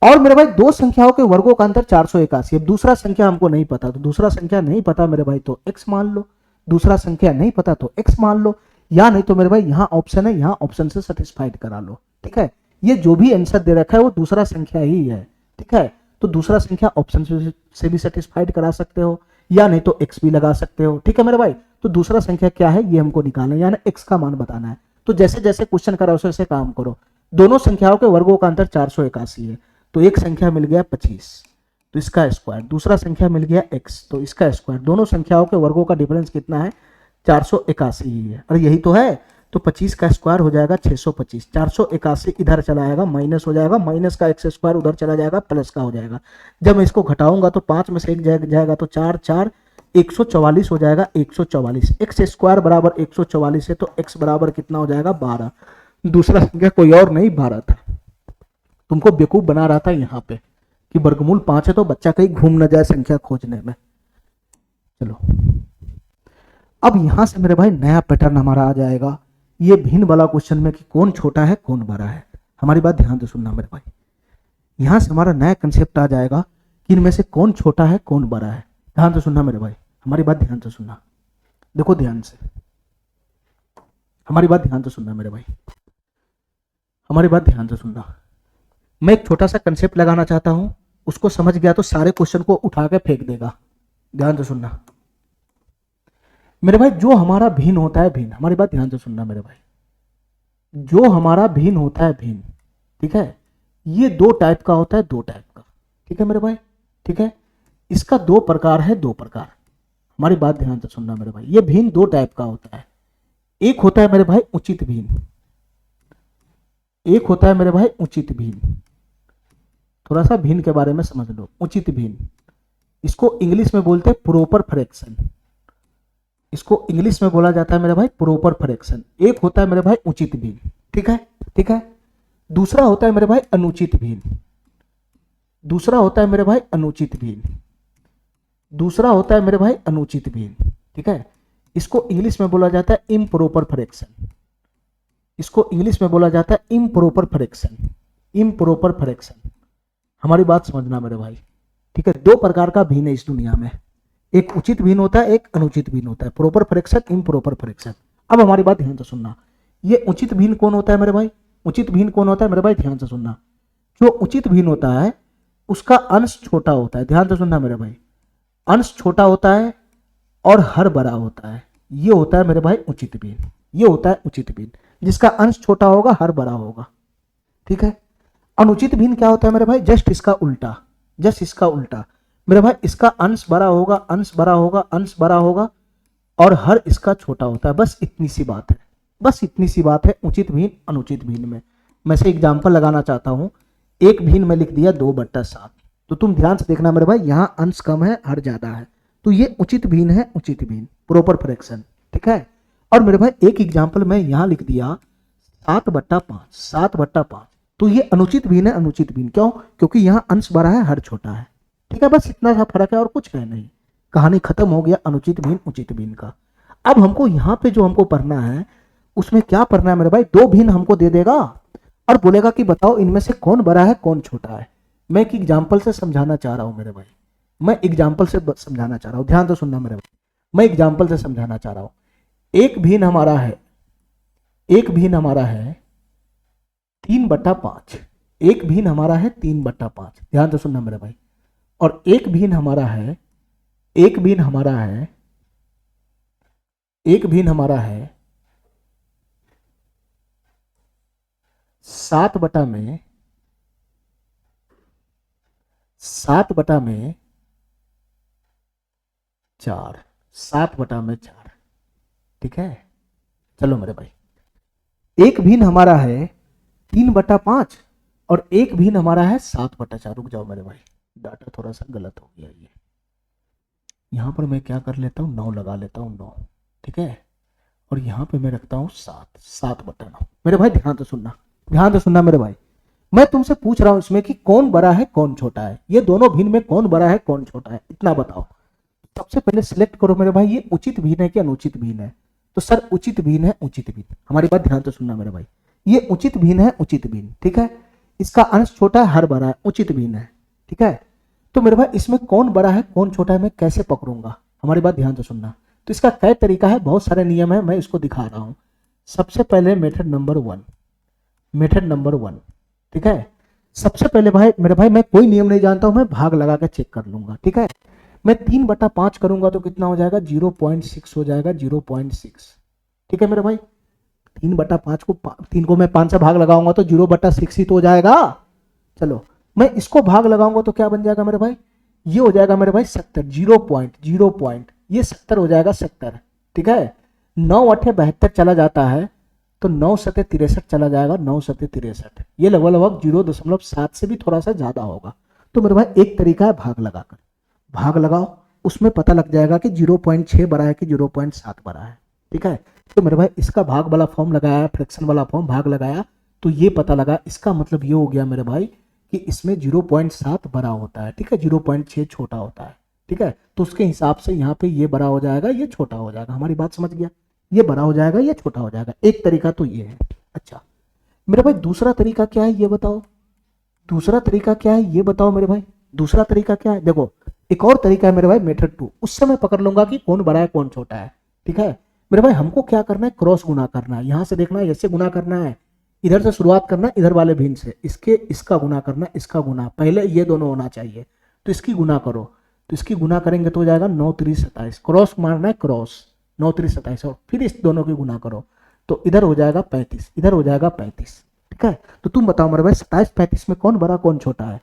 और मेरे भाई दो संख्याओं के वर्गों का अंतर 481। अब दूसरा संख्या हमको नहीं पता, तो दूसरा संख्या नहीं पता मेरे भाई तो x मान लो, दूसरा संख्या नहीं पता तो x मान लो, या नहीं तो मेरे भाई यहाँ ऑप्शन है, यहाँ ऑप्शन से सेटिस्फाइड करा लो, ठीक है। ये जो भी आंसर दे रखा है वो दूसरा संख्या ही है, ठीक है। तो दूसरा संख्या ऑप्शन से भी सेटिस्फाइड करा सकते हो, या नहीं तो x भी लगा सकते हो, ठीक है मेरे भाई। तो दूसरा संख्या क्या है ये हमको निकालना है, यानी x का मान बताना है। तो जैसे जैसे क्वेश्चन करा वैसे वैसे काम करो। दोनों संख्याओं के वर्गों का अंतर 481 है, तो एक संख्या मिल गया 25, तो इसका स्क्वायर, दूसरा संख्या मिल गया x, तो इसका स्क्वायर। दोनों संख्याओं के वर्गों का डिफरेंस कितना है? 481 ही है, और यही तो है। तो 25 का स्क्वायर हो जाएगा 625, 481 इधर चला आएगा, माइनस हो जाएगा, माइनस का x स्क्वायर उधर चला जाएगा, प्लस का हो जाएगा। जब मैं इसको घटाऊंगा तो 5 में से एक जाएगा तो 4 4 144 हो जाएगा, 144। x स्क्वायर बराबर 144 है, तो x बराबर कितना हो जाएगा? 12। दूसरा संख्या कोई और नहीं 12 था। तुमको बेवकूफ बना रहा था यहाँ पे कि वर्गमूल 5 है तो बच्चा कहीं घूम न जाए संख्या खोजने में। चलो अब यहां से मेरे भाई नया पैटर्न हमारा आ जाएगा, ये भिन्न वाला क्वेश्चन में कि कौन छोटा है कौन बड़ा है। हमारी बात ध्यान से सुनना मेरे भाई, यहां से हमारा नया कंसेप्ट आ जाएगा कि इनमें से कौन छोटा है कौन बड़ा है। ध्यान से सुनना मेरे भाई, हमारी बात ध्यान से सुनना, देखो ध्यान से, हमारी बात ध्यान से सुनना मेरे भाई, हमारी बात ध्यान से सुनना। मैं एक छोटा सा कंसेप्ट लगाना चाहता हूं, उसको समझ गया तो सारे क्वेश्चन को उठा के फेंक देगा। ध्यान से सुनना मेरे भाई, जो हमारा भिन्न होता है भिन्न, हमारी बात ध्यान से सुनना मेरे भाई, जो हमारा भिन्न होता है भिन्न, ठीक है, ये दो टाइप का होता है, दो टाइप का, ठीक है मेरे भाई, ठीक है। इसका दो प्रकार है, दो प्रकार। हमारी बात ध्यान से सुनना मेरे भाई, ये भिन्न दो टाइप का होता है। एक होता है मेरे भाई उचित भिन्न, एक होता है मेरे भाई उचित भिन्न। थोड़ा सा भिन्न के बारे में समझ लो। उचित भिन्न, इसको इंग्लिश में बोलते हैं प्रोपर फ्रैक्शन, इसको इंग्लिश में बोला जाता है मेरे भाई प्रोपर फ्रैक्शन। एक होता है मेरे भाई उचित भिन्न, ठीक है, ठीक है। दूसरा होता है मेरे भाई अनुचित भिन्न, दूसरा होता है मेरे भाई अनुचित भिन्न, दूसरा होता है मेरे भाई अनुचित भिन्न, ठीक है। इसको इंग्लिश में बोला जाता है इम्प्रोपर फ्रैक्शन, इसको इंग्लिश में बोला जाता है इम्प्रोपर फ्रैक्शन, इम्प्रोपर फ्रैक्शन। हमारी बात समझना मेरे भाई, ठीक है। दो प्रकार का भिन्न है इस दुनिया में, एक उचित भिन्न होता है, एक अनुचित भिन्न होता है, प्रोपर फ्रैक्शन, इम्प्रोपर फ्रैक्शन। अब हमारी बात ध्यान से सुनना, ये उचित भिन्न कौन होता है मेरे भाई? उचित भिन्न कौन होता है मेरे भाई? ध्यान से सुनना। जो उचित भिन्न होता है उसका अंश छोटा होता है, ध्यान से सुनना मेरे भाई, अंश छोटा होता है और हर बड़ा होता है, ये होता है मेरे भाई उचित भिन्न, ये होता है उचित भिन्न, जिसका अंश छोटा होगा हर बड़ा होगा, ठीक है। अनुचित भिन्न क्या होता है मेरे भाई? जस्ट इसका उल्टा, जस्ट इसका उल्टा मेरे भाई, इसका अंश बड़ा होगा, अंश बड़ा होगा, अंश बड़ा होगा और हर इसका छोटा होता है। बस इतनी सी बात है, बस इतनी सी बात है उचित भिन्न अनुचित भिन्न में। मैं से एग्जाम्पल लगाना चाहता हूं, एक भिन्न में लिख दिया 2/7, तो तुम ध्यान से देखना मेरे भाई, यहां अंश कम है हर ज्यादा है, तो ये उचित भिन्न है, उचित भिन्न प्रोपर फ्रैक्शन, ठीक है। और मेरे भाई एक एग्जाम्पल में यहां लिख दिया 7/5, 7/5, तो ये अनुचित भिन्न है, अनुचित भिन्न। क्यों? क्योंकि यहाँ अंश बड़ा है हर छोटा है, ठीक है। बस इतना सा फर्क है और कुछ है नहीं, कहानी खत्म हो गया अनुचित भिन्न उचित भिन्न का। अब हमको यहाँ पे जो हमको पढ़ना है उसमें क्या पढ़ना है मेरे भाई? दो भिन्न हमको दे देगा और बोलेगा कि बताओ इनमें से कौन बड़ा है कौन छोटा है। मैं एक एग्जाम्पल से समझाना चाह रहा हूँ मेरे भाई, मैं एग्जाम्पल से समझाना चाह रहा हूँ, ध्यान से सुनना मेरे भाई, मैं एग्जाम्पल से समझाना चाह रहा हूँ। एक भिन्न हमारा है, एक भिन्न हमारा है 3/5, एक भिन्न हमारा है 3/5, ध्यान से सुनना मेरे भाई। और एक भिन्न हमारा है, एक भिन्न हमारा है, एक भिन्न हमारा है 7/5 7/4, 7/4, ठीक है। चलो मेरे भाई, एक भिन्न हमारा है 3/5 और एक भिन्न हमारा है 7/4। रुक जाओ मेरे भाई, डाटा थोड़ा सा गलत हो गया। ये यहाँ पर मैं क्या कर लेता हूँ, 9 लगा लेता हूँ, 9, ठीक है। और यहाँ पे मैं रखता हूँ 7/9। मेरे भाई ध्यान से सुनना, ध्यान से सुनना मेरे भाई। मैं तुमसे पूछ रहा हूँ इसमें कि कौन बड़ा है कौन छोटा है, ये दोनों भिन्न में कौन बड़ा है कौन छोटा है, इतना बताओ। सबसे पहले सिलेक्ट करो मेरे भाई, ये उचित भिन्न है कि अनुचित भिन्न है। तो सर उचित भिन्न है, उचित भिन्न। हमारी बात ध्यान से सुनना मेरे भाई, ये उचित भिन्न है, उचित भिन्न, ठीक है। इसका अंश छोटा है, हर बड़ा है, उचित भिन्न है, ठीक है। तो मेरे भाई इसमें कौन बड़ा है कौन छोटा है मैं कैसे पकड़ूंगा, हमारी बात ध्यान से सुनना। तो इसका कई तरीका है, बहुत सारे नियम है, मैं इसको दिखा रहा हूं। सबसे पहले मेथड नंबर 1, मेथड नंबर 1, ठीक है। सबसे पहले भाई मेरे भाई मैं कोई नियम नहीं जानता हूं, मैं भाग लगा के चेक कर लूंगा, ठीक है। मैं 3/5 करूंगा तो कितना हो जाएगा, 0.6 हो जाएगा, 0.6, ठीक है मेरे भाई। 3/5 को 3 को मैं 5 से भाग लगाऊंगा तो 0/6 ही तो हो जाएगा। चलो मैं इसको भाग लगाऊंगा तो क्या बन जाएगा मेरे भाई, ये हो जाएगा मेरे भाई 70, 0.0 ये 70 हो जाएगा, 70, ठीक है। 9×8 = 72 चला जाता है तो 9×7 = 63 चला जाएगा, 9×7 = 63, ये लगभग 0.7 से भी थोड़ा सा ज्यादा होगा। तो मेरे भाई एक तरीका है भाग लगाकर, भाग लगाओ, उसमें पता लग जाएगा कि 0.6 बड़ा है कि 0.7 बड़ा है, ठीक है। तो मेरे भाई इसका भाग वाला फॉर्म लगाया, फ्रैक्शन वाला फॉर्म, भाग लगाया तो ये पता लगा। इसका मतलब ये हो गया मेरे भाई कि इसमें 0.7 बड़ा होता है, ठीक है, 0.6 छोटा होता है, ठीक है। तो उसके हिसाब से यहाँ पे ये बड़ा हो जाएगा, ये छोटा हो जाएगा। हमारी बात समझ गया, ये बड़ा हो जाएगा, ये छोटा हो जाएगा। एक तरीका तो ये है। अच्छा मेरे भाई दूसरा तरीका क्या है ये बताओ, दूसरा तरीका क्या है ये बताओ मेरे भाई। दूसरा तरीका क्या है, देखो एक और तरीका है मेरे भाई, मेथड 2, उससे मैं पकड़ लूंगा कि कौन बड़ा है कौन छोटा है, ठीक है। मेरे भाई हमको क्या करना है, क्रॉस गुना करना है। यहां से देखना है, ऐसे गुना करना है, इधर से शुरुआत करना है, इधर वाले भिन्न से, इसके इसका गुना करना, इसका गुना, पहले ये दोनों होना चाहिए तो इसकी गुना करो। तो इसकी गुना करेंगे तो हो जाएगा 9×3 = 27, क्रॉस मारना है, क्रॉस 9×3 = 27, और फिर इस दोनों की गुना करो तो इधर हो जाएगा 35, इधर हो जाएगा 35, ठीक है। तो तुम बताओ मेरे भाई 27-35 में कौन बड़ा कौन छोटा है।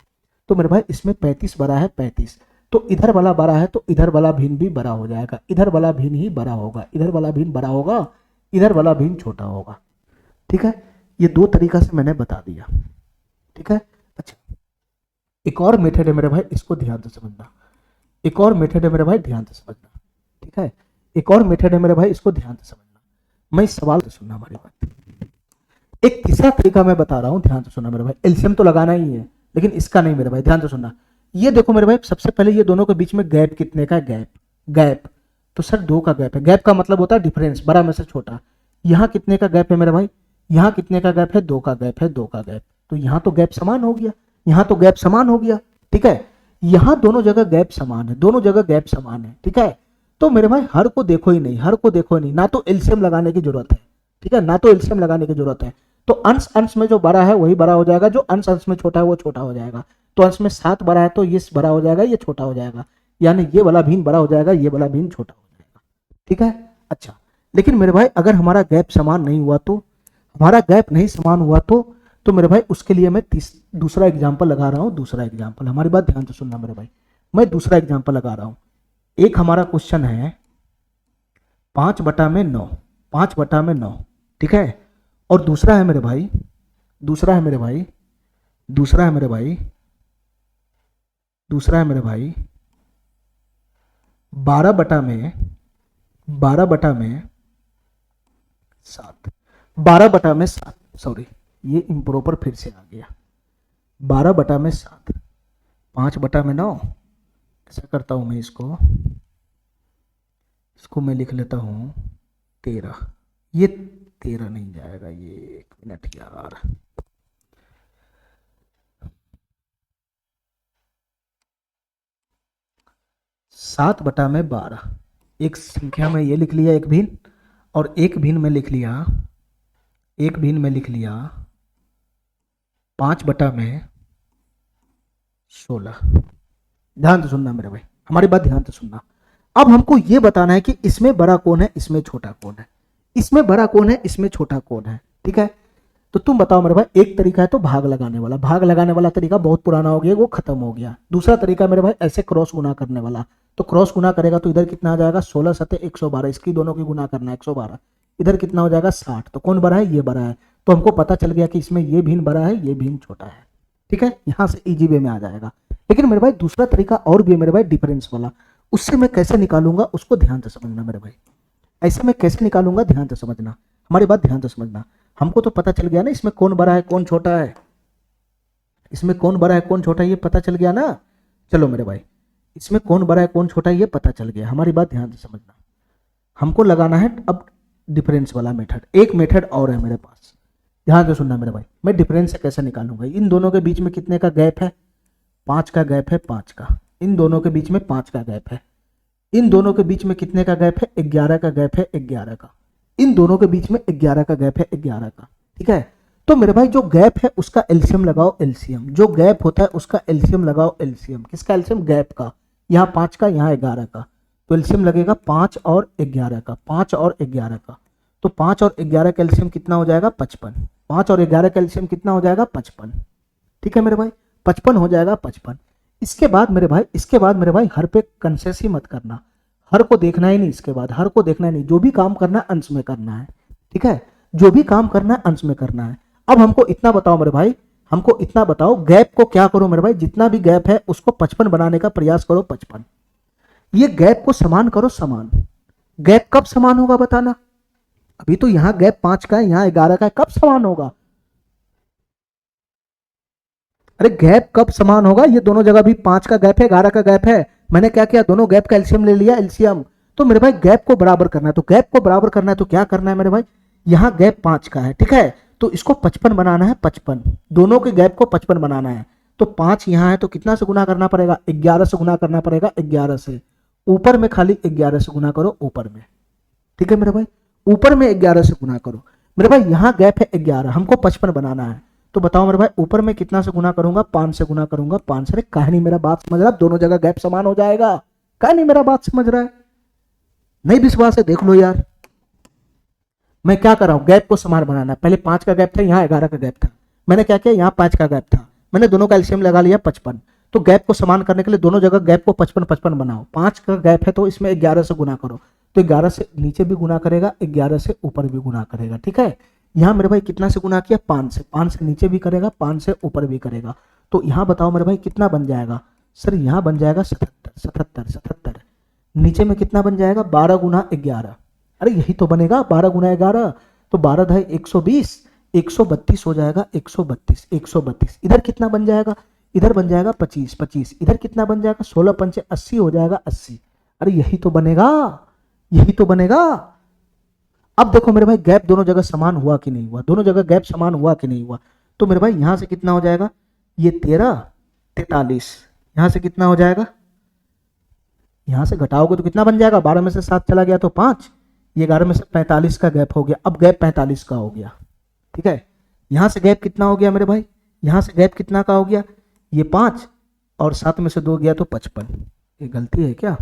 तो मेरे भाई इसमें 35 बड़ा है, 35 तो इधर वाला बड़ा है तो इधर वाला भिन्न भी बड़ा हो जाएगा, इधर वाला भिन्न ही बड़ा होगा, इधर वाला भिन्न बड़ा होगा, इधर वाला भिन्न छोटा होगा, ठीक है। ये दो तरीका से मैंने बता दिया, ठीक है। अच्छा एक और मेथड है मेरे भाई, इसको ध्यान से समझना। एक और मेथड है मेरे भाई, ध्यान से समझना, ठीक है। एक और मेथड है मेरे भाई, इसको ध्यान से समझना। मैं इस सवाल से सुनना हमारी बात। एक तीसरा तरीका मैं बता रहा हूं, ध्यान से सुनना मेरे भाई। एलसीएम तो लगाना ही है लेकिन इसका नहीं मेरे भाई, ध्यान से सुनना। ये देखो मेरे भाई, सबसे पहले ये दोनों के बीच में गैप कितने का, गैप गैप तो सर 2 का गैप है। गैप का मतलब होता है डिफरेंस, बड़ा में से छोटा। यहाँ कितने का गैप है मेरे भाई, यहाँ कितने का गैप है, 2 का गैप है, 2 का गैप। तो यहाँ तो गैप समान हो गया, यहाँ तो गैप समान हो गया, ठीक है। यहाँ दोनों जगह गैप समान है, दोनों जगह गैप समान है, ठीक है। तो मेरे भाई हर को देखो ही नहीं, हर को देखो ही नहीं, ना तो एलसीएम लगाने की जरूरत है, ठीक है, ना तो एलसीएम लगाने की जरूरत है। तो अंश अंश में जो बड़ा है वही बड़ा हो जाएगा, जो अंश अंश में छोटा है वो छोटा हो जाएगा। तो अंश में 7 बड़ा है तो ये बड़ा हो जाएगा, ये छोटा हो जाएगा, यानी ये वाला भिन्न बड़ा हो जाएगा, ये वाला भिन्न छोटा हो जाएगा, ठीक है। अच्छा लेकिन मेरे भाई अगर हमारा गैप समान नहीं हुआ तो, हमारा गैप नहीं समान हुआ तो मेरे भाई उसके लिए मैं दूसरा एग्जाम्पल लगा रहा हूँ। दूसरा एग्जाम्पल, हमारी बात ध्यान से सुनना मेरे भाई, मैं दूसरा एग्जाम्पल लगा रहा हूँ। एक हमारा क्वेश्चन है 5/9, 5/9, ठीक है। और दूसरा है मेरे भाई, दूसरा है मेरे भाई, दूसरा है मेरे भाई, दूसरा है मेरे भाई 12/7, 12/7, सॉरी ये इम्प्रॉपर फिर से आ गया, 12/7, 5/9। कैसा करता हूं मैं इसको मैं लिख लेता हूं 13, ये 13 नहीं जाएगा, ये 1 मिनट यार, सात बटा में 12, एक संख्या में ये लिख लिया एक भिन्न, और एक भिन्न में लिख लिया, एक भिन्न में लिख लिया 5/16। ध्यान से सुनना मेरे भाई, हमारी बात ध्यान से सुनना। अब हमको ये बताना है कि इसमें बड़ा कौन है, इसमें छोटा कौन है, इसमें बड़ा कौन है, इसमें छोटा कौन है, ठीक है। तो तुम बताओ मेरे भाई, एक तरीका है तो भाग लगाने वाला, भाग लगाने वाला तरीका बहुत पुराना हो गया, वो खत्म हो गया। दूसरा तरीका मेरे भाई ऐसे क्रॉस गुना करने वाला, तो क्रॉस गुना करेगा तो इधर कितना आ जाएगा 16 सत्ते 112, इसकी दोनों की गुना करना है 112, इधर कितना हो जाएगा 60, तो कौन बड़ा है, ये बड़ा है। तो हमको पता चल गया कि इसमें ये भिन्न बड़ा है, ये भिन्न छोटा है। ठीक है, यहां से इजी वे में आ जाएगा। लेकिन मेरे भाई दूसरा तरीका और भी है मेरे भाई, डिफरेंस वाला, उससे मैं कैसे निकालूंगा उसको ध्यान से समझना मेरे भाई। ऐसे मैं कैसे निकालूंगा ध्यान से समझना, हमारी बात ध्यान से समझना। हमको तो पता चल गया ना इसमें कौन बड़ा है कौन छोटा है, इसमें कौन बड़ा है कौन छोटा है ये पता चल गया ना। चलो मेरे भाई, इसमें कौन बड़ा है कौन छोटा है ये पता चल गया, हमारी बात ध्यान से समझना। हमको लगाना है अब डिफरेंस वाला मेथड। एक मेथड और है मेरे पास, ध्यान से सुनना मेरे भाई। मैं डिफरेंस से कैसे निकालूंगा, इन दोनों के बीच में कितने का गैप है, 5 का गैप है, 5 का। इन दोनों के बीच में 5 का गैप है। इन दोनों के बीच में कितने का गैप है, 11 का गैप है, 11 का। इन दोनों के बीच में 11 का गैप है, 11 का। ठीक है, तो मेरे भाई जो गैप है उसका एलसीएम लगाओ, एलसीएम। जो गैप होता है उसका एलसीएम लगाओ, एलसीएम। किसका एलसीएम, गैप का। यहाँ 5 का, यहाँ 11 का, तो एलसीएम लगेगा 5 और 11 का, 5 और 11 का। तो 5 और 11 का एलसीएम कितना हो जाएगा, 55। 5 और 11 का एलसीएम कितना हो जाएगा, 55। ठीक है मेरे भाई, 55 हो जाएगा, 55। इसके बाद मेरे भाई, इसके बाद मेरे भाई हर पे कंसेस ही मत करना, हर को देखना ही नहीं। इसके बाद हर को देखना ही नहीं, जो भी काम करना है अंश में करना है। ठीक है, जो भी काम करना है अंश में करना है। अब हमको इतना बताओ मेरे भाई, हमको इतना बताओ, गैप को क्या करो मेरे भाई, जितना भी गैप है उसको 55 बनाने का प्रयास करो, 55। ये गैप को समान करो, समान। गैप कब समान होगा बताना, अभी तो यहां गैप 5 का है, यहां 11 का है, कब समान होगा। अरे गैप कब समान होगा, ये दोनों जगह भी 5 का गैप है, 11 का गैप है। मैंने क्या किया, दोनों गैप का एलसीएम ले लिया, एलसीएम। तो मेरे भाई गैप को बराबर करना है, तो गैप को बराबर करना है तो क्या करना है मेरे भाई, यहाँ गैप 5 का है, ठीक है, तो इसको 55 बनाना है, 55। दोनों के गैप को 55 बनाना है, तो 5 यहाँ है तो कितना से गुना करना पड़ेगा, 11 से गुना करना पड़ेगा, 11 से। ऊपर में खाली 11 से गुना करो, ऊपर में। ठीक है मेरे भाई, ऊपर में 11 से गुना करो। मेरे भाई यहाँ गैप है 11, हमको 55 बनाना है, तो बताओ मेरे भाई ऊपर में कितना से गुना करूंगा, 5 से गुना करूंगा, 5 से। काहे नहीं मेरा बात समझ रहा, दोनों जगह गैप समान हो जाएगा। काहे नहीं मेरा बात समझ रहा है, नहीं विश्वास है देख लो यार। मैं क्या कर रहा हूं, गैप को समान बनाना। पहले 5 का गैप था, यहाँ 11 का गैप था। मैंने क्या किया, यहाँ 5 का गैप था, मैंने दोनों का एलसीएम लगा लिया 55। तो गैप को समान करने के लिए दोनों जगह गैप को 55 55 बनाओ। 5 का गैप है तो इसमें 11 से गुना करो, तो 11 से नीचे भी गुना करेगा, 11 से ऊपर भी गुना करेगा। ठीक है, यहाँ मेरे भाई कितना से गुना किया, 5 से। 5 से नीचे भी करेगा, 5 से ऊपर भी करेगा। तो यहाँ बताओ मेरे भाई कितना बन जाएगा, सर यहाँ बन जाएगा 77 77 77। नीचे में कितना बन जाएगा, 12 गुना 11। अरे यही तो बनेगा 12 गुना 11, तो 12 है 120, 132 हो जाएगा, 132 132। इधर कितना बन जाएगा, इधर बन जाएगा 25 25। इधर कितना बन जाएगा, 16 पंचे 80 हो जाएगा, 80। अरे यही तो बनेगा, यही तो बनेगा। अब देखो मेरे भाई गैप दोनों जगह समान हुआ कि नहीं हुआ, दोनों जगह गैप समान हुआ कि नहीं हुआ। तो मेरे भाई यहां से कितना हो जाएगा, ये 13 43। यहां से कितना हो जाएगा, यहां से घटाओगे तो कितना बन जाएगा, 12 में से 7 चला गया तो 5, ये 11 में से 45 का गैप हो गया। अब गैप 45 का हो गया। ठीक है, यहां से गैप कितना हो गया मेरे भाई, यहां से गैप कितना का हो गया, ये 5 और 7 में से 2 गया तो 55। ये गलती है क्या,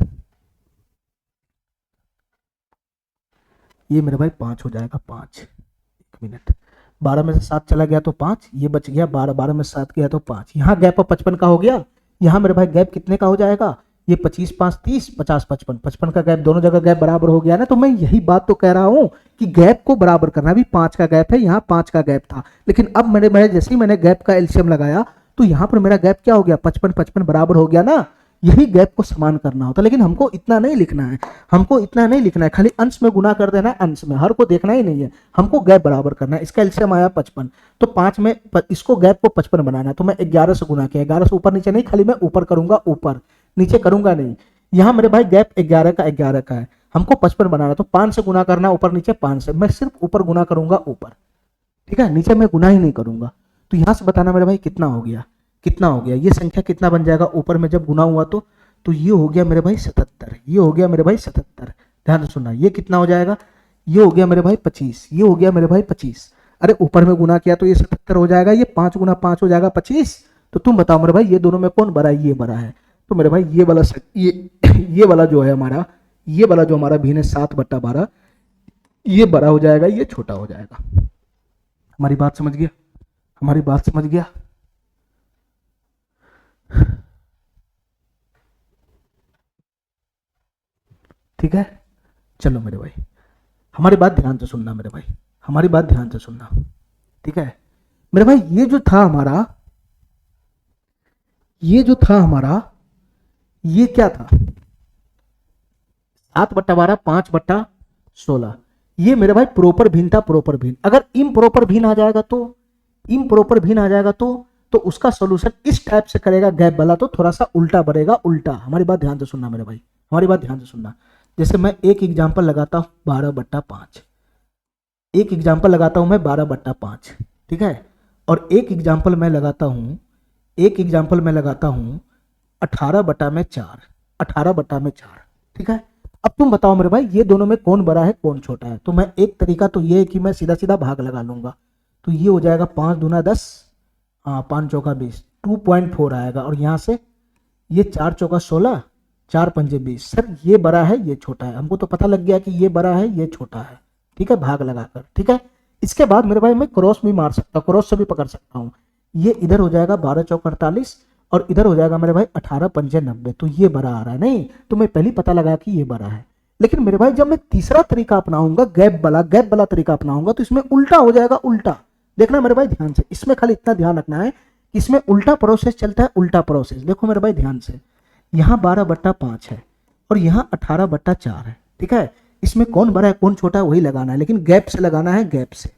ये मेरे भाई 5 हो जाएगा, 5। 1 मिनट, 12 में से 7 चला गया तो 5, ये बच गया 12, 12 में से 7 गया तो 5। यहाँ गैप 55 का हो गया। यहाँ मेरे भाई गैप कितने का हो जाएगा, ये 25 5 30, 50 55। 55 का गैप, दोनों जगह गैप बराबर हो गया ना। तो मैं यही बात तो कह रहा हूँ कि गैप को बराबर करना। भी 5 का गैप है, यहाँ 5 का गैप था, लेकिन अब मैंने जैसे ही मैंने गैप का एलसीएम लगाया तो यहाँ पर मेरा गैप क्या हो गया, 55 55 बराबर हो गया ना। यही गैप को समान करना होता है, लेकिन हमको इतना नहीं लिखना है, हमको इतना नहीं लिखना है, खाली अंश में गुना कर देना है, अंश में। हर को देखना ही नहीं है, हमको गैप बराबर करना है। इसका एलसीएम आया 55, तो 5 में इसको गैप को 55 बनाना है, तो मैं 11 से गुना किया। 11 से ऊपर नीचे नहीं, खाली मैं ऊपर करूंगा, ऊपर नीचे करूंगा नहीं। यहाँ मेरे भाई गैप 11 का है, हमको 55 बनाना, तो 5 से गुना करना ऊपर नीचे, 5 से। मैं सिर्फ ऊपर गुना करूंगा, ऊपर। ठीक है, नीचे मैं गुना ही नहीं करूंगा। तो यहां से बताना मेरे भाई कितना हो गया, कितना हो गया, ये संख्या कितना बन जाएगा ऊपर में जब गुना हुआ तो ये हो गया मेरे भाई 77। ये हो गया मेरे भाई 77। ध्यान से सुनना, ये कितना हो जाएगा, ये हो गया मेरे भाई 25। ये हो गया मेरे भाई 25। अरे ऊपर में गुना किया तो ये 77 हो जाएगा, ये 5 गुना 5 हो जाएगा 25। तो तुम बताओ मेरे भाई ये दोनों में कौन बड़ा है, ये बड़ा है। तो मेरे भाई ये वाला ये वाला जो है हमारा, ये वाला जो हमारा भिन्न है 7/12, ये बड़ा हो जाएगा, ये छोटा हो जाएगा। हमारी बात समझ गया? हमारी बात समझ गया? ठीक है, चलो मेरे भाई, हमारी बात ध्यान से सुनना मेरे भाई, हमारी बात ध्यान से सुनना। ठीक है मेरे भाई, ये जो था हमारा, ये जो था हमारा, ये क्या था? 7/12, 5/16। ये मेरे भाई प्रोपर भिन्न था, प्रोपर भिन्न। अगर इम्प्रोपर भिन्न आ जाएगा तो, इम्प्रोपर भिन्न आ जाएगा तो उसका सोल्यूशन इस टाइप से करेगा गैप वाला, तो थोड़ा सा उल्टा बढ़ेगा, उल्टा। हमारी बात ध्यान से सुनना मेरे भाई, हमारी बात ध्यान से सुनना। जैसे मैं एक एग्जाम्पल लगाता हूं 12/5, एक एग्जाम्पल लगाता हूं मैं 12/5, ठीक है। और एक एग्जाम्पल मैं लगाता हूं, एक एग्जाम्पल मैं लगाता हूं 18/4, 18/4, ठीक है। अब तुम बताओ मेरे भाई, ये दोनों में कौन बड़ा है कौन छोटा है? तो मैं एक तरीका तो ये है कि मैं सीधा सीधा भाग लगा लूंगा, तो ये हो जाएगा 5 दूना 10, हाँ 5 चौका 20, 2.4 आएगा। और यहाँ से ये 4 चौका 16, 4 पंजे 20। सर ये बड़ा है ये छोटा है, हमको तो पता लग गया कि ये बड़ा है ये छोटा है, ठीक है, भाग लगाकर, ठीक है। इसके बाद मेरे भाई मैं क्रॉस भी मार सकता हूँ, क्रॉस से भी पकड़ सकता हूँ। ये इधर हो जाएगा 12 चौक 48, और इधर हो जाएगा मेरे भाई 18 पंजे 90। तो ये बड़ा आ रहा है, नहीं तो मैं पहले पता लगा कि ये बड़ा है। लेकिन मेरे भाई जब मैं तीसरा तरीका अपनाऊंगा, गैप वाला तरीका अपनाऊंगा, तो इसमें उल्टा हो जाएगा, उल्टा। देखना मेरे भाई ध्यान से, इसमें खाली इतना ध्यान रखना है कि इसमें उल्टा प्रोसेस चलता है, उल्टा प्रोसेस। देखो मेरे भाई ध्यान से, यहाँ 12/5 है और यहाँ 18/4 है, ठीक है। इसमें कौन बड़ा है कौन छोटा है वही लगाना है, लेकिन गैप से लगाना है, गैप से,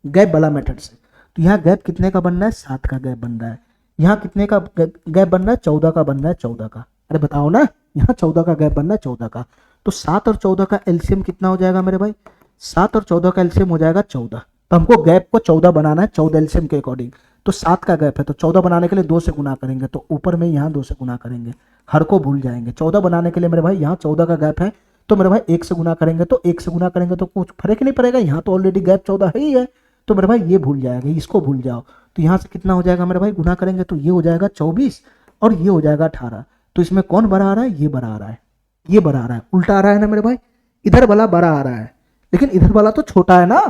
गैप वाला मेथड से। तो यहाँ गैप कितने का बन रहा है? 7 का गैप बन रहा है। यहाँ कितने का गैप बन रहा है? 14 का बन रहा है, 14 का। अरे बताओ ना, यहाँ 14 का गैप बन रहा है, 14 का। तो 7 और 14 का एलसीएम कितना हो जाएगा मेरे भाई? 7 और 14 का एलसीएम हो जाएगा 14। तो हमको गैप को 14 बनाना है, 14 एलसीएम के अकॉर्डिंग। तो 7 का गैप है, तो 14 बनाने के लिए 2 से गुना करेंगे, तो ऊपर में यहाँ 2 से गुना करेंगे, हर को भूल जाएंगे। 14 बनाने के लिए मेरे भाई यहाँ 14 का गैप है, तो मेरे भाई 1 से गुना करेंगे, तो 1 से गुना करेंगे तो कुछ फर्क नहीं पड़ेगा, यहाँ तो ऑलरेडी गैप 14 है ही है। तो मेरे भाई ये भूल जाएगा, इसको भूल जाओ। तो यहाँ से कितना हो जाएगा मेरे भाई? गुना करेंगे तो ये हो जाएगा 24 और ये हो जाएगा 18। तो इसमें कौन बड़ा आ रहा है? ये बड़ा आ रहा है, ये बड़ा आ रहा है, उल्टा आ रहा है ना मेरे भाई। इधर वाला बड़ा आ रहा है, लेकिन इधर वाला तो छोटा है ना,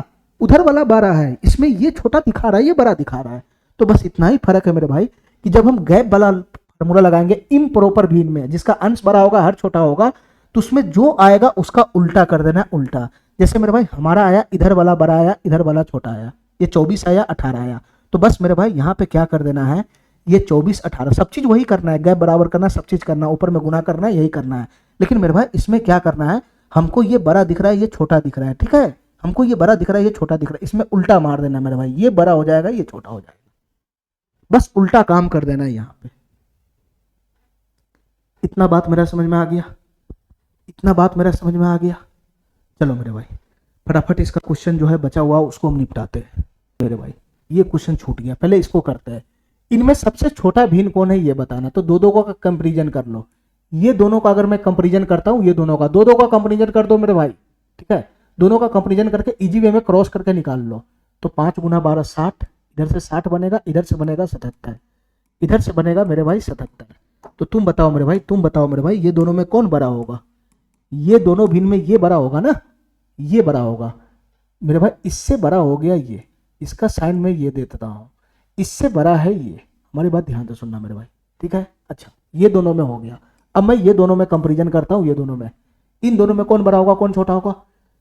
उधर वाला बड़ा है, इसमें ये छोटा दिखा रहा है, ये बड़ा दिखा रहा है। तो बस इतना ही फर्क है मेरे भाई कि जब हम गैप वाला फॉर्मूला लगाएंगे इम्प्रॉपर मीन में, जिसका अंश बड़ा होगा हर छोटा होगा, तो उसमें जो आएगा उसका उल्टा कर देना है, उल्टा। जैसे मेरे भाई हमारा आया, इधर वाला बड़ा आया, इधर वाला छोटा आया, ये 24 आया 18 आया, तो बस मेरे भाई यहाँ पे क्या कर देना है, ये 24 18 सब चीज वही करना है, गैप बराबर करना, सब चीज करना, ऊपर में गुना करना है, यही करना है। लेकिन मेरे भाई इसमें क्या करना है, हमको ये बड़ा दिख रहा है ये छोटा दिख रहा है, ठीक है, हमको ये बड़ा दिख रहा है ये छोटा दिख रहा है, इसमें उल्टा मार देना मेरे भाई, ये बड़ा हो जाएगा ये छोटा हो जाएगा, बस उल्टा काम कर देना है यहाँ पे। इतना बात मेरा समझ में आ गया? इतना बात मेरा समझ में आ गया? चलो मेरे भाई फटाफट इसका क्वेश्चन जो है बचा हुआ उसको हम निपटाते हैं। मेरे भाई ये क्वेश्चन छूट गया, पहले इसको करते हैं। इनमें सबसे छोटा भिन्न कौन है ये बताना, तो दो का कंपेरिजन कर लो। ये दोनों का अगर मैं कंपेरिजन करता हूं, ये दोनों का, दो का कंपेरिजन कर दो मेरे भाई, ठीक है। दोनों का कंपेरिजन करके इजी वे में क्रॉस करके निकाल लो। तो 5 गुना 12 60, इधर से 60 बनेगा, इधर से बनेगा 77, इधर से बनेगा मेरे भाई 77। तो तुम बताओ मेरे भाई, तुम बताओ मेरे भाई, ये दोनों में कौन बड़ा होगा? ये दोनों भिन्न में ये बड़ा होगा ना, ये बड़ा होगा मेरे भाई, इससे बड़ा हो गया ये, इसका साइन में ये दे देता हूं, इससे बड़ा है ये। हमारी बात ध्यान से सुनना मेरे भाई, ठीक है। अच्छा ये दोनों में हो गया, अब मैं ये दोनों में कंपेरिजन करता हूं, ये दोनों में, इन दोनों में कौन बड़ा होगा कौन छोटा होगा?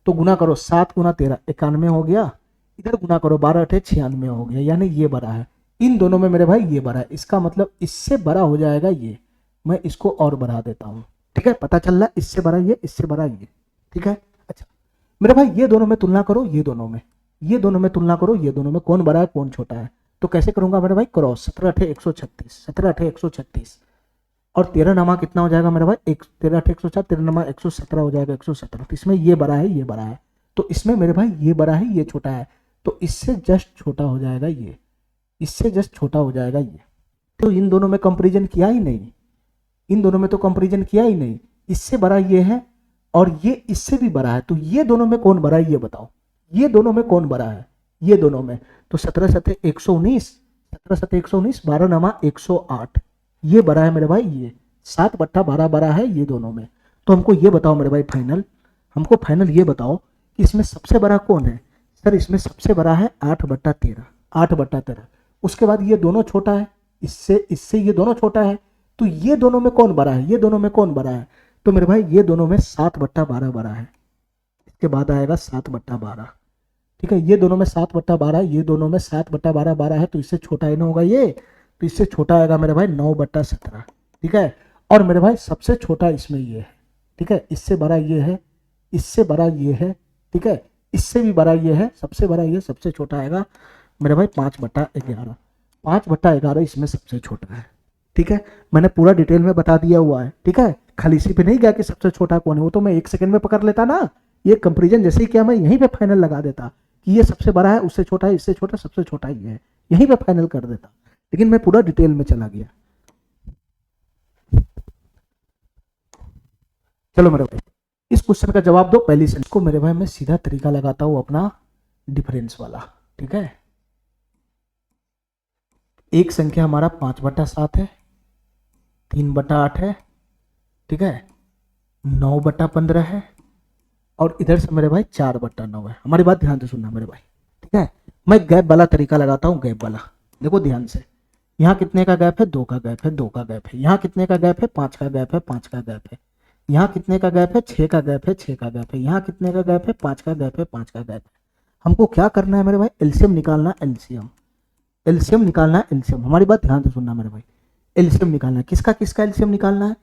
तो गुना करो, 7 गुना 13 91 हो गया, इधर गुना करो 12 8 96 हो गया, यानी ये बड़ा है। इन दोनों में मेरे भाई ये बड़ा है, इसका मतलब इससे बड़ा हो जाएगा ये, मैं इसको और बढ़ा देता हूँ, ठीक है, पता चल रहा है, इससे बड़ा ये, इससे बड़ा ये, ठीक है। अच्छा मेरे भाई ये दोनों में तुलना करो, ये दोनों में, ये दोनों में तुलना करो, ये दोनों में कौन बड़ा है कौन छोटा है? तो कैसे करूंगा मेरे भाई? क्रॉस, 17 8 136, 17 8 136, और 13 नमा कितना हो जाएगा मेरे भाई? 13 8 104, 13 नमा 117 हो जाएगा, 117। तो इसमें ये बड़ा है ये बड़ा है, तो इसमें मेरे भाई ये बड़ा है ये छोटा है, तो इससे जस्ट छोटा हो जाएगा ये, इससे जस्ट छोटा हो जाएगा ये। तो इन दोनों में कंपेरिजन किया ही नहीं, इन दोनों में तो कंपेरिजन किया ही नहीं, इससे बड़ा ये है और ये इससे भी बड़ा है, तो ये दोनों में कौन बड़ा है ये बताओ, ये दोनों में कौन बड़ा है? ये दोनों में तो 17 7 119, 17 7 119, 12 नमा 108, ये बड़ा है मेरे भाई, ये 7/12 बड़ा है ये दोनों में। तो हमको ये बताओ मेरे भाई फाइनल, हमको फाइनल ये बताओ कि इसमें सबसे बड़ा कौन है? सर इसमें सबसे बड़ा है 8/13, 8/13। उसके बाद ये दोनों छोटा है, इससे इससे ये दोनों छोटा है, तो ये दोनों में कौन बड़ा है, ये दोनों में कौन बड़ा है, तो मेरे भाई ये दोनों में 7/12 बड़ा है। इसके बाद आएगा 7/12। ठीक है, ये दोनों में 7/12, ये दोनों में 7/12 12 है, तो इससे छोटा ही ना होगा ये, तो इससे छोटा आएगा मेरे भाई 9/17। ठीक है, और मेरे भाई सबसे छोटा इसमें ये है। ठीक है, इससे बड़ा ये है, इससे बड़ा ये है। ठीक है, इससे भी बड़ा ये है, सबसे बड़ा ये, सबसे छोटा आएगा मेरे भाई 5/11। 5/11 इसमें सबसे छोटा है। ठीक है, मैंने पूरा डिटेल में बता दिया हुआ है। ठीक है, खाली इसी पे नहीं गया कि सबसे छोटा कौन है, वो तो मैं 1 सेकंड में पकड़ लेता ना। ये कंपेरिजन जैसे ही किया मैं यहीं पे फाइनल लगा देता कि ये सबसे बड़ा है, उससे छोटा है, इससे छोटा, सबसे छोटा ये है, यहीं पे फाइनल कर देता, लेकिन मैं पूरा डिटेल में चला गया। चलो मेरे भाई इस क्वेश्चन का जवाब दो पहली से। इसको मेरे भाई मैं सीधा तरीका लगाता हूं अपना डिफरेंस वाला। ठीक है, एक संख्या हमारा 5/7 है, 3/8 है, ठीक है, 9/15 है, और इधर से मेरे भाई 4/9 है। हमारी बात ध्यान से सुनना मेरे भाई। ठीक है, मैं गैप वाला तरीका लगाता हूँ, गैप वाला। देखो ध्यान से, यहाँ कितने का गैप है, 2 का गैप है, 2 का गैप है। यहाँ कितने का गैप है, 5 का गैप है, 5 का गैप है। यहाँ कितने का गैप है, 6 का गैप है, 6 का गैप है। यहाँ कितने का गैप है, 5 का गैप है, 5 का गैप है। हमको क्या करना है मेरे भाई, एलसीएम निकालना, एलसीएम, एलसीएम निकालना है, एलसीएम। हमारी बात ध्यान से सुनना मेरे भाई, एलसीएम निकालना है। किसका किसका एलसीएम निकालना है,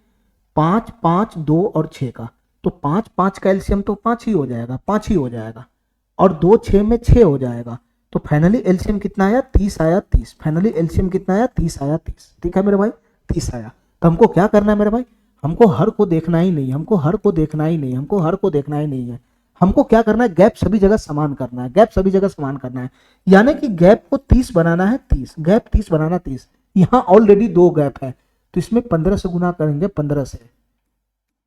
5 5 2 और 6 का। तो 5 5 का एलसीएम तो 5 ही हो जाएगा, 5 ही हो जाएगा, और 2 6 में 6 हो जाएगा। तो फाइनली एलसीएम कितना आया, 30 आया, 30। फाइनली एलसीएम कितना आया, 30 आया, 30। ठीक है मेरे भाई, 30 आया। तो हमको क्या करना है मेरे भाई, हमको हर को देखना ही नहीं, हमको हर को देखना ही नहीं, हमको हर को देखना ही नहीं है। हमको क्या करना है, गैप सभी जगह समान करना है, गैप सभी जगह समान करना है। यानी कि गैप को 30 बनाना है, 30 गैप 30 बनाना, 30। यहाँ ऑलरेडी 2 गैप है, तो इसमें 15 से गुना करेंगे, 15 से।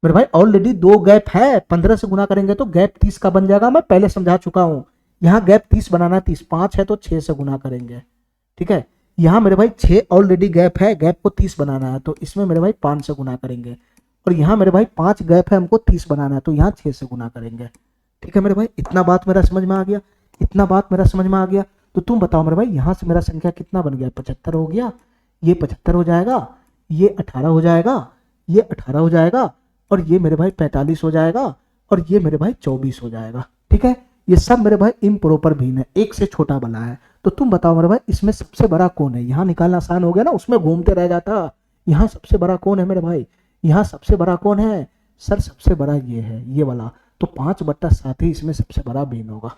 मेरे भाई ऑलरेडी 2 गैप है, 15 से गुना करेंगे तो गैप 30 का बन जाएगा। मैं पहले समझा चुका हूं। यहाँ गैप 30 बनाना, 30 5 है तो 6 से गुना करेंगे। ठीक है, यहाँ मेरे भाई 6 ऑलरेडी गैप है, गैप को 30 बनाना है, तो इसमें मेरे भाई 5 से गुना करेंगे। और यहाँ मेरे भाई 5 गैप है, हमको 30 बनाना है, तो यहाँ 6 से गुना करेंगे। ठीक है मेरे भाई, इतना बात मेरा समझ में आ गया, इतना बात मेरा समझ में आ गया। तो तुम बताओ मेरे भाई, यहाँ से मेरा संख्या कितना बन गया, 75 हो गया। ये 75 हो जाएगा, ये 18 हो जाएगा, ये 18 हो जाएगा, और ये मेरे भाई 45 हो जाएगा, और ये मेरे भाई 24 हो जाएगा। ठीक है, ये सब मेरे भाई इम्प्रॉपर भिन्न है, एक से छोटा बना है। तो तुम बताओ मेरे भाई, इसमें सबसे बड़ा कौन है। यहाँ निकालना आसान हो गया ना, उसमें घूमते रह जाता। यहाँ सबसे बड़ा कौन है मेरे भाई, यहाँ सबसे बड़ा कौन है सर, सबसे बड़ा ये है, ये वाला। तो 5/7 ही इसमें सबसे बड़ा भिन्न होगा।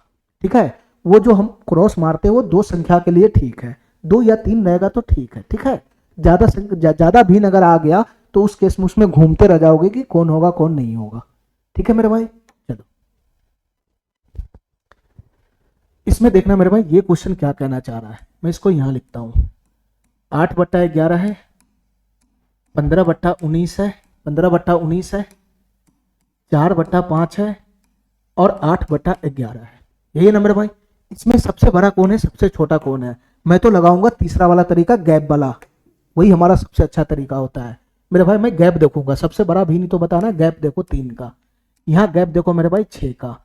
ठीक है, वो जो हम क्रॉस मारते हैं वो 2 संख्या के लिए ठीक है, 2 या 3 रहेगा तो ठीक है। ठीक है, ज्यादा भिन्न अगर आ गया तो उस केस में उसमें घूमते रह जाओगे कि कौन होगा कौन नहीं होगा। ठीक है मेरे भाई, चलो इसमें देखना मेरे भाई, ये क्वेश्चन क्या कहना चाह रहा है। मैं इसको यहां लिखता हूं, 8/11 है, 15/19 है, 15/19 है, 4/5 है, और 8/11 है। यही ना मेरे भाई, इसमें सबसे बड़ा कौन है, सबसे छोटा कौन है। मैं तो लगाऊंगा तीसरा वाला तरीका, गैप वाला, वही हमारा सबसे अच्छा तरीका होता है मेरे भाई। मैं गैप देखूंगा, सबसे बड़ा भी नहीं तो बताना। गैप देखो 3 का, यहाँ गैप देखो मेरे भाई 6 का,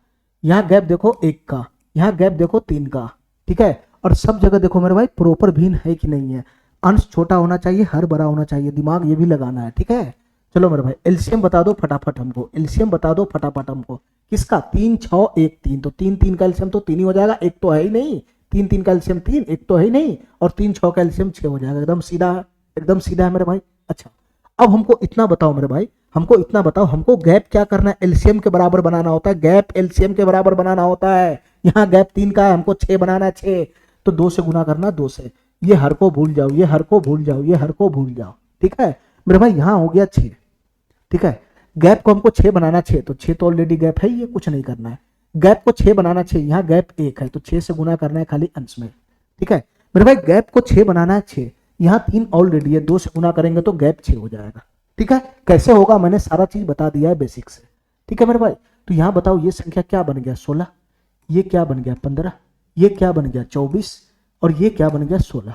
यहाँ गैप देखो 1 का, यहाँ गैप देखो 3 का। ठीक है, और सब जगह देखो मेरे भाई प्रॉपर भिन्न है कि नहीं है। अंश छोटा होना चाहिए, हर बड़ा होना चाहिए, दिमाग ये भी लगाना है। ठीक है, चलो मेरे भाई एलसीएम बता दो फटाफट हमको, एलसीएम बता दो फटाफट हमको। किसका, 3 6 1 3, तो 3 3 का एलसीएम तो 3 ही हो जाएगा, एक तो है ही नहीं। 3 3 का एलसीएम 3, एक तो है ही नहीं, और 3 6 का एलसीएम 6 हो जाएगा। एकदम सीधा है, एकदम सीधा है मेरे भाई। अच्छा, अब हमको इतना बताओ मेरे भाई, हमको इतना बताओ, हमको गैप क्या करना है, एलसीएम के बराबर बनाना होता है। गैप एलसीएम के बराबर बनाना होता है। यहाँ गैप 3 का है, हमको 6 बनाना है, 6 तो 2 से गुना करना, 2 से। ये हर को भूल जाओ, ये हर को भूल जाओ, ये हर को भूल जाओ। ठीक है मेरे भाई, यहाँ हो गया 6। ठीक है, गैप को हमको 6 बनाना, 6 तो 6 तो ऑलरेडी गैप है, ये कुछ नहीं करना है। गैप को 6 बनाना, 6 यहाँ गैप 1 है, तो 6 से गुना करना है खाली अंश में। ठीक है मेरे भाई, गैप को 6 बनाना है, 6 यहाँ 3 ऑलरेडी है, 2 से गुना करेंगे तो गैप 6 हो जाएगा। ठीक है, कैसे होगा मैंने सारा चीज बता दिया है बेसिक से। ठीक है मेरे भाई, तो यहाँ बताओ ये संख्या क्या बन गया, 16, ये क्या बन गया 15, ये क्या बन गया 24, और ये क्या बन गया 16,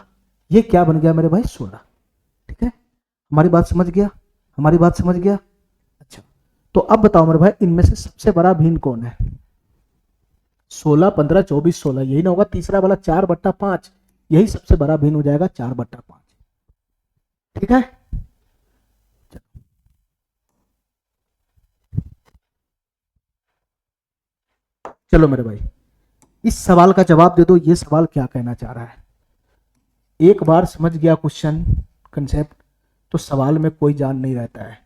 ये क्या बन गया मेरे भाई 16। ठीक है, हमारी बात समझ गया, हमारी बात समझ गया। अच्छा, तो अब बताओ मेरे भाई, इनमें से सबसे बड़ा भिन्न कौन है, 16, 15, 24, 16, यही ना होगा तीसरा वाला 4/5, यही सबसे बड़ा भिन्न हो जाएगा 4/5। ठीक है, चलो मेरे भाई इस सवाल का जवाब दे दो, ये सवाल क्या कहना चाह रहा है। एक बार समझ गया क्वेश्चन कंसेप्ट तो सवाल में कोई जान नहीं रहता है।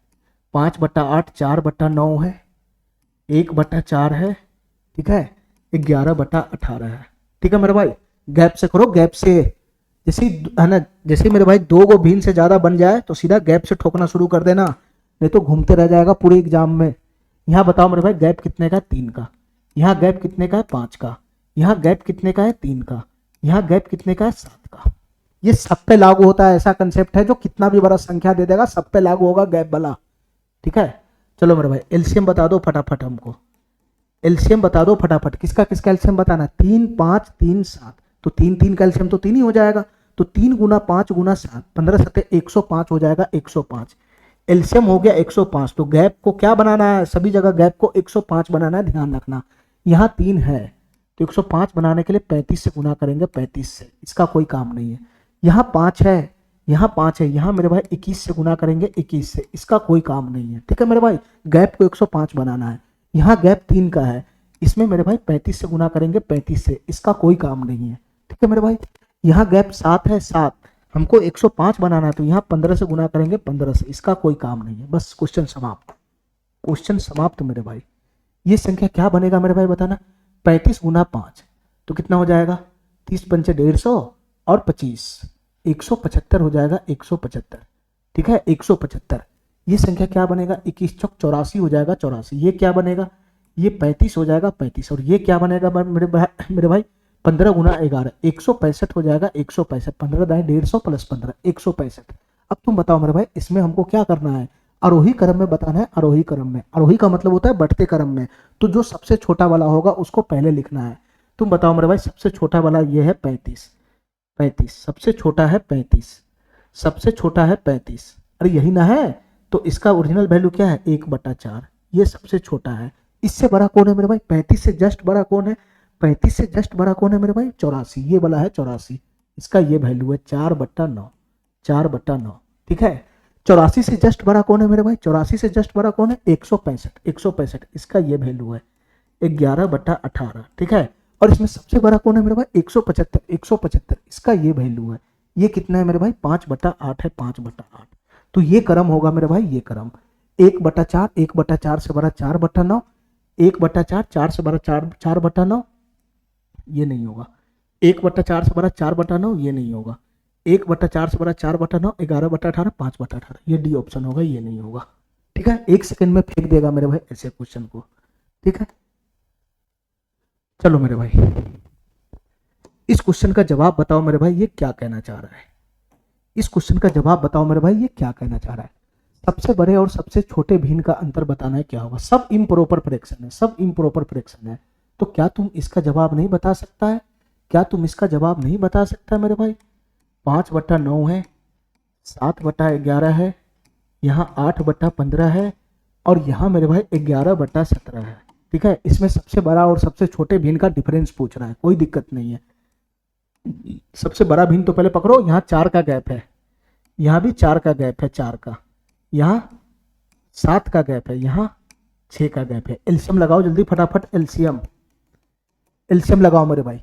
5/8 4/9 है, 1/4 है, ठीक है, 11/18 है। ठीक है मेरे भाई, गैप से करो, गैप से, जैसे है ना, जैसे मेरे भाई दो गो भिन्न से ज्यादा बन जाए तो सीधा गैप से ठोकना शुरू कर देना, नहीं तो घूमते रह जाएगा पूरे एग्जाम में। यहाँ बताओ मेरे भाई गैप कितने का है, 3 का। यहाँ गैप कितने का है, 5 का। यहाँ गैप कितने का है, 3 का। यहाँ गैप कितने का है, 7 का। ये सब पे लागू होता है, ऐसा कंसेप्ट है जो कितना भी बड़ा संख्या दे देगा सब पे लागू होगा गैप वाला। ठीक है, चलो मेरे भाई एलसीएम बता दो फटाफट हमको, एलसीएम बता दो फटाफट, किसका किसका एलसीएम बताना है। 3 5 3 7, तो 3 3 का एलसीएम तो 3 ही हो जाएगा, तो 3 गुना 5 गुना 7, 15 7 105 हो जाएगा, 105 एलसीएम हो गया 105। तो गैप को क्या बनाना है, सभी जगह गैप को 105 बनाना है, ध्यान रखना। यहाँ 3 है तो 105 बनाने के लिए 35 से गुना करेंगे, 35 से, इसका कोई काम नहीं है। यहाँ 5 है, यहाँ 5 है, यहाँ मेरे भाई 21 से गुना करेंगे, 21 से, इसका कोई काम नहीं है। ठीक है मेरे भाई, गैप को 105 बनाना है। यहाँ गैप 3 का है, इसमें मेरे भाई 35 से गुना करेंगे, 35 से, इसका कोई काम नहीं है। ठीक है मेरे भाई, यहाँ गैप 7 है, 7 हमको 105 बनाना है, तो यहाँ 15 से गुना करेंगे, 15 से, इसका कोई काम नहीं है। बस क्वेश्चन समाप्त, क्वेश्चन समाप्त मेरे भाई। ये संख्या क्या बनेगा मेरे भाई बताना, 35 गुना 5 तो कितना हो जाएगा, 30 पंचे 150 और 25, 175 हो जाएगा, 175। ठीक है, 175। ये संख्या क्या बनेगा, 21 चौक 84 हो जाएगा, 84। ये क्या बनेगा, ये 35 हो जाएगा, 35। और ये क्या बनेगा मेरे भाई 15 गुना 11, 165 हो जाएगा, 165, 15 दाएं 150 प्लस 15, 165। अब तुम बताओ मेरे भाई इसमें हमको क्या करना है, आरोही क्रम में बताना है, आरोही क्रम में। आरोही का मतलब होता है बढ़ते क्रम में, तो जो सबसे छोटा वाला होगा उसको पहले लिखना है। तुम बताओ मेरे भाई सबसे छोटा वाला ये है 35, 35 सबसे छोटा है, 35 सबसे छोटा है, 35। अरे यही ना है, तो इसका ओरिजिनल वैल्यू क्या है, 1/4, ये सबसे छोटा है। इससे बड़ा कौन है मेरे भाई, 35 से जस्ट बड़ा कौन है, 35 से जस्ट बड़ा कौन है मेरे भाई, 84, ये वाला है 84, इसका ये वैल्यू है 4/9, 4/9। ठीक है, 84 से जस्ट बड़ा कौन है मेरे भाई, 84 से जस्ट बड़ा कौन है, 165, 165, इसका ये वैल्यू है 11/18। ठीक है, और इसमें सबसे बड़ा कौन है मेरे भाई, 175, 175, इसका ये वैल्यू है, ये कितना है मेरे भाई, 5/8 है, 5/8। तो ये क्रम होगा मेरे भाई, ये क्रम 1/4, 1/4 से बड़ा 4/9, 1/4, 4 से बड़ा 4/9, ये नहीं होगा। 1/4 से बड़ा 4/9, ये नहीं होगा। 1/4 से बड़ा 4/9, 11/18, 5/18, ये डी ऑप्शन होगा, ये नहीं होगा। ठीक है, 1 सेकंड में फेंक देगा मेरे भाई ऐसे क्वेश्चन को। ठीक है, चलो मेरे भाई इस क्वेश्चन का जवाब बताओ मेरे भाई, ये क्या कहना चाह रहा है। इस क्वेश्चन का जवाब बताओ मेरे भाई, ये क्या कहना चाह रहा है। सबसे बड़े और सबसे छोटे भिन्न का अंतर बताना है, क्या होगा। सब इम्प्रॉपर फ्रैक्शन है, सब इम्प्रॉपर फ्रैक्शन है, तो क्या तुम इसका जवाब नहीं बता सकता है, क्या तुम इसका जवाब नहीं बता सकता मेरे भाई। 5/9 है, 7/11 है, यहाँ 8/15 है, और यहाँ मेरे भाई 11/17 है। ठीक है, इसमें सबसे बड़ा और सबसे छोटे भिन्न का डिफरेंस पूछ रहा है, कोई दिक्कत नहीं है। सबसे बड़ा भिन्न तो पहले पकड़ो, यहाँ 4 का गैप है, यहाँ भी 4 का गैप है, 4 का, यहाँ 7 का गैप है, यहाँ 6 का गैप है। एलसीएम लगाओ जल्दी फटाफट, एलसीएम, एलसीएम लगाओ मेरे भाई।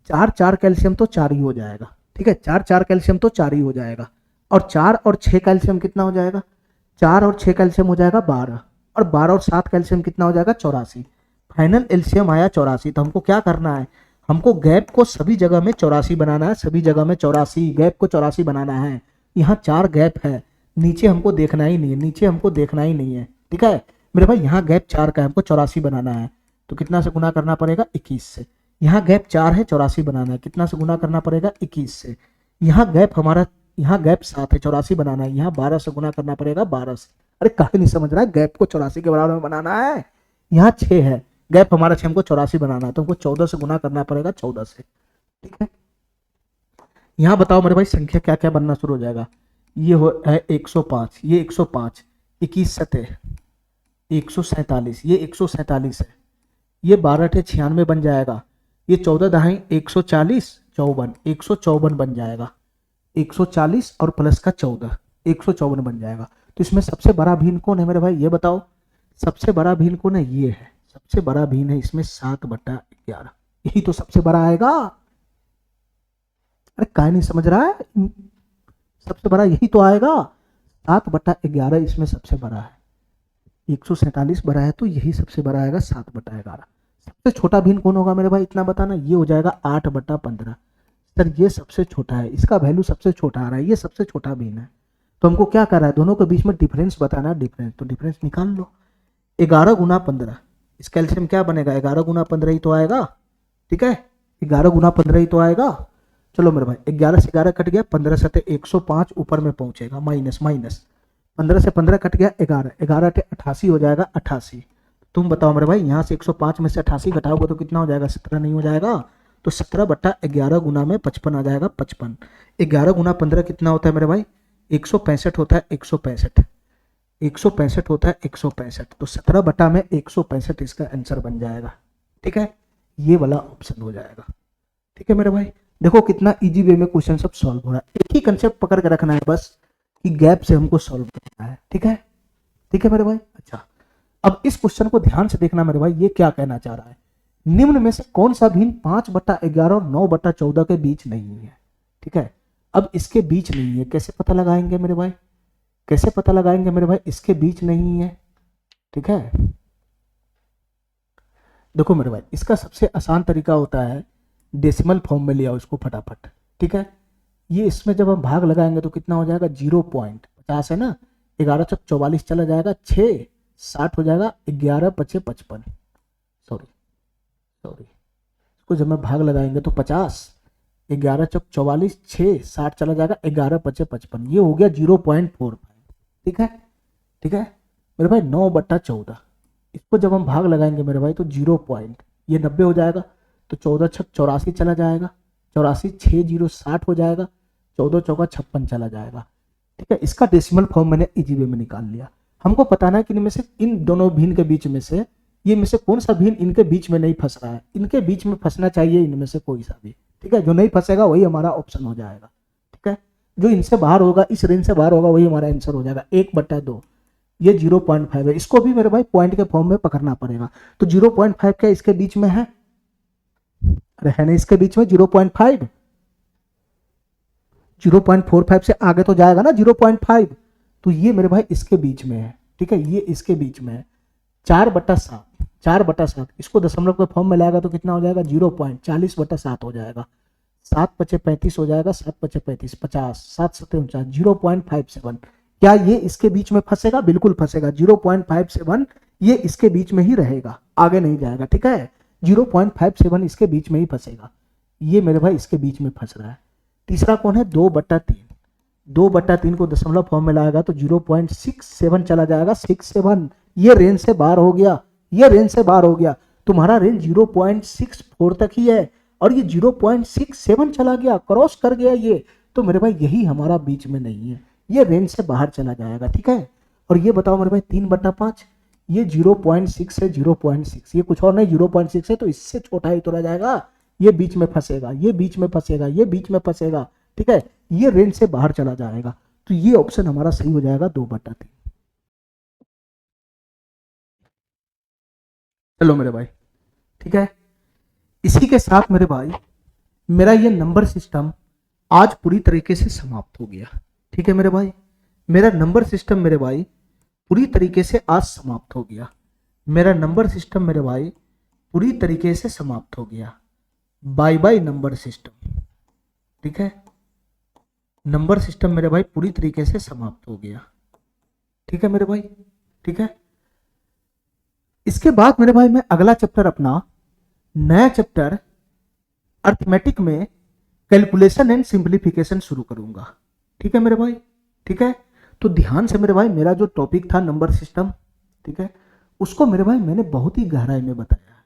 4 4 कैल्शियम तो 4 ही हो जाएगा। ठीक है, 4 4 कैल्शियम तो 4 ही हो जाएगा, और 4 और 6 कैल्शियम कितना हो जाएगा, 4 और 6 कैल्शियम हो जाएगा 12, और 12 और 7 कैल्शियम कितना हो जाएगा, 84। फाइनल एलसीएम आया 84। तो हमको क्या करना है, हमको गैप को सभी जगह में 84 बनाना है, सभी जगह में 84, गैप को 84 बनाना है। यहाँ 4 गैप है, नीचे हमको देखना ही नहीं है, नीचे हमको देखना ही नहीं है। ठीक है मेरे भाई, यहाँ गैप 4 का है, हमको 84 बनाना है, तो कितना से गुना करना पड़ेगा, 21 से। यहाँ गैप 4 है, 84 बनाना है, कितना से गुना करना पड़ेगा, 21 से। यहाँ गैप हमारा, यहाँ गैप 7 है, 84 बनाना है, यहाँ 12 से गुना करना पड़ेगा, 12 से। अरे काहे नहीं समझ रहा है, गैप को 84 के बराबर में बनाना है। यहाँ 6 है, गैप हमारा 6, हमको 84 बनाना है, तो हमको 14 से गुना करना पड़ेगा, 14 से। ठीक है, यहाँ बताओ मेरे भाई संख्या क्या क्या बनना शुरू हो जाएगा। ये हो है 105, ये 105, 21 7 147, ये 147 है, ये 12 96 बन जाएगा, ये 14 दहाई 140, 54, 154 बन जाएगा। 140 और प्लस का 14, 154 बन जाएगा। तो इसमें सबसे बड़ा भिन्न कौन है मेरे भाई, ये बताओ। सबसे बड़ा भिन्न कौन है, ये है सबसे बड़ा भिन्न है इसमें 7/11, यही तो सबसे बड़ा आएगा। अरे काय नहीं समझ रहा है, सबसे बड़ा यही तो आएगा। 7/11 इसमें सबसे बड़ा है, 147 बड़ा है तो यही सबसे बड़ा आएगा 7/11। सबसे छोटा भिन्न कौन होगा मेरे भाई, इतना बताना, ये हो जाएगा 8/15। सर ये सबसे छोटा है, इसका वैल्यू सबसे छोटा आ रहा है, ये सबसे छोटा भिन्न है। तो हमको क्या कर रहा है, दोनों के बीच में डिफरेंस बताना है, डिफरेंस, तो डिफरेंस निकाल लो। 11 गुना 15, इसका एलसीएम क्या बनेगा, 11 गुना 15 ही तो आएगा। ठीक है, 11 गुना 15 ही तो आएगा। चलो मेरे भाई 11 से 11 कट गया, 15 से 105 ऊपर में पहुंचेगा, माइनस माइनस 15 से 15 कट गया, 11, 11 से 88 हो जाएगा, 88। तुम बताओ मेरे भाई, यहाँ से 105 में से 88 घटाओगे तो कितना हो जाएगा, 17 नहीं हो जाएगा। तो 17/11 गुना में 55 आ जाएगा, 55। 11 गुना 15 कितना होता है मेरे भाई, 165 होता है, 165, 165 होता है, 165। तो 17 में 165 इसका आंसर बन जाएगा। ठीक है, ये वाला ऑप्शन हो जाएगा। ठीक है मेरे भाई, देखो कितना इजी वे में क्वेश्चन सब सॉल्व हो रहा है। एक ही कंसेप्ट पकड़ के रखना है बस, कि गैप से हमको सॉल्व करना है। ठीक है, ठीक है मेरे भाई। अच्छा, अब इस क्वेश्चन को ध्यान से देखना मेरे भाई, ये क्या कहना चाह रहा है, निम्न में से कौन सा भिन्न 5/11 और 9/14 के बीच नहीं है। ठीक है, अब इसके बीच नहीं है, कैसे पता लगाएंगे मेरे भाई, कैसे पता लगाएंगे मेरे भाई, इसके बीच नहीं है। ठीक है, देखो मेरे भाई, इसका सबसे आसान तरीका होता है डेसिमल फॉर्म में ले आओ इसको फटाफट। ठीक है, ये इसमें जब हम भाग लगाएंगे तो कितना हो जाएगा, 0.50 है ना, 11 चौक 44 चला जाएगा, 6 60 हो जाएगा, 11 पचे 55, सॉरी इसको जब मैं भाग लगाएंगे तो 50, 11 चौक 44, 6 60 चला जाएगा, 11 पचे 55, ये हो गया 0.45। ठीक है, ठीक है मेरे भाई, 9/14, इसको जब हम भाग लगाएंगे मेरे भाई तो 0. ये 90 हो जाएगा, तो 14 छक 84 चला जाएगा, 84 6 0 60 हो जाएगा, 14 चौका 56 चला जाएगा। ठीक है, इसका डेसिमल फॉर्म मैंने इजी वे में निकाल लिया। हमको पता है कि इनमें से, इन दोनों भिन्न के बीच में से, ये में से कौन सा भिन्न इनके बीच में नहीं फंस रहा है, इनके बीच में फंसना चाहिए इनमें से कोई सा भी। ठीक है, जो नहीं फंसेगा वही हमारा ऑप्शन हो जाएगा। ठीक है, जो इनसे बाहर होगा, इस रेंज से बाहर होगा, वही हमारा आंसर हो जाएगा। 1/2, ये 0.5 है, इसको भी मेरे भाई पॉइंट के फॉर्म में पकड़ना पड़ेगा। तो 0.5 क्या इसके बीच में है, अरे है ना इसके बीच में 0.5, 0.45 से आगे तो जाएगा ना 0.5, तो ये मेरे भाई इसके बीच में है। ठीक है, ये इसके बीच में है। 4/7, 4/7 इसको दशमलव के फॉर्म में लाएगा तो कितना हो जाएगा, 0.40/7 हो जाएगा, 7 पचे 35 हो जाएगा, 7 पचे 35 50, 7 सत्ते 49, 0.57। क्या ये इसके बीच में फंसेगा, बिल्कुल फंसेगा, 0.57 ये इसके बीच में ही रहेगा, आगे नहीं जाएगा। ठीक है, 0.57 इसके बीच में ही फंसेगा, ये मेरे भाई इसके बीच में फंस रहा है। तीसरा कौन है, 2/3, 2/3 को दशमलव फॉर्म में लाएगा तो 0.67 चला जाएगा, 67, ये रेंज से बाहर हो गया, ये रेंज से बाहर हो गया। तुम्हारा रेंज 0.64 तक ही है और ये 0.67 चला गया, क्रॉस कर गया ये, तो मेरे भाई यही हमारा बीच में नहीं है, ये रेंज से बाहर चला जाएगा। ठीक है, और ये बताओ मेरे भाई 3/5, ये 0.6 है, 0.6 ये कुछ और नहीं, 0.6 है, तो इससे छोटा ही तो रह जाएगा, ये बीच में फंसेगा, ये बीच में फंसेगा, ये बीच में फंसेगा। ठीक है, ये रेंज से बाहर चला जाएगा, तो ये ऑप्शन हमारा सही हो जाएगा, 2/3। चलो मेरे भाई, ठीक है, इसी के साथ मेरे भाई मेरा ये नंबर सिस्टम आज पूरी तरीके से समाप्त हो गया। ठीक है मेरे भाई, मेरा नंबर सिस्टम मेरे भाई पूरी तरीके से आज समाप्त हो गया, मेरा नंबर सिस्टम मेरे भाई पूरी तरीके से समाप्त हो गया। Bye bye number system. ठीक है, नंबर सिस्टम मेरे भाई पूरी तरीके से समाप्त हो गया। ठीक है मेरे भाई, ठीक है, इसके बाद मेरे भाई मैं अगला चैप्टर, अपना नया चैप्टर अर्थमेटिक में कैलकुलेशन एंड सिंप्लीफिकेशन शुरू करूंगा। ठीक है मेरे भाई, ठीक है, तो ध्यान से मेरे भाई, मेरा जो टॉपिक था नंबर सिस्टम, ठीक है, उसको मेरे भाई मैंने बहुत ही गहराई में बताया है।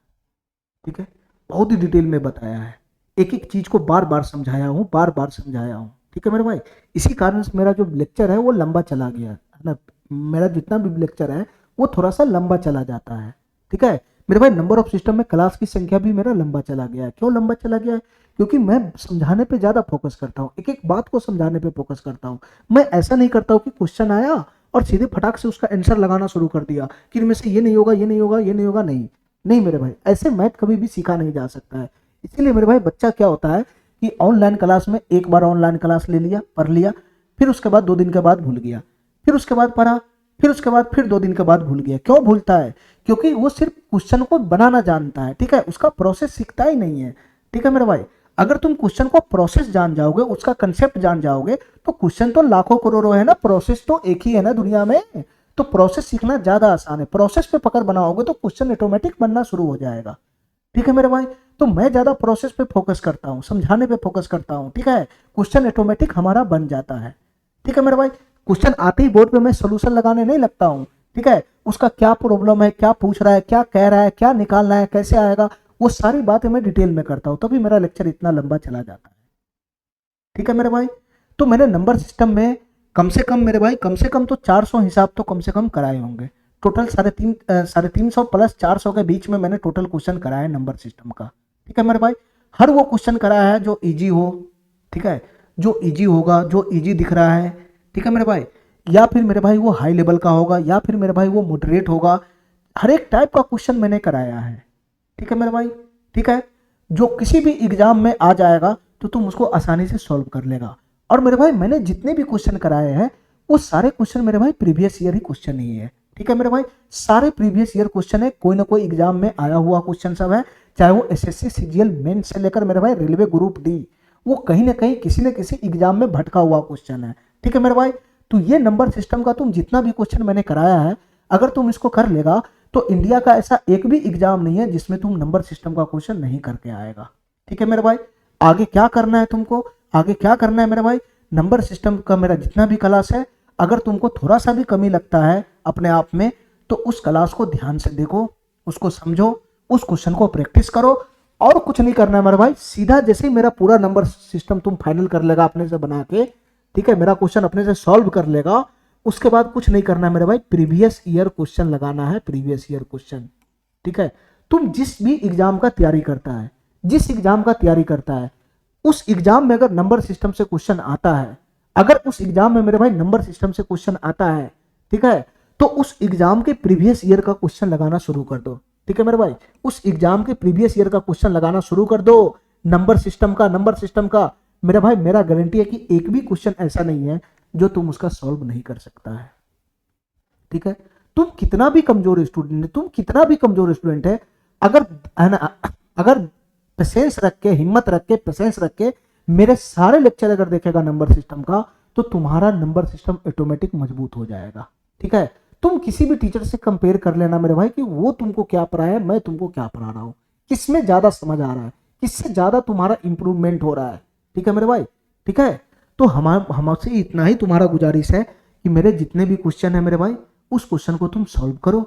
ठीक है, बहुत ही डिटेल में बताया है, एक एक चीज को बार बार समझाया हूँ, बार बार समझाया हूँ। ठीक है मेरे भाई, इसी कारण से मेरा जो लेक्चर है वो लंबा चला गया है ना, मेरा जितना भी लेक्चर है वो थोड़ा सा लंबा चला जाता है। ठीक है, मेरे भाई नंबर ऑफ सिस्टम में क्लास की संख्या भी मेरा लंबा चला गया है। क्यों लंबा चला गया है? क्योंकि मैं समझाने पे ज्यादा फोकस करता हूँ, एक एक बात को समझाने पे फोकस करता हूँ। मैं ऐसा नहीं करता हूँ कि क्वेश्चन आया और सीधे फटाक से उसका आंसर लगाना शुरू कर दिया कि इनमें से ये नहीं होगा, ये नहीं होगा, ये नहीं होगा। नहीं नहीं मेरे भाई, ऐसे मैथ कभी भी सीखा नहीं जा सकता है। इसीलिए मेरे भाई बच्चा क्या होता है कि ऑनलाइन क्लास में एक बार ऑनलाइन क्लास ले लिया, पढ़ लिया, फिर उसके बाद 2 दिन के बाद भूल गया, फिर उसके बाद पढ़ा, फिर उसके बाद फिर 2 दिन के बाद भूल गया। क्यों भूलता है? क्योंकि वो सिर्फ क्वेश्चन को बनाना जानता है, ठीक है, उसका प्रोसेस सीखता ही नहीं है। ठीक है मेरे भाई, अगर तुम क्वेश्चन को प्रोसेस जान जाओगे, उसका कंसेप्ट जान जाओगे, तो क्वेश्चन तो लाखों करोड़ों है ना, प्रोसेस तो एक ही है ना दुनिया में। तो प्रोसेस सीखना ज्यादा आसान है। प्रोसेस पे पकड़ बनाओगे तो क्वेश्चन ऑटोमेटिक बनना शुरू हो जाएगा। ठीक है मेरे भाई, तो मैं ज्यादा प्रोसेस पे फोकस करता हूँ, समझाने पे फोकस करता हूँ। ठीक है, क्वेश्चन ऑटोमेटिक हमारा बन जाता है। ठीक है मेरे भाई, क्वेश्चन आते ही बोर्ड पे मैं सोल्यूशन लगाने नहीं लगता हूँ। ठीक है, उसका क्या प्रॉब्लम है, क्या पूछ रहा है, क्या कह रहा है, क्या निकालना है, कैसे आएगा, वो सारी बातें मैं डिटेल में करता हूँ, तभी मेरा लेक्चर इतना लंबा चला जाता है। ठीक है मेरे भाई, तो मैंने नंबर सिस्टम में कम से कम मेरे भाई, कम से कम तो 400 हिसाब तो कम से कम कराए होंगे। टोटल 350 प्लस 400 के बीच में मैंने टोटल क्वेश्चन कराया है नंबर सिस्टम का। ठीक है मेरे भाई, हर वो क्वेश्चन कराया है जो इजी हो। ठीक है, जो इजी होगा, जो इजी दिख रहा है। ठीक है मेरे भाई, या फिर मेरे भाई वो हाई लेवल का होगा, या फिर मेरे भाई वो मॉडरेट होगा। हर एक टाइप का क्वेश्चन मैंने कराया है। ठीक है मेरे भाई, ठीक है, जो किसी भी एग्जाम में आ जाएगा तो तुम उसको आसानी से सॉल्व कर लेगा। और मेरे भाई मैंने जितने भी क्वेश्चन कराए हैं वो सारे क्वेश्चन मेरे भाई प्रीवियस ईयर ही क्वेश्चन ही है। ठीक है मेरे भाई, सारे प्रीवियस ईयर क्वेश्चन है, कोई ना कोई एग्जाम में आया हुआ क्वेश्चन सब है, चाहे वो एसएससी सीजीएल मेन से लेकर मेरे भाई रेलवे ग्रुप डी, वो कहीं ना कहीं किसी न किसी एग्जाम में भटका हुआ क्वेश्चन है। ठीक है मेरे भाई, तो ये नंबर सिस्टम का तुम जितना भी क्वेश्चन मैंने कराया है, अगर तुम इसको कर लेगा तो इंडिया का ऐसा एक भी एग्जाम नहीं है जिसमें तुम नंबर सिस्टम का क्वेश्चन नहीं करके आएगा। ठीक है मेरे भाई, आगे क्या करना है तुमको, आगे क्या करना है मेरे भाई, नंबर सिस्टम का मेरा जितना भी क्लास है, अगर तुमको थोड़ा सा भी कमी लगता है अपने आप में, तो उस क्लास को ध्यान से देखो, उसको समझो, उस क्वेश्चन को प्रैक्टिस करो, और कुछ नहीं करना है मेरे भाई। सीधा जैसे ही मेरा पूरा नंबर सिस्टम तुम फाइनल कर लेगा अपने से बना के, ठीक है, मेरा क्वेश्चन अपने से सॉल्व कर लेगा, उसके बाद कुछ नहीं करना है मेरे भाई, प्रीवियस ईयर क्वेश्चन लगाना है, प्रीवियस ईयर क्वेश्चन। ठीक है, तुम जिस भी एग्जाम का तैयारी करता है, जिस एग्जाम का तैयारी करता है, उस एग्जाम में अगर नंबर सिस्टम से क्वेश्चन आता है, अगर उस एग्जाम में मेरे भाई नंबर सिस्टम से क्वेश्चन आता है, ठीक है, तो उस एग्जाम के प्रीवियस ईयर का क्वेश्चन लगाना शुरू कर दो। ठीक है मेरे भाई, उस एग्जाम के प्रीवियस ईयर का क्वेश्चन लगाना शुरू कर दो, नंबर सिस्टम का, नंबर सिस्टम का। मेरा भाई मेरा गारंटी है कि एक भी क्वेश्चन ऐसा नहीं है जो तुम उसका सॉल्व नहीं कर सकता है। ठीक है, तुम कितना भी कमजोर स्टूडेंट है, तुम कितना भी कमजोर स्टूडेंट है, अगर है ना, अगर पेशेंस रख के, हिम्मत रख के, पेशेंस रख के मेरे सारे लेक्चर अगर देखेगा नंबर सिस्टम का, तो तुम्हारा नंबर सिस्टम ऑटोमेटिक मजबूत हो जाएगा। ठीक है, तुम किसी भी टीचर से कंपेयर कर लेना मेरे भाई कि वो तुमको क्या पढ़ाया है, मैं तुमको क्या पढ़ा रहा हूँ, किसमें ज्यादा समझ आ रहा है, किससे ज्यादा तुम्हारा इंप्रूवमेंट हो रहा है। ठीक है मेरे भाई, ठीक है, तो हमसे इतना ही तुम्हारा गुजारिश है कि मेरे जितने भी क्वेश्चन है मेरे भाई, उस क्वेश्चन को तुम सॉल्व करो।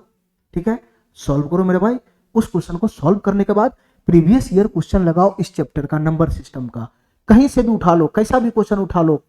ठीक है, सॉल्व करो मेरे भाई, उस क्वेश्चन को सॉल्व करने के बाद प्रीवियस ईयर क्वेश्चन लगाओ इस चैप्टर का, नंबर सिस्टम का, कहीं से भी उठा लो, कैसा भी क्वेश्चन उठा लो,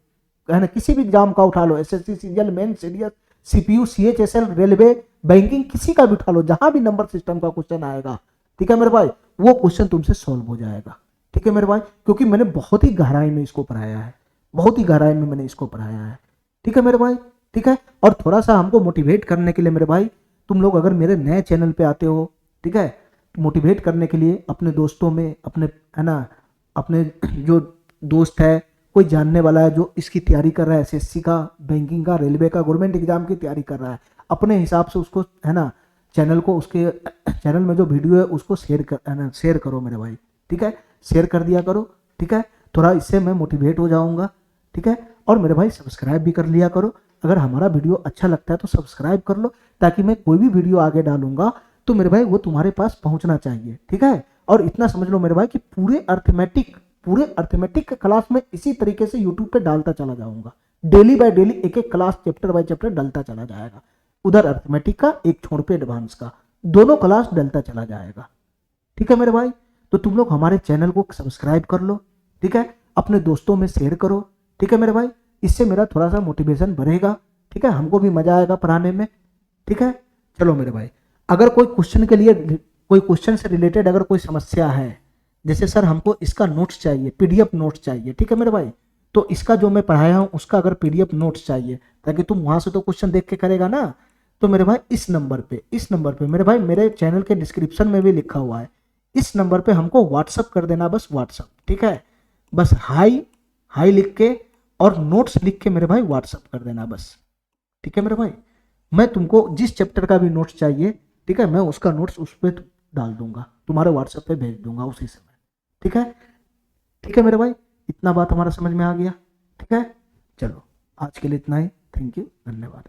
है ना, किसी भी एग्जाम का उठा लो, SSC CGL main CDS CPU CHSL railway banking, किसी का भी उठा लो, जहां भी नंबर सिस्टम का क्वेश्चन आएगा, ठीक है मेरे भाई, वो क्वेश्चन तुमसे सॉल्व हो जाएगा। ठीक है मेरे भाई, क्योंकि मैंने बहुत ही गहराई में इसको पढ़ाया है, बहुत ही गहराई में मैंने इसको पढ़ाया है। ठीक है मेरे भाई, ठीक है, और थोड़ा सा हमको मोटिवेट करने के लिए मेरे भाई, तुम लोग अगर मेरे नए चैनल पे आते हो, ठीक है, मोटिवेट करने के लिए अपने दोस्तों में, अपने, है ना, अपने जो दोस्त है, कोई जानने वाला है जो इसकी तैयारी कर रहा है, एसएससी का, बैंकिंग का, रेलवे का, गवर्नमेंट एग्जाम की तैयारी कर रहा है, अपने हिसाब से उसको, है ना, चैनल को, उसके चैनल में जो वीडियो है उसको शेयर कर, है ना, शेयर करो मेरे भाई। ठीक है, शेयर कर दिया करो। ठीक है, थोड़ा इससे मैं मोटिवेट हो जाऊंगा। ठीक है, और मेरे भाई सब्सक्राइब भी कर लिया करो, अगर हमारा वीडियो अच्छा लगता है तो सब्सक्राइब कर लो, ताकि मैं कोई भी वीडियो आगे डालूंगा तो मेरे भाई वो तुम्हारे पास पहुंचना चाहिए। ठीक है, और इतना समझ लो मेरे भाई कि पूरे अर्थमेटिक के क्लास में इसी तरीके से यूट्यूब पे डालता चला जाऊंगा, डेली बाय डेली एक एक क्लास चैप्टर बाय चैप्टर डालता चला जाएगा, उधर अर्थमेटिक का एक छोड़ पे एडवांस का, दोनों क्लास डलता चला जाएगा। ठीक है मेरे भाई, तो तुम लोग हमारे चैनल को सब्सक्राइब कर लो। ठीक है, अपने दोस्तों में शेयर करो। ठीक है मेरे भाई, इससे मेरा थोड़ा सा मोटिवेशन बढ़ेगा। ठीक है, हमको भी मजा आएगा पढ़ाने में। ठीक है, चलो मेरे भाई, अगर कोई क्वेश्चन के लिए कोई क्वेश्चन से रिलेटेड अगर कोई समस्या है, जैसे सर हमको इसका नोट्स चाहिए, पीडीएफ नोट्स चाहिए, ठीक है मेरे भाई, तो इसका जो मैं पढ़ाया हूँ उसका अगर पीडीएफ नोट्स चाहिए, ताकि तुम वहां से तो क्वेश्चन देख के करेगा ना, तो मेरे भाई इस नंबर पे मेरे भाई मेरे चैनल के डिस्क्रिप्शन में भी लिखा हुआ है, इस नंबर पे हमको व्हाट्सअप कर देना, बस व्हाट्सअप, ठीक है, बस हाई हाई लिख के और नोट्स लिख के मेरे भाई व्हाट्सअप कर देना बस, ठीक है मेरे भाई। मैं तुमको जिस चैप्टर का भी नोट्स चाहिए, ठीक है, मैं उसका नोट्स उस पर डाल दूंगा, तुम्हारे व्हाट्सएप पे भेज दूंगा उसी समय, ठीक है। ठीक है मेरे भाई, इतना बात हमारा समझ में आ गया, ठीक है। चलो आज के लिए इतना ही, थैंक यू, धन्यवाद।